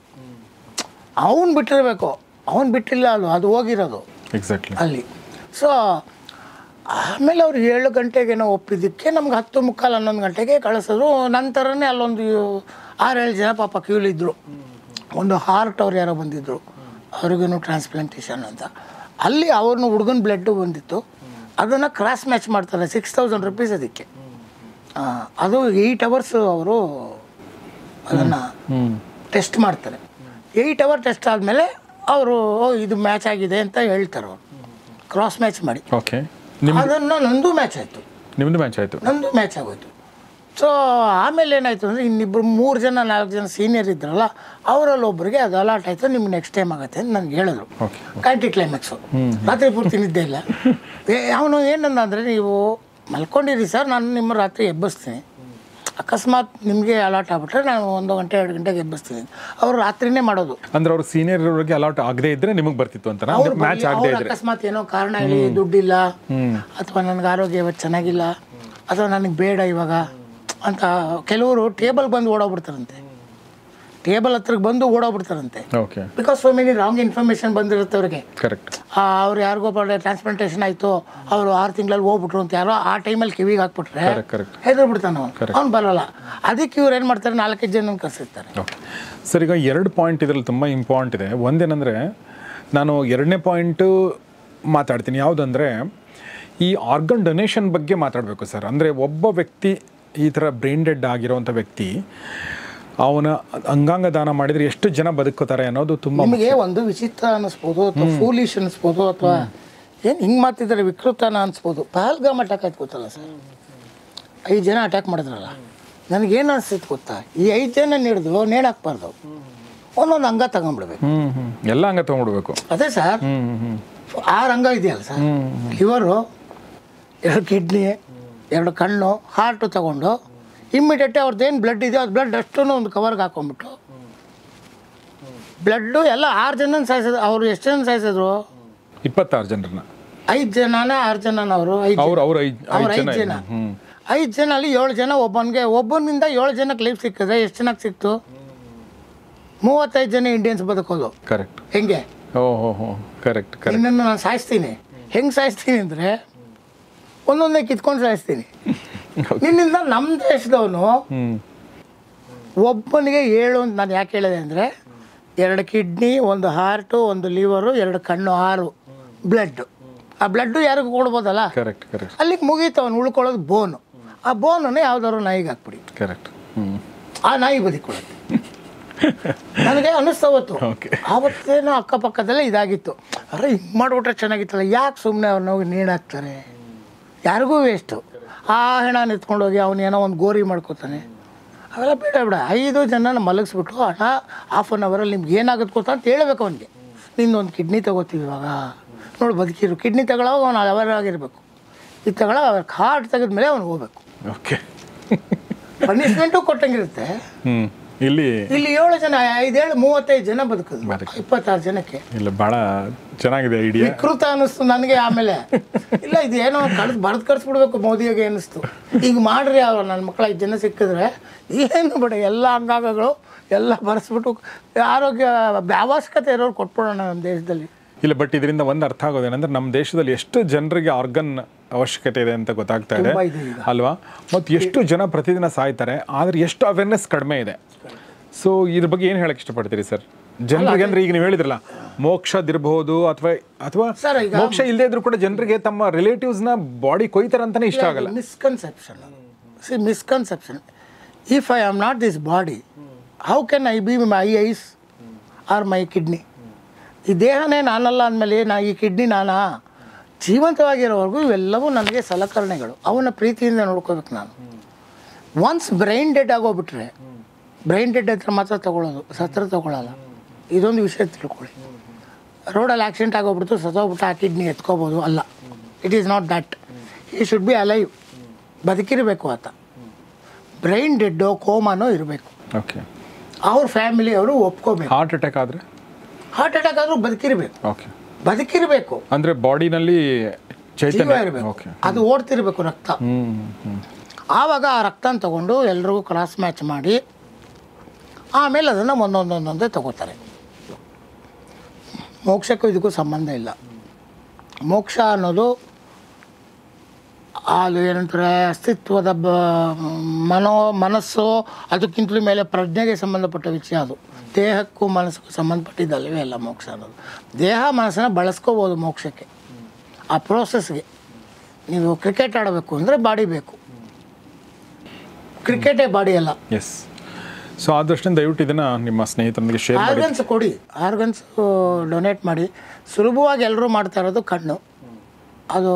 ಅವನು ಬಿಟ್ಟಿರಬೇಕು. ಅವನು ಬಿಟ್ಟಿಲ್ಲ, ಅದು ಹೋಗಿರೋದು ಎಕ್ಸಾಕ್ಟ್ಲಿ ಅಲ್ಲಿ. ಸೊ ಆಮೇಲೆ ಅವ್ರು 7 ಗಂಟೆಗೇನೋ ಒಪ್ಪಿದ್ದಕ್ಕೆ ನಮ್ಗೆ 10:45, 11 ಗಂಟೆಗೆ ಕಳಿಸಿದ್ರು. ನಂತರನೇ ಅಲ್ಲೊಂದು 6-7 ಜನ ಪಾಪ ಕ್ಯೂಲಿದ್ರು. ಒಂದು ಹಾರ್ಟ್ ಅವ್ರು ಯಾರೋ ಬಂದಿದ್ದರು, ಅವ್ರಿಗೇನು ಟ್ರಾನ್ಸ್ಪ್ಲಾಂಟೇಷನ್ ಅಂತ. ಅಲ್ಲಿ ಅವ್ರನ್ನ ಹುಡುಗನ ಬ್ಲಡ್ಡು ಬಂದಿತ್ತು. ಅದನ್ನು ಕ್ರಾಸ್ ಮ್ಯಾಚ್ ಮಾಡ್ತಾರೆ, 6000 ರೂಪೀಸ್ ಅದಕ್ಕೆ. ಅದು 8 ಅವರ್ಸ್ ಅವರು ಅದನ್ನು ಟೆಸ್ಟ್ ಮಾಡ್ತಾರೆ. 8 ಅವರ್ ಟೆಸ್ಟ್ ಆದಮೇಲೆ ಅವರು ಇದು ಮ್ಯಾಚ್ ಆಗಿದೆ ಅಂತ ಹೇಳ್ತಾರೆ. ಅವರು ಕ್ರಾಸ್ ಮ್ಯಾಚ್ ಮಾಡಿ. ಓಕೆ. ಅದನ್ನು ನಂದು ಮ್ಯಾಚ್ ಆಯಿತು, ನಿಮ್ಮದು ಮ್ಯಾಚ್ ಆಯಿತು, ನಂದು ಮ್ಯಾಚ್ ಆಗೋಯ್ತು. ಸೊ ಆಮೇಲೆ ಏನಾಯಿತು ಅಂದರೆ ಇನ್ನಿಬ್ಬರು 3 ಜನ 4 ಜನ ಸೀನಿಯರ್ ಇದ್ರಲ್ಲ, ಅವರಲ್ಲಿ ಒಬ್ಬರಿಗೆ ಅದು ಅಲಾಟ್ ಆಯಿತು, ನಿಮ್ಗೆ ನೆಕ್ಸ್ಟ್ ಟೈಮ್ ಆಗುತ್ತೆ ಅಂತ ನನಗೆ ಹೇಳಿದ್ರು. ಕ್ಲೈಮ್ಯಾಕ್ಸು ರಾತ್ರಿ ಪೂರ್ತಿ ನಿದ್ದೆ ಇಲ್ಲ. ಅವನು ಏನಂದ ಅಂದರೆ, ನೀವು ಮಲ್ಕೊಂಡಿರಿ ಸರ್, ನಾನು ನಿಮ್ಮ ರಾತ್ರಿ ಎಬ್ಬಿಸ್ತೀನಿ. ಅಕಸ್ಮಾತ್ ನಿಮಗೆ ಅಲಾಟ್ ಆಗ್ಬಿಟ್ರೆ ನಾನು 1 ಗಂಟೆ 2 ಗಂಟೆಗೆ ಎಬ್ಬಿಸ್ತೀನಿ. ಅವರು ರಾತ್ರಿನೇ ಮಾಡೋದು. ಅಂದ್ರೆ ಅವರು ಸೀನಿಯರ್ ಅವರಿಗೆ ಅಲಾಟ್ ಆಗದೇ ಇದ್ರೆ ನಿಮಗೆ ಬರ್ತಿತ್ತು ಅಂತ. ಮ್ಯಾಚ್ ಆಗದೇ ಇದ್ರೆ ಅಕಸ್ಮಾತ್ ಏನೋ ಕಾರಣ ಹೇಳಿ ದುಡ್ಡಿಲ್ಲ, ಅಥವಾ ನನಗೆ ಆರೋಗ್ಯ ಇವತ್ತು ಚೆನ್ನಾಗಿಲ್ಲ, ಅಥವಾ ನನಗೆ ಬೇಡ ಇವಾಗ ಅಂತ ಕೆಲವರು ಟೇಬಲ್ ಬಂದು ಓಡೋಗ್ಬಿಡ್ತಾರಂತೆ. ಟೇಬಲ್ ಹತ್ರಕ್ಕೆ ಬಂದು ಓಡೋಗ್ಬಿಡ್ತಾರಂತೆ. Okay. Because so many wrong information ಬಂದಿರುತ್ತೆ ಅವ್ರಿಗೆ. ಕರೆಕ್ಟ್. ಅವ್ರು ಯಾರಿಗೋ ಟ್ರಾನ್ಸ್ಪ್ಲಾಂಟೇಷನ್ ಆಯಿತು, ಅವರು 6 ತಿಂಗಳಲ್ಲಿ ಹೋಗ್ಬಿಟ್ರು ಅಂತ ಯಾರೋ ಆ ಟೈಮಲ್ಲಿ ಕಿವಿಗೆ ಹಾಕ್ಬಿಟ್ರೆ ಹೆದರ್ಬಿಡ್ತಾನೆ ಅವ್ನು ಬರೋಲ್ಲ. ಅದಕ್ಕೆ ಇವ್ರು ಏನು ಮಾಡ್ತಾರೆ, 4-5 ಜನ ಕರೆಸಿರ್ತಾರೆ. ಓಕೆ ಸರ್, ಈಗ 2 ಪಾಯಿಂಟ್ ಇದರಲ್ಲಿ ತುಂಬ ಇಂಪಾರ್ಟೆಂಟ್ ಇದೆ. ಒಂದೇನೆಂದರೆ, ನಾನು 2ನೇ ಪಾಯಿಂಟು ಮಾತಾಡ್ತೀನಿ. ಯಾವುದಂದರೆ, ಈ ಆರ್ಗನ್ ಡೊನೇಷನ್ ಬಗ್ಗೆ ಮಾತಾಡಬೇಕು ಸರ್. ಅಂದರೆ ಒಬ್ಬ ವ್ಯಕ್ತಿ ಈ ಥರ ಬ್ರೈನ್ ಡೆಡ್ ಆಗಿರೋವಂಥ ವ್ಯಕ್ತಿ ಅವನ ಅಂಗಾಂಗ ದಾನ ಮಾಡಿದರೆ ಎಷ್ಟು ಜನ ಬದುಕೋತಾರೆ ಅನ್ನೋದು ತುಂಬ. ನಿಮಗೆ ಒಂದು ವಿಚಿತ್ರ ಅನ್ನಿಸ್ಬೋದು, ಅಥವಾ ಫೂಲಿಶ್ ಅನ್ನಿಸ್ಬೋದು, ಅಥವಾ ಏನು ಹಿಂಗೆ ಮಾಡ್ತಿದ್ದಾರೆ ವಿಕೃತನ ಅನಿಸ್ಬೋದು. ಪಹಲ್ಗಾಮ್ ಅಟ್ಯಾಕ್ ಆಯ್ತು ಗೊತ್ತಲ್ಲ ಸರ್, 5 ಜನ ಅಟ್ಯಾಕ್ ಮಾಡಿದ್ರಲ್ಲ. ನನಗೇನು ಅನಿಸ್ತಿತ್ತು ಗೊತ್ತಾ, ಈ 5 ಜನ ಹಿಡಿದು ನೇಣಾಕ್ಬಾರ್ದು, ಒಂದೊಂದು ಅಂಗ ತಗೊಂಡ್ಬಿಡ್ಬೇಕು. ಎಲ್ಲ ಅಂಗ ತೊಗೊಂಡ್ಬಿಡ್ಬೇಕು. ಅದೇ ಸರ್, 6 ಅಂಗ ಇದೆಯಲ್ಲ ಸರ್, ಲಿವರು, 2 ಕಿಡ್ನಿ, 2 ಕಣ್ಣು, ಹಾರ್ಟು ತಗೊಂಡು ಇಮ್ಮಿಡಿಯೇಟ್ ಅವ್ರದ್ದೇನು ಬ್ಲಡ್ ಇದೆಯೋ ಅದು ಬ್ಲಡ್ ಅಷ್ಟೂ ಒಂದು ಕವರ್ಗೆ ಹಾಕೊಂಡ್ಬಿಟ್ಟು ಬ್ಲಡ್ಡು ಎಲ್ಲ 6 ಜನ ಸಾಯಿಸಿದ್ರು. ಅವರು ಎಷ್ಟು ಜನ ಸಾಯಿಸಿದ್ರು? 26 ಜನರನ್ನ. 5 ಜನನ 6 ಜನನ ಅವರು 5 ಜನ. 5 ಜನ ಅಲ್ಲಿ 7 ಜನ ಒಬ್ಬನಿಂದ 7 ಜನಕ್ಕೆ ಲೈಫ್ ಸಿಕ್ಕಿದ್ರೆ ಎಷ್ಟು ಜನಕ್ಕೆ ಸಿಕ್ತು? 35 ಜನ ಇಂಡಿಯನ್ಸ್ ಬದುಕೋದು. ಕರೆಕ್ಟ್. ಹೆಂಗೆ? ಓಹೋ ಕರೆಕ್ಟ್ ಕರೆಕ್ಟ್. ಇನ್ನನ್ನು ನಾನು ಸಾಯಿಸ್ತೀನಿ. ಹೆಂಗೆ ಸಾಯಿಸ್ತೀನಿ ಅಂದರೆ ಒಂದೊಂದೇ ಕಿತ್ಕೊಂಡು ಸಾಯಿಸ್ತೀನಿ. ನಿನ್ನಿಂದ ನಮ್ಮ ದೇಶದವನು ಒಬ್ಬನಿಗೆ 7 ಅಂತ ನಾನು ಯಾಕೆ ಹೇಳಿದೆ ಅಂದರೆ 2 ಕಿಡ್ನಿ, 1 ಹಾರ್ಟು, 1 ಲಿವರು, 2 ಕಣ್ಣು, 6 ಬ್ಲಡ್ಡು. ಆ ಬ್ಲಡ್ಡು ಯಾರಿಗೂ ಕೊಡ್ಬೋದಲ್ಲ. Correct correct. ಅಲ್ಲಿಗೆ ಮುಗೀತು. ಅವನು ಉಳ್ಕೊಳ್ಳೋದು ಬೋನು. ಆ ಬೋನನ್ನೇ ಯಾವ್ದಾದ್ರು ನಾಯಿಗೆ ಹಾಕ್ಬಿಡಿ. ಕರೆಕ್ಟ್. ಆ ನಾಯಿ ಬದುಕೊಳ್ಳುತ್ತೆ. ನನಗೆ ಅನ್ನಿಸ್ತಾವತ್ತು. ಆವತ್ತೇನೋ ಅಕ್ಕಪಕ್ಕದಲ್ಲೇ ಇದಾಗಿತ್ತು. ಅರೆ ಹಿಂಗೆ ಮಾಡಿಬಿಟ್ರೆ ಚೆನ್ನಾಗಿತ್ತಲ್ಲ, ಯಾಕೆ ಸುಮ್ಮನೆ ಅವ್ರನ್ನ ಹೋಗಿ ನೇಣಾಕ್ತಾರೆ? ಯಾರಿಗೂ ವೇಸ್ಟು. ಆ ಹೆಣ ನಿಂತ್ಕೊಂಡೋಗಿ ಅವನೇನೋ ಒಂದು ಗೋರಿ ಮಾಡ್ಕೋತಾನೆ. ಅವೆಲ್ಲ ಬೇಡ. 5 ಜನನ ಮಲಗಿಸ್ಬಿಟ್ಟು ಹಣ ಹಾಫ್ ಆನ್ ಅವರಲ್ಲಿ ನಿಮ್ಗೆ ಏನಾಗುತ್ತೆ ಗೊತ್ತಾ ಅಂತ ಹೇಳಬೇಕು ಅವನಿಗೆ. ನಿನ್ನೊಂದು ಕಿಡ್ನಿ ತೊಗೋತೀವಿ ಇವಾಗ ನೋಡಿ ಬದುಕಿರು. ಕಿಡ್ನಿ ತಗೊಳ್ಳೋವಾಗ ಅವನು ಅವರಾಗಿರ್ಬೇಕು. ಇದು ತಗೊಳ್ಳೋ ಅವ್ರ ಹಾರ್ಟ್ ತೆಗೆದ್ಮೇಲೆ ಅವ್ನಿಗೆ ಹೋಗ್ಬೇಕು. ಓಕೆ. ಪನಿಷ್ಮೆಂಟು ಕೊಟ್ಟಂಗಿರುತ್ತೆ. ಇಲ್ಲಿ 7 ಜನ 5 35 ಜನ ಬದುಕಿದ್ರು 26 ಜನಕ್ಕೆ. ಇಲ್ಲ ಭಾಳ ಚೆನ್ನಾಗಿದೆ ಐಡಿಯಾ. ವಿಕೃತ ಅನ್ನಿಸ್ತು ನನಗೆ. ಆಮೇಲೆ ಇಲ್ಲ ಇದೇನೋ ಬರೆದು ಕಳಿಸ್ಬಿಡ್ಬೇಕು ಮೋದಿಗೆ ಅನ್ನಿಸ್ತು. ಈಗ ಮಾಡ್ರಿ ಅವ್ರು ನನ್ನ ಮಕ್ಕಳ 5 ಜನ ಸಿಕ್ಕಿದ್ರೆ ಏನು ಬೇಡ, ಎಲ್ಲ ಅಂಗಾಂಗಗಳು ಎಲ್ಲ ಬರೆಸ್ಬಿಟ್ಟು ಆರೋಗ್ಯ ಅವಶ್ಯಕತೆ ಇರೋರು ಕೊಟ್ಬಿಡೋಣ ನಮ್ಮ ದೇಶದಲ್ಲಿ. ಇಲ್ಲ ಬಟ್ ಇದರಿಂದ ಒಂದು ಅರ್ಥ ಆಗೋದೇನೆಂದ್ರೆ ನಮ್ಮ ದೇಶದಲ್ಲಿ ಎಷ್ಟು ಜನರಿಗೆ ಆರ್ಗನ್ ಅವಶ್ಯಕತೆ ಇದೆ ಅಂತ ಗೊತ್ತಾಗ್ತಾ ಇದೆ ಅಲ್ವಾ? ಮತ್ತು ಎಷ್ಟು ಜನ ಪ್ರತಿದಿನ ಸಾಯ್ತಾರೆ, ಆದರೆ ಎಷ್ಟು ಅವೇರ್ನೆಸ್ ಕಡಿಮೆ ಇದೆ. ಸೊ ಇದ್ರ ಬಗ್ಗೆ ಏನು ಹೇಳಕ್ಕೆ ಇಷ್ಟಪಡ್ತೀರಿ ಸರ್ ಜನರಿಗೆ? ಅಂದರೆ ಈಗ ನೀವು ಹೇಳಿದ್ರಲ್ಲ ಮೋಕ್ಷದಿರಬಹುದು ಅಥವಾ ಮೋಕ್ಷ ಇಲ್ಲದೆ ಇದ್ರೂ ಕೂಡ ಜನರಿಗೆ ತಮ್ಮ ರಿಲೇಟಿವ್ಸ್ನ ಬಾಡಿ ಕೊಯ್ತಾರೆ ಅಂತಲೇ ಇಷ್ಟ ಆಗಲ್ಲ. Misconception. If I am not this body, how can I be my eyes are my kidney? ಈ ದೇಹನೇ ನಾನಲ್ಲ ಅಂದಮೇಲೆ ಈ ಕಿಡ್ನಿ ನಾನಾ? ಜೀವಂತವಾಗಿರೋವರೆಗೂ ಇವೆಲ್ಲವೂ ನನಗೆ ಸಲಕರಣೆಗಳು. ಅವನ ಪ್ರೀತಿಯಿಂದ ನೋಡ್ಕೋಬೇಕು ನಾನು. ಒನ್ಸ್ ಬ್ರೈನ್ ಡೆಡ್ ಆಗೋಗ್ಬಿಟ್ರೆ, ಬ್ರೈನ್ ಡೆಡ್ ಹತ್ರ ಮಾತ್ರ ತೊಗೊಳ್ಳೋದು, ಸತ್ರ ತೊಗೊಳ್ಳಲ್ಲ. ಇದೊಂದು ವಿಷಯ ತಿಳ್ಕೊಳ್ಳಿ. ರೋಡಲ್ಲಿ ಆಕ್ಸಿಡೆಂಟ್ ಆಗೋಗ್ಬಿಡ್ತು, ಸತ್ತೋಗ್ಬಿಟ್ಟು ಆ ಕಿಡ್ನಿ ಎತ್ಕೋಬೋದು ಅಲ್ಲ. It is not that. ಈ ಶುಡ್ ಬಿ ಅಲೈವ್. ಬದುಕಿರಬೇಕು ಆತ. ಬ್ರೈನ್ ಡೆಡ್ಡೋ ಕೋಮಾನೋ ಇರಬೇಕು. ಓಕೆ. ಅವ್ರ ಫ್ಯಾಮಿಲಿ ಅವರು ಒಪ್ಕೋಬೇಕು. ಹಾರ್ಟ್ ಅಟ್ಯಾಕ್ ಆದರೂ ಬದುಕಿರಬೇಕು. ಓಕೆ. ಬದುಕಿರಬೇಕು ಅಂದರೆ ಬಾಡಿನಲ್ಲಿ ಚೈತನ್ಯ ಇರಬೇಕು. ಅದು ಓಡ್ತಿರ್ಬೇಕು ರಕ್ತ. ಆವಾಗ ಆ ರಕ್ತನ ತಗೊಂಡು ಎಲ್ರಿಗೂ ಕ್ರಾಸ್ ಮ್ಯಾಚ್ ಮಾಡಿ ಆಮೇಲೆ ಅದನ್ನು ಒಂದೊಂದೊಂದೊಂದೇ ತಗೋತಾರೆ. ಮೋಕ್ಷಕ್ಕೂ ಇದಕ್ಕೂ ಸಂಬಂಧ ಇಲ್ಲ. ಮೋಕ್ಷ ಅನ್ನೋದು ಅದು ಏನಂತಾರೆ ಅಸ್ತಿತ್ವದ ಮನಸ್ಸು, ಅದಕ್ಕಿಂತಲೂ ಮೇಲೆ ಪ್ರಜ್ಞೆಗೆ ಸಂಬಂಧಪಟ್ಟ ವಿಷಯ. ಅದು ದೇಹಕ್ಕೂ ಮನಸ್ಸಿಗೂ ಸಂಬಂಧಪಟ್ಟಿದ್ದಲ್ಲವೇ ಅಲ್ಲ ಮೋಕ್ಷ ಅನ್ನೋದು. ದೇಹ ಮನಸ್ಸನ್ನು ಬಳಸ್ಕೋಬೋದು ಮೋಕ್ಷಕ್ಕೆ. ಆ ಪ್ರೋಸೆಸ್ಗೆ ನೀವು ಕ್ರಿಕೆಟ್ ಆಡಬೇಕು ಅಂದರೆ ಬಾಡಿ ಬೇಕು. ಕ್ರಿಕೆಟೇ ಬಾಡಿ ಅಲ್ಲ. ಎಸ್. ಸೊ ಆ ದೃಷ್ಟಿಯಿಂದ ದಯವಿಟ್ಟು ಇದನ್ನು ನಿಮ್ಮ ಸ್ನೇಹಿತರೊಂದಿಗೆ ಶೇರ್ ಮಾಡಿ. ಆರ್ಗನ್ಸ್ ಕೊಡಿ, ಆರ್ಗನ್ಸ್ ಡೊನೇಟ್ ಮಾಡಿ. ಸುಲಭವಾಗಿ ಎಲ್ಲರೂ ಮಾಡ್ತಾ ಇರೋದು ಕಣ್ಣು. ಅದು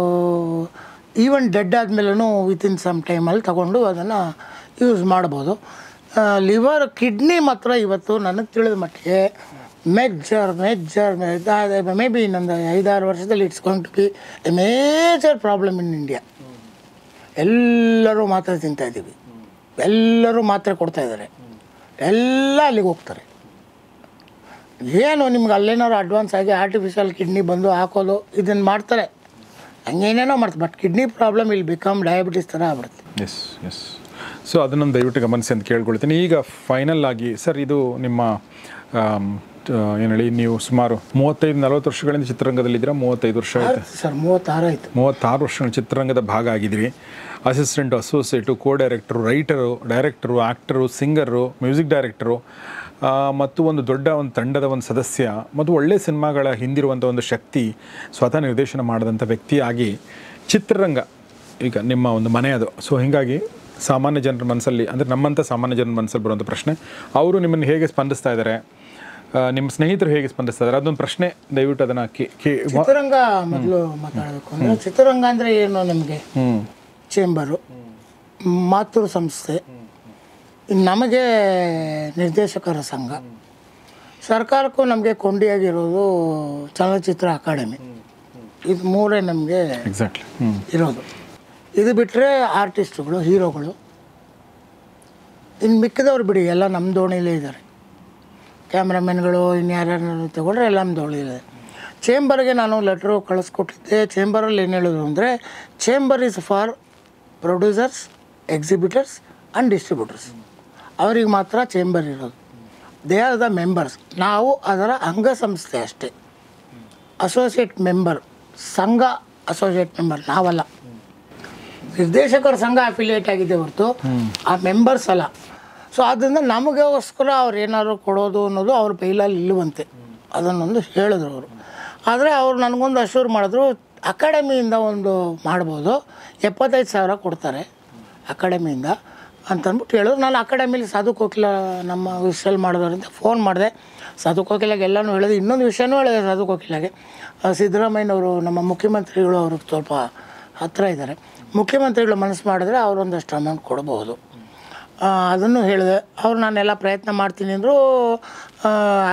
ಈವನ್ ಡೆಡ್ ಆದಮೇಲೂ ವಿತಿನ್ ಸಮ್ ಟೈಮಲ್ಲಿ ತಗೊಂಡು ಅದನ್ನು ಯೂಸ್ ಮಾಡ್ಬೋದು. ಲಿವರ್, ಕಿಡ್ನಿ ಮಾತ್ರ ಇವತ್ತು ನನಗೆ ತಿಳಿದ ಮಟ್ಟಿಗೆ ಮೇಜರ್ ಮೇ ಬಿ ಇನ್ನೊಂದು 5-6 ವರ್ಷದಲ್ಲಿ it's going to be a major problem in India. ಎಲ್ಲರೂ ಮಾತ್ರೆ ತಿಂತಾಯಿದ್ದೀವಿ, ಎಲ್ಲರೂ ಮಾತ್ರೆ ಕೊಡ್ತಾಯಿದ್ದಾರೆ, ಎಲ್ಲ ಅಲ್ಲಿಗೆ ಹೋಗ್ತಾರೆ. ಏನು ನಿಮ್ಗೆ ಅಲ್ಲೇನಾದ್ರು ಅಡ್ವಾನ್ಸ್ ಆಗಿ ಆರ್ಟಿಫಿಷಿಯಲ್ ಕಿಡ್ನಿ ಬಂದು ಹಾಕೋದು ಇದನ್ನು ಮಾಡ್ತಾರೆ, ಹಂಗೇನೇನೋ ಮಾಡ್ತಾರೆ. ಬಟ್ ಕಿಡ್ನಿ ಪ್ರಾಬ್ಲಮ್ ಇಲ್ಲಿ ಬಿಕಮ್ ಡಯಾಬಿಟಿಸ್ ಥರ ಆಗ್ಬಿಡುತ್ತೆ. S S. ಸೊ ಅದನ್ನು ದಯವಿಟ್ಟು ಗಮನಿಸಿ ಅಂತ ಕೇಳ್ಕೊಳ್ತೀನಿ. ಈಗ ಫೈನಲ್ ಆಗಿ ಸರ್, ಇದು ನಿಮ್ಮ ಏನು ಹೇಳಿ, ನೀವು ಸುಮಾರು 35-40 ವರ್ಷಗಳಿಂದ ಚಿತ್ರರಂಗದಲ್ಲಿದ್ದೀರಾ? 35 ವರ್ಷ ಆಯಿತು ಸರ್. 36 ಆಯಿತು. 36 ವರ್ಷಗಳ ಚಿತ್ರರಂಗದ ಭಾಗ ಆಗಿದ್ದೀರಿ. ಅಸಿಸ್ಟೆಂಟು, ಅಸೋಸಿಯೇಟು, ಕೋ ಡೈರೆಕ್ಟರು, ರೈಟರು, ಡೈರೆಕ್ಟರು, ಆ್ಯಕ್ಟರು, ಸಿಂಗರು, ಮ್ಯೂಸಿಕ್ ಡೈರೆಕ್ಟರು ಮತ್ತು ಒಂದು ದೊಡ್ಡ ಒಂದು ತಂಡದ ಒಂದು ಸದಸ್ಯ ಮತ್ತು ಒಳ್ಳೆಯ ಸಿನಿಮಾಗಳ ಹಿಂದಿರುವಂಥ ಒಂದು ಶಕ್ತಿ, ಸ್ವತಃ ನಿರ್ದೇಶನ ಮಾಡಿದಂಥ ವ್ಯಕ್ತಿಯಾಗಿ ಚಿತ್ರರಂಗ ಈಗ ನಿಮ್ಮ ಒಂದು ಮನೆ ಅದು. ಸೊ ಹೀಗಾಗಿ ಸಾಮಾನ್ಯ ಜನರ ಮನಸ್ಸಲ್ಲಿ, ಅಂದರೆ ನಮ್ಮಂಥ ಸಾಮಾನ್ಯ ಜನರ ಮನಸ್ಸಲ್ಲಿ ಬರುವಂಥ ಪ್ರಶ್ನೆ, ಅವರು ನಿಮ್ಮನ್ನು ಹೇಗೆ ಸ್ಪಂದಿಸ್ತಾ ಇದ್ದಾರೆ, ನಿಮ್ಮ ಸ್ನೇಹಿತರು ಹೇಗೆ ಸ್ಪಂದಿಸ್ತಾ ಇದ್ದಾರೆ, ಅದೊಂದು ಪ್ರಶ್ನೆ. ದಯವಿಟ್ಟು ಅದನ್ನು ಚಿತ್ರರಂಗ ಮೊದಲು ಮಾತಾಡಬೇಕು ಅಂದರೆ, ಚಿತ್ರರಂಗ ಅಂದರೆ ಏನು ನಿಮಗೆ? ಚೇಂಬರು, ಮಾತೃ ಸಂಸ್ಥೆ, ನಮಗೆ ನಿರ್ದೇಶಕರ ಸಂಘ, ಸರ್ಕಾರಕ್ಕೂ ನಮಗೆ ಕೊಂಡಿಯಾಗಿರೋದು ಚಲನಚಿತ್ರ ಅಕಾಡೆಮಿ. ಇದು 3 ನಮಗೆ ಎಕ್ಸಾಕ್ಟ್ಲಿ ಇರೋದು. ಇದು ಬಿಟ್ಟರೆ ಆರ್ಟಿಸ್ಟ್ಗಳು, ಹೀರೋಗಳು, ಇನ್ನು ಮಿಕ್ಕಿದವ್ರು ಬಿಡಿ ಎಲ್ಲ ನಮ್ಮ ದೋಣಿಲೇ ಇದ್ದಾರೆ. ಕ್ಯಾಮ್ರಾಮೆನ್ಗಳು ಇನ್ಯಾರು ತಗೊಂಡ್ರೆ ಎಲ್ಲ ನಮ್ಮ ದೋಣಿಲಿದೆ. ಚೇಂಬರ್ಗೆ ನಾನು ಲೆಟ್ರು ಕಳಿಸ್ಕೊಟ್ಟಿದ್ದೆ. ಚೇಂಬರಲ್ಲಿ ಏನು ಹೇಳಿದ್ರು ಅಂದರೆ, chamber is for producers exhibitors and distributors ಅವರಿಗೆ ಮಾತ್ರ ಚೇಂಬರ್ ಇರೋದು. They are the members. ನಾವು ಅದರ ಅಂಗಸಂಸ್ಥೆ ಅಷ್ಟೇ, ಅಸೋಸಿಯೇಟ್ ಮೆಂಬರ್, ಸಂಘ ಅಸೋಸಿಯೇಟ್ ಮೆಂಬರ್ ನಾವಲ್ಲ. ನಿರ್ದೇಶಕರ ಸಂಘ ಅಫಿಲಿಯೇಟ್ ಆಗಿದೆ ಹೊರತು ಆ ಮೆಂಬರ್ಸ್ ಅಲ್ಲ. ಸೊ ಅದರಿಂದ ನಮಗೋಸ್ಕರ ಅವ್ರು ಏನಾದ್ರು ಕೊಡೋದು ಅನ್ನೋದು ಅವ್ರ ಬೈಲಲ್ಲಿ ಇಲ್ಲವಂತೆ, ಅದನ್ನೊಂದು ಹೇಳಿದ್ರು ಅವರು. ಆದರೆ ಅವ್ರು ನನಗೊಂದು ಅಶ್ಯೂರ್ ಮಾಡಿದ್ರು, ಅಕಾಡೆಮಿಯಿಂದ ಒಂದು ಮಾಡ್ಬೋದು, 75,000 ಕೊಡ್ತಾರೆ ಅಕಾಡೆಮಿಯಿಂದ ಅಂತಂದ್ಬಿಟ್ಟು ಹೇಳಿದ್ರು. ನಾನು ಅಕಾಡೆಮಿಲಿ ಸಾಧು ಕೋಕಿಲ ನಮ್ಮ ವಿಷಲ್ ಮಾಡಿದವರಿಂದ ಫೋನ್ ಮಾಡಿದೆ. ಸಾಧು ಕೋಕಿಲಾಗೆ ಎಲ್ಲನೂ ಹೇಳಿದೆ. ಇನ್ನೊಂದು ವಿಷಯನೂ ಹೇಳಿದೆ ಸಾಧು ಕೋಕಿಲಾಗೆ. ಸಿದ್ದರಾಮಯ್ಯನವರು ನಮ್ಮ ಮುಖ್ಯಮಂತ್ರಿಗಳು ಅವ್ರಿಗೆ ಸ್ವಲ್ಪ ಹತ್ತಿರ ಇದ್ದಾರೆ. ಮುಖ್ಯಮಂತ್ರಿಗಳು ಮನಸ್ಸು ಮಾಡಿದ್ರೆ ಅವರೊಂದಷ್ಟು ಅಮೌಂಟ್ ಕೊಡಬಹುದು, ಅದನ್ನು ಹೇಳಿದೆ. ಅವ್ರು ನಾನೆಲ್ಲ ಪ್ರಯತ್ನ ಮಾಡ್ತೀನಿ ಅಂದರು.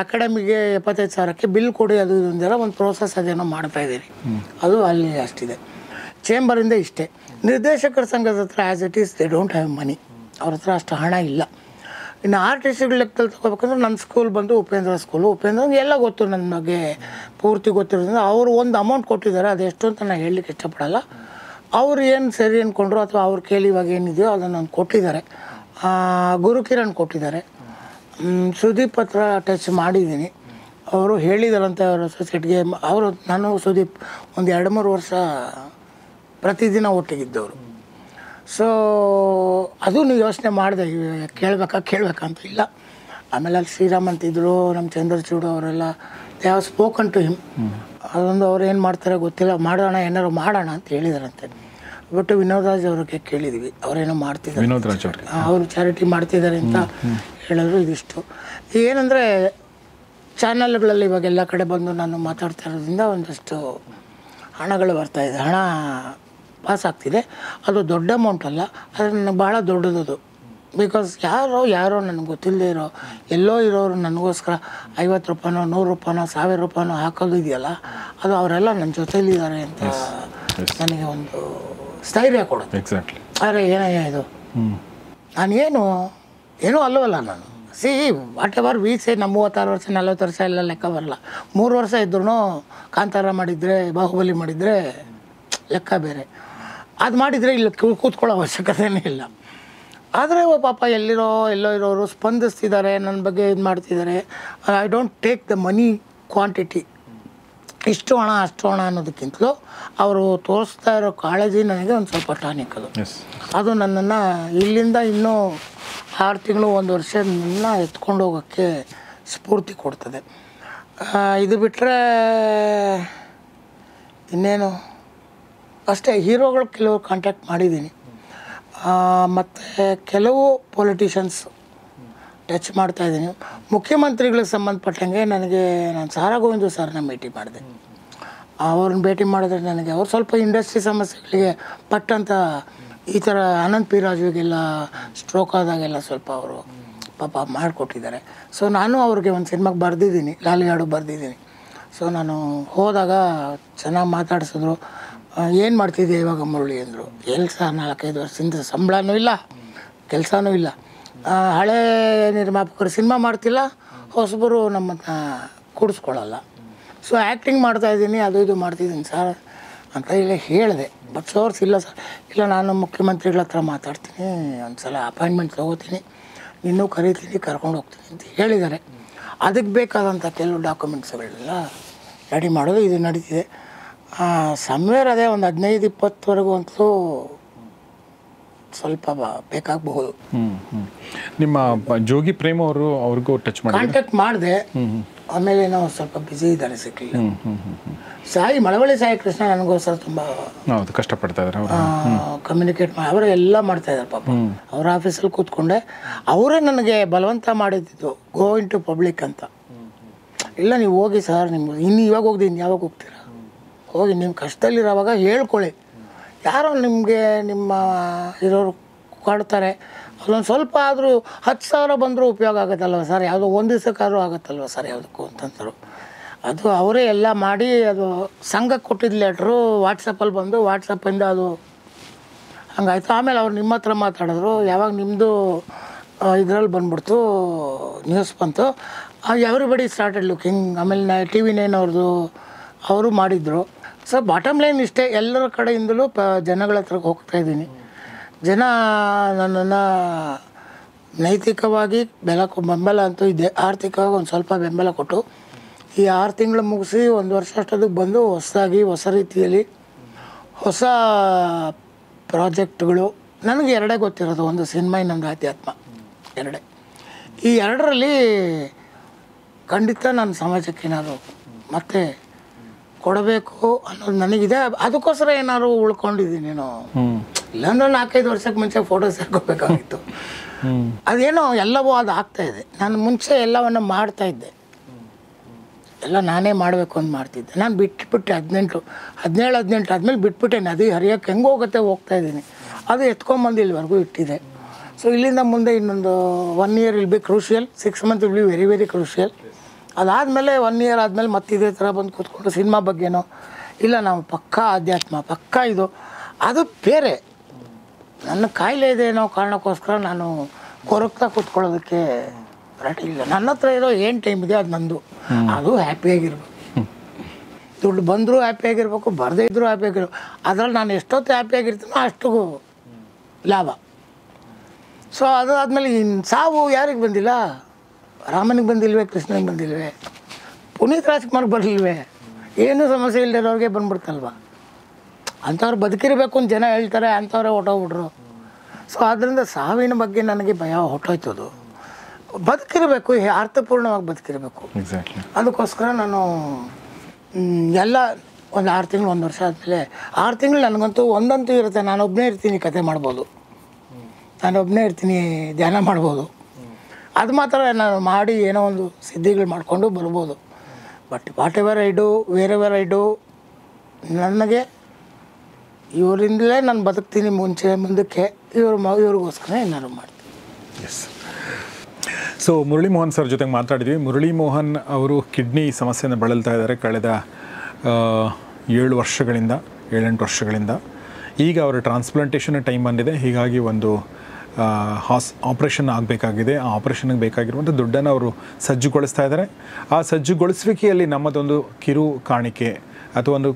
ಅಕಾಡೆಮಿಗೆ 75,000ಕ್ಕೆ ಬಿಲ್ ಕೊಡಿ, ಅದು ಇದೊಂದೆಲ್ಲ ಒಂದು ಪ್ರೋಸೆಸ್ ಅದೇನೋ ಮಾಡ್ತಾಯಿದ್ದೀನಿ. ಅದು ಅಲ್ಲಿ ಅಷ್ಟಿದೆ. ಚೇಂಬರಿಂದ ಇಷ್ಟೇ. ನಿರ್ದೇಶಕರ ಸಂಘದ ಹತ್ರ as it is they don't have money, ಅವ್ರ ಹತ್ರ ಅಷ್ಟು ಹಣ ಇಲ್ಲ. ಇನ್ನು ಆರ್ಟಿಸ್ಟ್ಗಳ ಲೆಕ್ಕದಲ್ಲಿ ತೊಗೋಬೇಕಂದ್ರೆ ನನ್ನ ಸ್ಕೂಲ್ ಬಂದು ಉಪೇಂದ್ರ ಸ್ಕೂಲು. ಉಪೇಂದ್ರ ಎಲ್ಲ ಗೊತ್ತು, ನನ್ನ ಬಗ್ಗೆ ಪೂರ್ತಿ ಗೊತ್ತಿರೋದ್ರಿಂದ ಅವರು ಒಂದು ಅಮೌಂಟ್ ಕೊಟ್ಟಿದ್ದಾರೆ. ಅದೆಷ್ಟು ಅಂತ ನಾನು ಹೇಳಲಿಕ್ಕೆ ಇಷ್ಟಪಡಲ್ಲ. ಅವ್ರು ಏನು ಸರಿ ಅಂದ್ಕೊಂಡ್ರು ಅಥವಾ ಅವ್ರ ಕೇಳಿ ಇವಾಗ ಏನಿದೆಯೋ ಅದನ್ನು ನಾನು ಕೊಟ್ಟಿದ್ದಾರೆ. ಗುರುಕಿರಣ್ ಕೊಟ್ಟಿದ್ದಾರೆ. ಸುದೀಪ್ ಹತ್ರ ಟಚ್ ಮಾಡಿದ್ದೀನಿ. ಅವರು ಹೇಳಿದಾರಂತೆ ಅವರ ಸೊಸೈಟಿಗೆ. ಅವರು ನಾನು ಸುದೀಪ್ ಒಂದು 2-3 ವರ್ಷ ಪ್ರತಿದಿನ ಒಟ್ಟಿಗಿದ್ದವರು. ಸೊ ಅದು ನೀವು ಯೋಚನೆ ಮಾಡಿದೆ, ಕೇಳಬೇಕಂತ ಇಲ್ಲ. ಆಮೇಲೆ ಅಲ್ಲಿ ಶ್ರೀರಾಮ್ ಅಂತಿದ್ರು, ನಮ್ಮ ಚಂದ್ರಚೂಡು ಅವರೆಲ್ಲ they have spoken to him. ಅದೊಂದು ಅವ್ರು ಏನು ಮಾಡ್ತಾರೆ ಗೊತ್ತಿಲ್ಲ, ಮಾಡೋಣ ಏನಾರು ಮಾಡೋಣ ಅಂತ ಹೇಳಿದಾರಂತೆ. ಬಟ್ ವಿನೋದ್ ರಾಜ್ ಅವ್ರಿಗೆ ಕೇಳಿದ್ವಿ, ಅವರೇನೋ ಮಾಡ್ತಿದ್ದಾರೆ, ವಿನೋದ್ ರಾಜ್ ಅವ್ರಿಗೆ ಅವರು ಚಾರಿಟಿ ಮಾಡ್ತಿದ್ದಾರೆ ಅಂತ ಹೇಳಿದ್ರು. ಇದಿಷ್ಟು ಏನಂದರೆ ಚಾನಲ್ಗಳಲ್ಲಿ ಇವಾಗ ಎಲ್ಲ ಕಡೆ ಬಂದು ನಾನು ಮಾತಾಡ್ತಾ ಇರೋದ್ರಿಂದ ಒಂದಷ್ಟು ಹಣಗಳು ಬರ್ತಾಯಿದೆ, ಹಣ ಪಾಸ್ ಆಗ್ತಿದೆ. ಅದು ದೊಡ್ಡ ಅಮೌಂಟ್ ಅಲ್ಲ, ಆದರೆ ನನಗೆ ಭಾಳ ದೊಡ್ಡದದು. ಬಿಕಾಸ್ ಯಾರೋ ನನಗೆ ಗೊತ್ತಿಲ್ಲದೆ ಎಲ್ಲೋ ಇರೋರು ನನಗೋಸ್ಕರ 50 ರೂಪಾಯಿನೋ 100 ರೂಪಾಯಿನೋ 1000 ರೂಪಾಯಿನೋ ಹಾಕೋದು ಇದೆಯಲ್ಲ, ಅದು ಅವರೆಲ್ಲ ನನ್ನ ಜೊತೆಲಿದ್ದಾರೆ ಅಂತ ನನಗೆ ಒಂದು ಸ್ಥೈರ್ಯ ಕೊಡುತ್ತೆ. ಎಕ್ಸಾಕ್ಟ್ಲಿ. ಆದರೆ ಏನಯ್ಯ ಇದು, ನಾನೇನು ಏನೂ ಅಲ್ಲವಲ್ಲ ನಾನು. ವಾಟ್ ಎವರ್ ವಿ ಸೇ, ನಮ್ಮ 36 ವರ್ಷ 40 ವರ್ಷ ಎಲ್ಲ ಲೆಕ್ಕ ಬರಲ್ಲ. 3 ವರ್ಷ ಇದ್ರೂ ಕಾಂತಾರ ಮಾಡಿದರೆ, ಬಾಹುಬಲಿ ಮಾಡಿದರೆ ಲೆಕ್ಕ ಬೇರೆ. ಅದು ಮಾಡಿದರೆ ಇಲ್ಲಿ ಕೂತ್ಕೊಳ್ಳೋ ಅವಶ್ಯಕತೆಯೇ ಇಲ್ಲ. ಆದರೆ ಪಾಪ ಎಲ್ಲೋ ಇರೋರು ಸ್ಪಂದಿಸ್ತಿದ್ದಾರೆ, ನನ್ನ ಬಗ್ಗೆ ಇದು ಮಾಡ್ತಿದ್ದಾರೆ. I don't take the money quantity, ಇಷ್ಟು ಹಣ ಅಷ್ಟು ಹಣ ಅನ್ನೋದಕ್ಕಿಂತಲೂ ಅವರು ತೋರಿಸ್ತಾ ಇರೋ ಕಾಳಜಿ ನನಗೆ ಒಂದು ಸ್ವಲ್ಪ ಟಾನಿಕ್. ಅದು ನನ್ನನ್ನು ಇಲ್ಲಿಂದ ಇನ್ನೂ 6 ತಿಂಗಳು 1 ವರ್ಷ ನನ್ನ ಎತ್ಕೊಂಡು ಹೋಗೋಕ್ಕೆ ಸ್ಫೂರ್ತಿ ಕೊಡ್ತದೆ. ಇದು ಬಿಟ್ಟರೆ ಇನ್ನೇನು ಅಷ್ಟೇ. ಹೀರೋಗಳು ಕೆಲವು ಕಾಂಟ್ಯಾಕ್ಟ್ ಮಾಡಿದ್ದೀನಿ, ಮತ್ತು ಕೆಲವು ಪೊಲಿಟಿಷನ್ಸ್ ಟಚ್ ಮಾಡ್ತಾಯಿದ್ದೀನಿ. ಮುಖ್ಯಮಂತ್ರಿಗಳಿಗೆ ಸಂಬಂಧಪಟ್ಟಂಗೆ ನಾನು ಸಾರಾ ಗೋವಿಂದು ಸರ್ನ ಭೇಟಿ ಮಾಡಿದೆ. ಅವ್ರನ್ನ ಭೇಟಿ ಮಾಡಿದ್ರೆ ನನಗೆ ಅವ್ರು ಸ್ವಲ್ಪ ಇಂಡಸ್ಟ್ರಿ ಸಮಸ್ಯೆಗಳಿಗೆ ಪಟ್ಟಂತ ಈ ಥರ ಅನಂತ್ ಪಿ ರಾಜುವಿಗೆಲ್ಲ ಸ್ಟ್ರೋಕ್ ಆದಾಗೆಲ್ಲ ಸ್ವಲ್ಪ ಅವರು ಪಾಪ ಮಾಡಿಕೊಟ್ಟಿದ್ದಾರೆ. ಸೊ ನಾನು ಅವ್ರಿಗೆ ಒಂದು ಸಿನಿಮಾಗೆ ಬರೆದಿದ್ದೀನಿ, ಲಾಲಿಯಾಡು ಬರೆದಿದ್ದೀನಿ. ಸೊ ನಾನು ಹೋದಾಗ ಚೆನ್ನಾಗಿ ಮಾತಾಡಿಸಿದ್ರು. ಏನು ಮಾಡ್ತಿದ್ದೆ ಇವಾಗ ಮುರಳಿ ಅಂದರು. ಎಲ್ಲಿ ಸರ್ 4-5 ವರ್ಷದಿಂದ ಸಂಬಳನೂ ಇಲ್ಲ, ಕೆಲಸನೂ ಇಲ್ಲ, ಹಳೆ ನಿರ್ಮಾಪಕರು ಸಿನಿಮಾ ಮಾಡ್ತಿಲ್ಲ, ಹೊಸಬರು ನಮ್ಮನ್ನು ಕೂಡಿಸ್ಕೊಳ್ಳಲ್ಲ. ಸೊ ಆ್ಯಕ್ಟಿಂಗ್ ಮಾಡ್ತಾಯಿದ್ದೀನಿ, ಅದು ಇದು ಮಾಡ್ತಿದ್ದೀನಿ ಸರ್ ಅಂತ ಇಲ್ಲ ಹೇಳಿದೆ. ಬಟ್ ಸೋರ್ಸ್ ಇಲ್ಲ ಸರ್, ಇಲ್ಲ ನಾನು ಮುಖ್ಯಮಂತ್ರಿಗಳ ಹತ್ರ ಮಾತಾಡ್ತೀನಿ, ಒಂದು ಸಲ ಅಪಾಯಿಂಟ್ಮೆಂಟ್ ತೊಗೋತೀನಿ, ಇನ್ನೂ ಕರಿತೀನಿ, ಕರ್ಕೊಂಡು ಹೋಗ್ತೀನಿ ಅಂತ ಹೇಳಿದ್ದಾರೆ. ಅದಕ್ಕೆ ಬೇಕಾದಂಥ ಕೆಲವು ಡಾಕ್ಯುಮೆಂಟ್ಸ್ಗಳೆಲ್ಲ ರೆಡಿ ಮಾಡೋದು ಇದು ನಡೀತಿದೆ. ಸಮ್ವೇರ್ ಅದೇ ಒಂದು 15-20ವರೆಗೂ ಅಂತೂ ಸ್ವಲ್ಪ ಬೇಕಾಗಬಹುದು. ನಿಮ್ಮ ಜೋಗಿ ಪ್ರೇಮ್ ಅವ್ರಿಗೂ ಟಚ್ ಮಾಡಿ ಕಾಂಟ್ಯಾಕ್ಟ್ ಮಾಡಿದೆ. ಆಮೇಲೆ ನಾವು ಸ್ವಲ್ಪ ಬ್ಯುಸಿ ಇದ್ದಾರೆ, ಸಿಕ್ಕಲಿಲ್ಲ. ಮಳವಳ್ಳಿ ಸಾಯಿ ಕೃಷ್ಣ ನನಗೋಸ್ಕರ ತುಂಬ ಕಷ್ಟಪಡ್ತಾ ಇದ್ದಾರೆ, ಕಮ್ಯುನಿಕೇಟ್ ಮಾಡಿ ಅವರು ಎಲ್ಲ ಮಾಡ್ತಾ ಇದ್ದಾರೆ ಪಾಪ. ಅವ್ರ ಆಫೀಸಲ್ಲಿ ಕೂತ್ಕೊಂಡೆ ಅವರೇ ನನಗೆ ಬಲವಂತ ಮಾಡಿದ್ದು, ಗೋ ಇನ್ ಟು ಪಬ್ಲಿಕ್ ಅಂತ. ಇಲ್ಲ ನೀವು ಹೋಗಿ ಸರ್, ನಿಮ್ಗೆ ಇವಾಗ ಹೋಗ್ತೀನಿ, ಯಾವಾಗ ಹೋಗ್ತೀರಾ, ಹೋಗಿ ನಿಮ್ಮ ಕಷ್ಟದಲ್ಲಿರೋವಾಗ ಹೇಳ್ಕೊಳ್ಳಿ. ಯಾರೋ ನಿಮಗೆ ನಿಮ್ಮ ಇರೋರು ಕಾಡ್ತಾರೆ, ಅದೊಂದು ಸ್ವಲ್ಪ ಆದರೂ 10,000 ಬಂದರೂ ಉಪಯೋಗ ಆಗುತ್ತಲ್ವ ಸರ್, ಯಾವುದೋ ಒಂದು ದಿವಸಕ್ಕಾದ್ರೂ ಆಗುತ್ತಲ್ವ ಸರ್ ಯಾವುದಕ್ಕೂ ಅಂತಂದರು. ಅದು ಅವರೇ ಎಲ್ಲ ಮಾಡಿ, ಅದು ಸಂಘಕ್ಕೆ ಕೊಟ್ಟಿದ್ದ ಲೆಟ್ರು ವಾಟ್ಸಪ್ಪಲ್ಲಿ ಬಂದು, ವಾಟ್ಸಪ್ಪಿಂದ ಅದು ಹಂಗಾಯ್ತು. ಆಮೇಲೆ ಅವ್ರು ನಿಮ್ಮ ಹತ್ರ ಮಾತಾಡಿದ್ರು, ಯಾವಾಗ ನಿಮ್ಮದು ಇದರಲ್ಲಿ ಬಂದ್ಬಿಡ್ತು, ನ್ಯೂಸ್ ಬಂತು, ಎವ್ರಿಬಡಿ ಸ್ಟಾರ್ಟೆಡ್ ಲುಕಿಂಗ್. ಆಮೇಲೆ TV 9 ಅವ್ರದ್ದು ಅವರು ಮಾಡಿದರು. ಸೊ ಬಾಟಮ್ ಲೈನ್ ಇಷ್ಟೇ, ಎಲ್ಲರ ಕಡೆಯಿಂದಲೂ ಜನಗಳ ಹತ್ರಕ್ಕೆ ಹೋಗ್ತಾಯಿದ್ದೀನಿ. ಜನ ನನ್ನನ್ನು ನೈತಿಕವಾಗಿ ಬೆಂಬಲ ಅಂತೂ ಇದೆ, ಆರ್ಥಿಕವಾಗಿ ಒಂದು ಸ್ವಲ್ಪ ಬೆಂಬಲ ಕೊಟ್ಟು ಈ 6 ತಿಂಗಳು ಮುಗಿಸಿ 1 ವರ್ಷ ಅಷ್ಟೊತ್ತಿಗೆ ಬಂದು ಹೊಸ ರೀತಿಯಲ್ಲಿ ಹೊಸ ಪ್ರಾಜೆಕ್ಟ್ಗಳು. ನನಗೆ 2 ಗೊತ್ತಿರೋದು, ಒಂದು ಸಿನಿಮಾ, ಇನ್ನೊಂದು ಆಧ್ಯಾತ್ಮ, 2. ಈ 2ರಲ್ಲಿ ಖಂಡಿತ ನಾನು ಸಮಾಜಕ್ಕೆ ಏನಾದ್ರು ಮತ್ತೆ ಕೊಡಬೇಕು ಅನ್ನೋದು ನನಗಿದೆ. ಅದಕ್ಕೋಸ್ಕರ ಏನಾದ್ರು ಉಳ್ಕೊಂಡಿದ್ದೀನಿ ನಾನು. ಇಲ್ಲಾಂದ್ರೆ 4-5 ವರ್ಷಕ್ಕೆ ಮುಂಚೆ ಫೋಟೋ ಸೇರ್ಕೋಬೇಕಾಗಿತ್ತು. ಅದೇನೋ ಎಲ್ಲವೂ ಅದು ಆಗ್ತಾಯಿದೆ. ನಾನು ಮುಂಚೆ ಎಲ್ಲವನ್ನು ಮಾಡ್ತಾಯಿದ್ದೆ, ಎಲ್ಲ ನಾನೇ ಮಾಡಬೇಕು ಅಂತ ಮಾಡ್ತಿದ್ದೆ. ನಾನು ಬಿಟ್ಬಿಟ್ಟೆ 17 ಆದಮೇಲೆ ಬಿಟ್ಬಿಟ್ಟೆ. ನದಿ ಹರಿಯೋಕ್ಕೆ ಹೆಂಗೆ ಹೋಗ್ತಾಯಿದ್ದೀನಿ. ಅದು ಎತ್ಕೊಂಬಂದು ಇಲ್ಲಿವರೆಗೂ ಇಟ್ಟಿದೆ. ಸೊ ಇಲ್ಲಿಂದ ಮುಂದೆ ಇನ್ನೊಂದು 1 year will be crucial, 6 month will be very very crucial. ಅದಾದಮೇಲೆ 1 ಇಯರ್ ಆದಮೇಲೆ ಮತ್ತೆ ಇದೇ ಥರ ಬಂದು ಕೂತ್ಕೊಂಡು ಸಿನಿಮಾ ಬಗ್ಗೆನೋ ಇಲ್ಲ ನಾವು ಪಕ್ಕಾ ಆಧ್ಯಾತ್ಮ ಪಕ್ಕಾ ಇದು ಅದು ಬೇರೆ. ನನ್ನ ಕಾಯಿಲೆ ಇದೆ ಅನ್ನೋ ಕಾರಣಕ್ಕೋಸ್ಕರ ನಾನು ಕೊರಗ್ತಾ ಕೂತ್ಕೊಳ್ಳೋದಕ್ಕೆ ರೆಡಿ ಇಲ್ಲ. ನನ್ನ ಹತ್ರ ಇರೋ ಏನು ಟೈಮ್ ಇದೆ ಅದು ನಂದು. ಅದು ಹ್ಯಾಪಿಯಾಗಿರ್ಬೇಕು. ದುಡ್ಡು ಬಂದರೂ ಹ್ಯಾಪಿಯಾಗಿರ್ಬೇಕು, ಬರದೇ ಇದ್ದರೂ ಹ್ಯಾಪಿಯಾಗಿರ್ಬೇಕು. ಅದರಲ್ಲಿ ನಾನು ಎಷ್ಟೊತ್ತು ಹ್ಯಾಪಿಯಾಗಿರ್ತೀನೋ ಅಷ್ಟು ಲಾಭ. ಸೊ ಅದು ಆದಮೇಲೆ ಸಾವು ಯಾರಿಗೆ ಬಂದಿಲ್ಲ? ರಾಮನಿಗೆ ಬಂದಿಲ್ವೇ? ಕೃಷ್ಣನಿಗೆ ಬಂದಿಲ್ವೇ? ಪುನೀತ್ ರಾಜ್ಕುಮಾರ್ಗೆ ಬರಲಿಲ್ವೇ? ಏನೂ ಸಮಸ್ಯೆ ಇಲ್ಲದಿರೋರಿಗೆ ಬಂದ್ಬಿಡ್ತಲ್ವ. ಅಂಥವ್ರು ಬದುಕಿರಬೇಕು ಅಂತ ಜನ ಹೇಳ್ತಾರೆ, ಅಂಥವ್ರೆ ಹೊಟ್ಟೋಗ್ಬಿಟ್ರು. ಸೊ ಅದರಿಂದ ಸಾವಿನ ಬಗ್ಗೆ ನನಗೆ ಭಯ ಹೊಟ್ಟೋಯ್ತದು. ಬದುಕಿರಬೇಕು, ಅರ್ಥಪೂರ್ಣವಾಗಿ ಬದುಕಿರಬೇಕು. ಅದಕ್ಕೋಸ್ಕರ ನಾನು ಎಲ್ಲ ಒಂದು 6 ತಿಂಗಳು 1 ವರ್ಷ ಆದಮೇಲೆ 6 ತಿಂಗಳು ನನಗಂತೂ ಒಂದಂತೂ ಇರುತ್ತೆ. ನಾನೊಬ್ಬನೇ ಇರ್ತೀನಿ, ಕತೆ ಮಾಡ್ಬೋದು, ನಾನೊಬ್ಬನೇ ಇರ್ತೀನಿ, ಧ್ಯಾನ ಮಾಡ್ಬೋದು. ಅದು ಮಾತ್ರ ನಾನು ಮಾಡಿ ಏನೋ ಒಂದು ಸಿದ್ಧಿಗಳು ಮಾಡಿಕೊಂಡು ಬರ್ಬೋದು. But whatever I do, wherever I do, ನನಗೆ ಇವರಿಂದಲೇ ನಾನು ಬದುಕ್ತೀನಿ ಮುಂದಕ್ಕೆ. ಇವ್ರಿಗೋಸ್ಕರ ಏನಾದ್ರು ಮಾಡ್ತೀನಿ. Yes. So Murali Mohan sir ಜೊತೆಗೆ ಮಾತಾಡಿದ್ವಿ. ಮುರಳಿ ಮೋಹನ್ ಅವರು ಕಿಡ್ನಿ ಸಮಸ್ಯೆಯನ್ನು ಬಳಲ್ತಾ ಇದ್ದಾರೆ ಕಳೆದ 7 ವರ್ಷಗಳಿಂದ 7-8 ವರ್ಷಗಳಿಂದ. ಈಗ ಅವರ ಟ್ರಾನ್ಸ್ಪ್ಲಾಂಟೇಷನ್ ಟೈಮ್ ಬಂದಿದೆ. ಹೀಗಾಗಿ ಒಂದು ಆಪ್ರೇಷನ್ ಆಗಬೇಕಾಗಿದೆ. ಆ ಆಪ್ರೇಷನ್ಗೆ ಬೇಕಾಗಿರುವಂಥ ದುಡ್ಡನ್ನು ಅವರು ಸಜ್ಜುಗೊಳಿಸ್ತಾ ಇದ್ದಾರೆ. ಆ ಸಜ್ಜುಗೊಳಿಸುವಿಕೆಯಲ್ಲಿ ನಮ್ಮದೊಂದು ಕಿರು ಕಾಣಿಕೆ ಅಥವಾ ಒಂದು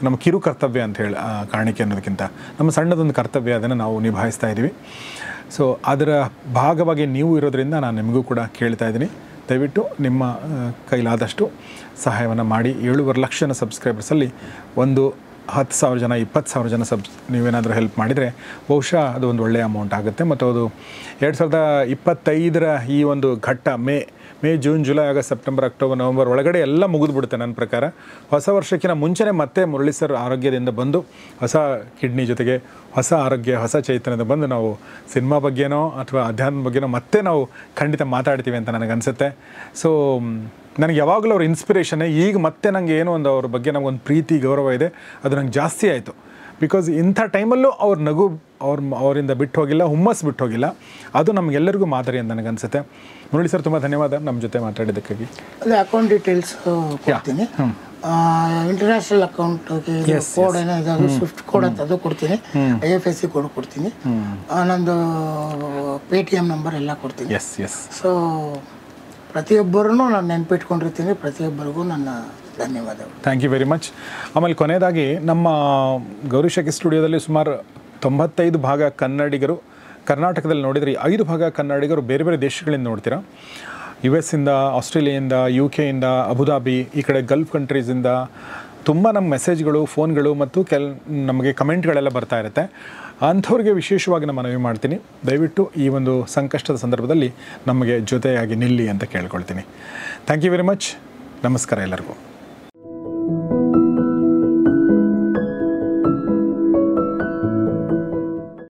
ನಮ್ಮ ಕಿರು ಕರ್ತವ್ಯ ಅಂತ ಹೇಳಿ, ಕಾಣಿಕೆ ಅನ್ನೋದಕ್ಕಿಂತ ನಮ್ಮ ಸಣ್ಣದೊಂದು ಕರ್ತವ್ಯ, ಅದನ್ನು ನಾವು ನಿಭಾಯಿಸ್ತಾ ಇದ್ದೀವಿ. ಸೊ ಅದರ ಭಾಗವಾಗಿ ನೀವು ಇರೋದರಿಂದ ನಾನು ನಿಮಗೂ ಕೂಡ ಕೇಳ್ತಾ ಇದ್ದೀನಿ, ದಯವಿಟ್ಟು ನಿಮ್ಮ ಕೈಲಾದಷ್ಟು ಸಹಾಯವನ್ನು ಮಾಡಿ. 7.5 ಲಕ್ಷ ಸಬ್ಸ್ಕ್ರೈಬರ್ಸಲ್ಲಿ ಒಂದು 10,000 ಜನ 20,000 ಜನ ನೀವೇನಾದರೂ ಹೆಲ್ಪ್ ಮಾಡಿದರೆ ಬಹುಶಃ ಅದು ಒಂದು ಒಳ್ಳೆಯ ಅಮೌಂಟ್ ಆಗುತ್ತೆ. ಮತ್ತು ಅದು 2025ರ ಈ ಒಂದು ಘಟ್ಟ May June July August September October November ಒಳಗಡೆ ಎಲ್ಲ ಮುಗಿದ್ಬಿಡುತ್ತೆ ನನ್ನ ಪ್ರಕಾರ. ಹೊಸ ವರ್ಷಕ್ಕಿಂತ ಮುಂಚೆನೇ ಮತ್ತೆ ಮುರಳಿ ಸರ್ ಆರೋಗ್ಯದಿಂದ ಬಂದು ಹೊಸ ಕಿಡ್ನಿ ಜೊತೆಗೆ ಹೊಸ ಆರೋಗ್ಯ, ಹೊಸ ಚೈತನ್ಯದ ಬಂದು ನಾವು ಸಿನಿಮಾ ಬಗ್ಗೆನೋ ಅಥವಾ ಅಧ್ಯಾತ್ಮ ಬಗ್ಗೆನೋ ಮತ್ತೆ ನಾವು ಖಂಡಿತ ಮಾತಾಡ್ತೀವಿ ಅಂತ ನನಗನ್ಸುತ್ತೆ. ಸೊ ನನಗೆ ಯಾವಾಗಲೂ ಅವ್ರ ಇನ್ಸ್ಪಿರೇಷನ್ನೇ. ಈಗ ಮತ್ತೆ ನನಗೆ ಏನೋ ಒಂದು ಅವ್ರ ಬಗ್ಗೆ ನಮಗೊಂದು ಪ್ರೀತಿ ಗೌರವ ಇದೆ, ಅದು ನಂಗೆ ಜಾಸ್ತಿ ಆಯಿತು. ಬಿಕಾಸ್ ಇಂಥ ಟೈಮಲ್ಲೂ ಅವ್ರ ನಗು ಅವರಿಂದ ಬಿಟ್ಟು ಹೋಗಿಲ್ಲ, ಹುಮ್ಮಸ್ ಬಿಟ್ಟು ಹೋಗಿಲ್ಲ. ಅದು ನಮಗೆಲ್ಲರಿಗೂ ಮಾದರಿ ಅಂತ ನನಗನ್ಸುತ್ತೆ. ಮುರಳಿ ಸರ್, ತುಂಬ ಧನ್ಯವಾದ ನಮ್ಮ ಜೊತೆ ಮಾತಾಡಿದ್ದಕ್ಕಾಗಿ. ಅದೇ ಅಕೌಂಟ್ ಡೀಟೇಲ್ಸ್ ಕೊಡ್ತೀನಿ. ಇಂಟರ್ನ್ಯಾಷನಲ್ ಅಕೌಂಟ್ಗೆ ಕೋಡ್ ಏನೋ ಇದೆ, ಅದು ಸ್ವಿಫ್ಟ್ ಕೋಡ್ ಅಂತ ಅದು ಕೊಡ್ತೀನಿ. IFSC ಕೋಡ್ ಕೊಡ್ತೀನಿ. ನಂದು Paytm ನಂಬರ್ ಎಲ್ಲ ಕೊಡ್ತೀನಿ. ಸೊ ಪ್ರತಿಯೊಬ್ಬರೂ ನಾನು ನೆನಪಿಟ್ಕೊಂಡಿರ್ತೀನಿ. ಪ್ರತಿಯೊಬ್ಬರಿಗೂ ನನ್ನ ಧನ್ಯವಾದಗಳು. Thank you very much. ಆಮೇಲೆ ಕೊನೆಯದಾಗಿ ನಮ್ಮ ಗೌರಿಶಕಿ ಸ್ಟುಡಿಯೋದಲ್ಲಿ ಸುಮಾರು 95 ಭಾಗ ಕನ್ನಡಿಗರು ಕರ್ನಾಟಕದಲ್ಲಿ ನೋಡಿದರೆ 5 ಭಾಗ ಕನ್ನಡಿಗರು ಬೇರೆ ಬೇರೆ ದೇಶಗಳಿಂದ ನೋಡ್ತೀರಾ. US ಇಂದ, ಆಸ್ಟ್ರೇಲಿಯಾದಿಂದ, UK ಇಂದ, ಅಬುದಾಬಿ, ಈ ಕಡೆ ಗಲ್ಫ್ ಕಂಟ್ರೀಸಿಂದ ತುಂಬ ನಮ್ಮ ಮೆಸೇಜ್ಗಳು, ಫೋನ್ಗಳು ಮತ್ತು ನಮಗೆ ಕಮೆಂಟ್ಗಳೆಲ್ಲ ಬರ್ತಾ ಇರುತ್ತೆ. ಅಂಥವ್ರಿಗೆ ವಿಶೇಷವಾಗಿ ನಾನು ಮನವಿ ಮಾಡ್ತೀನಿ, ದಯವಿಟ್ಟು ಈ ಒಂದು ಸಂಕಷ್ಟದ ಸಂದರ್ಭದಲ್ಲಿ ನಮಗೆ ಜೊತೆಯಾಗಿ ನಿಲ್ಲಿ ಅಂತ ಕೇಳ್ಕೊಳ್ತೀನಿ. Thank you very much. ನಮಸ್ಕಾರ ಎಲ್ಲರಿಗೂ.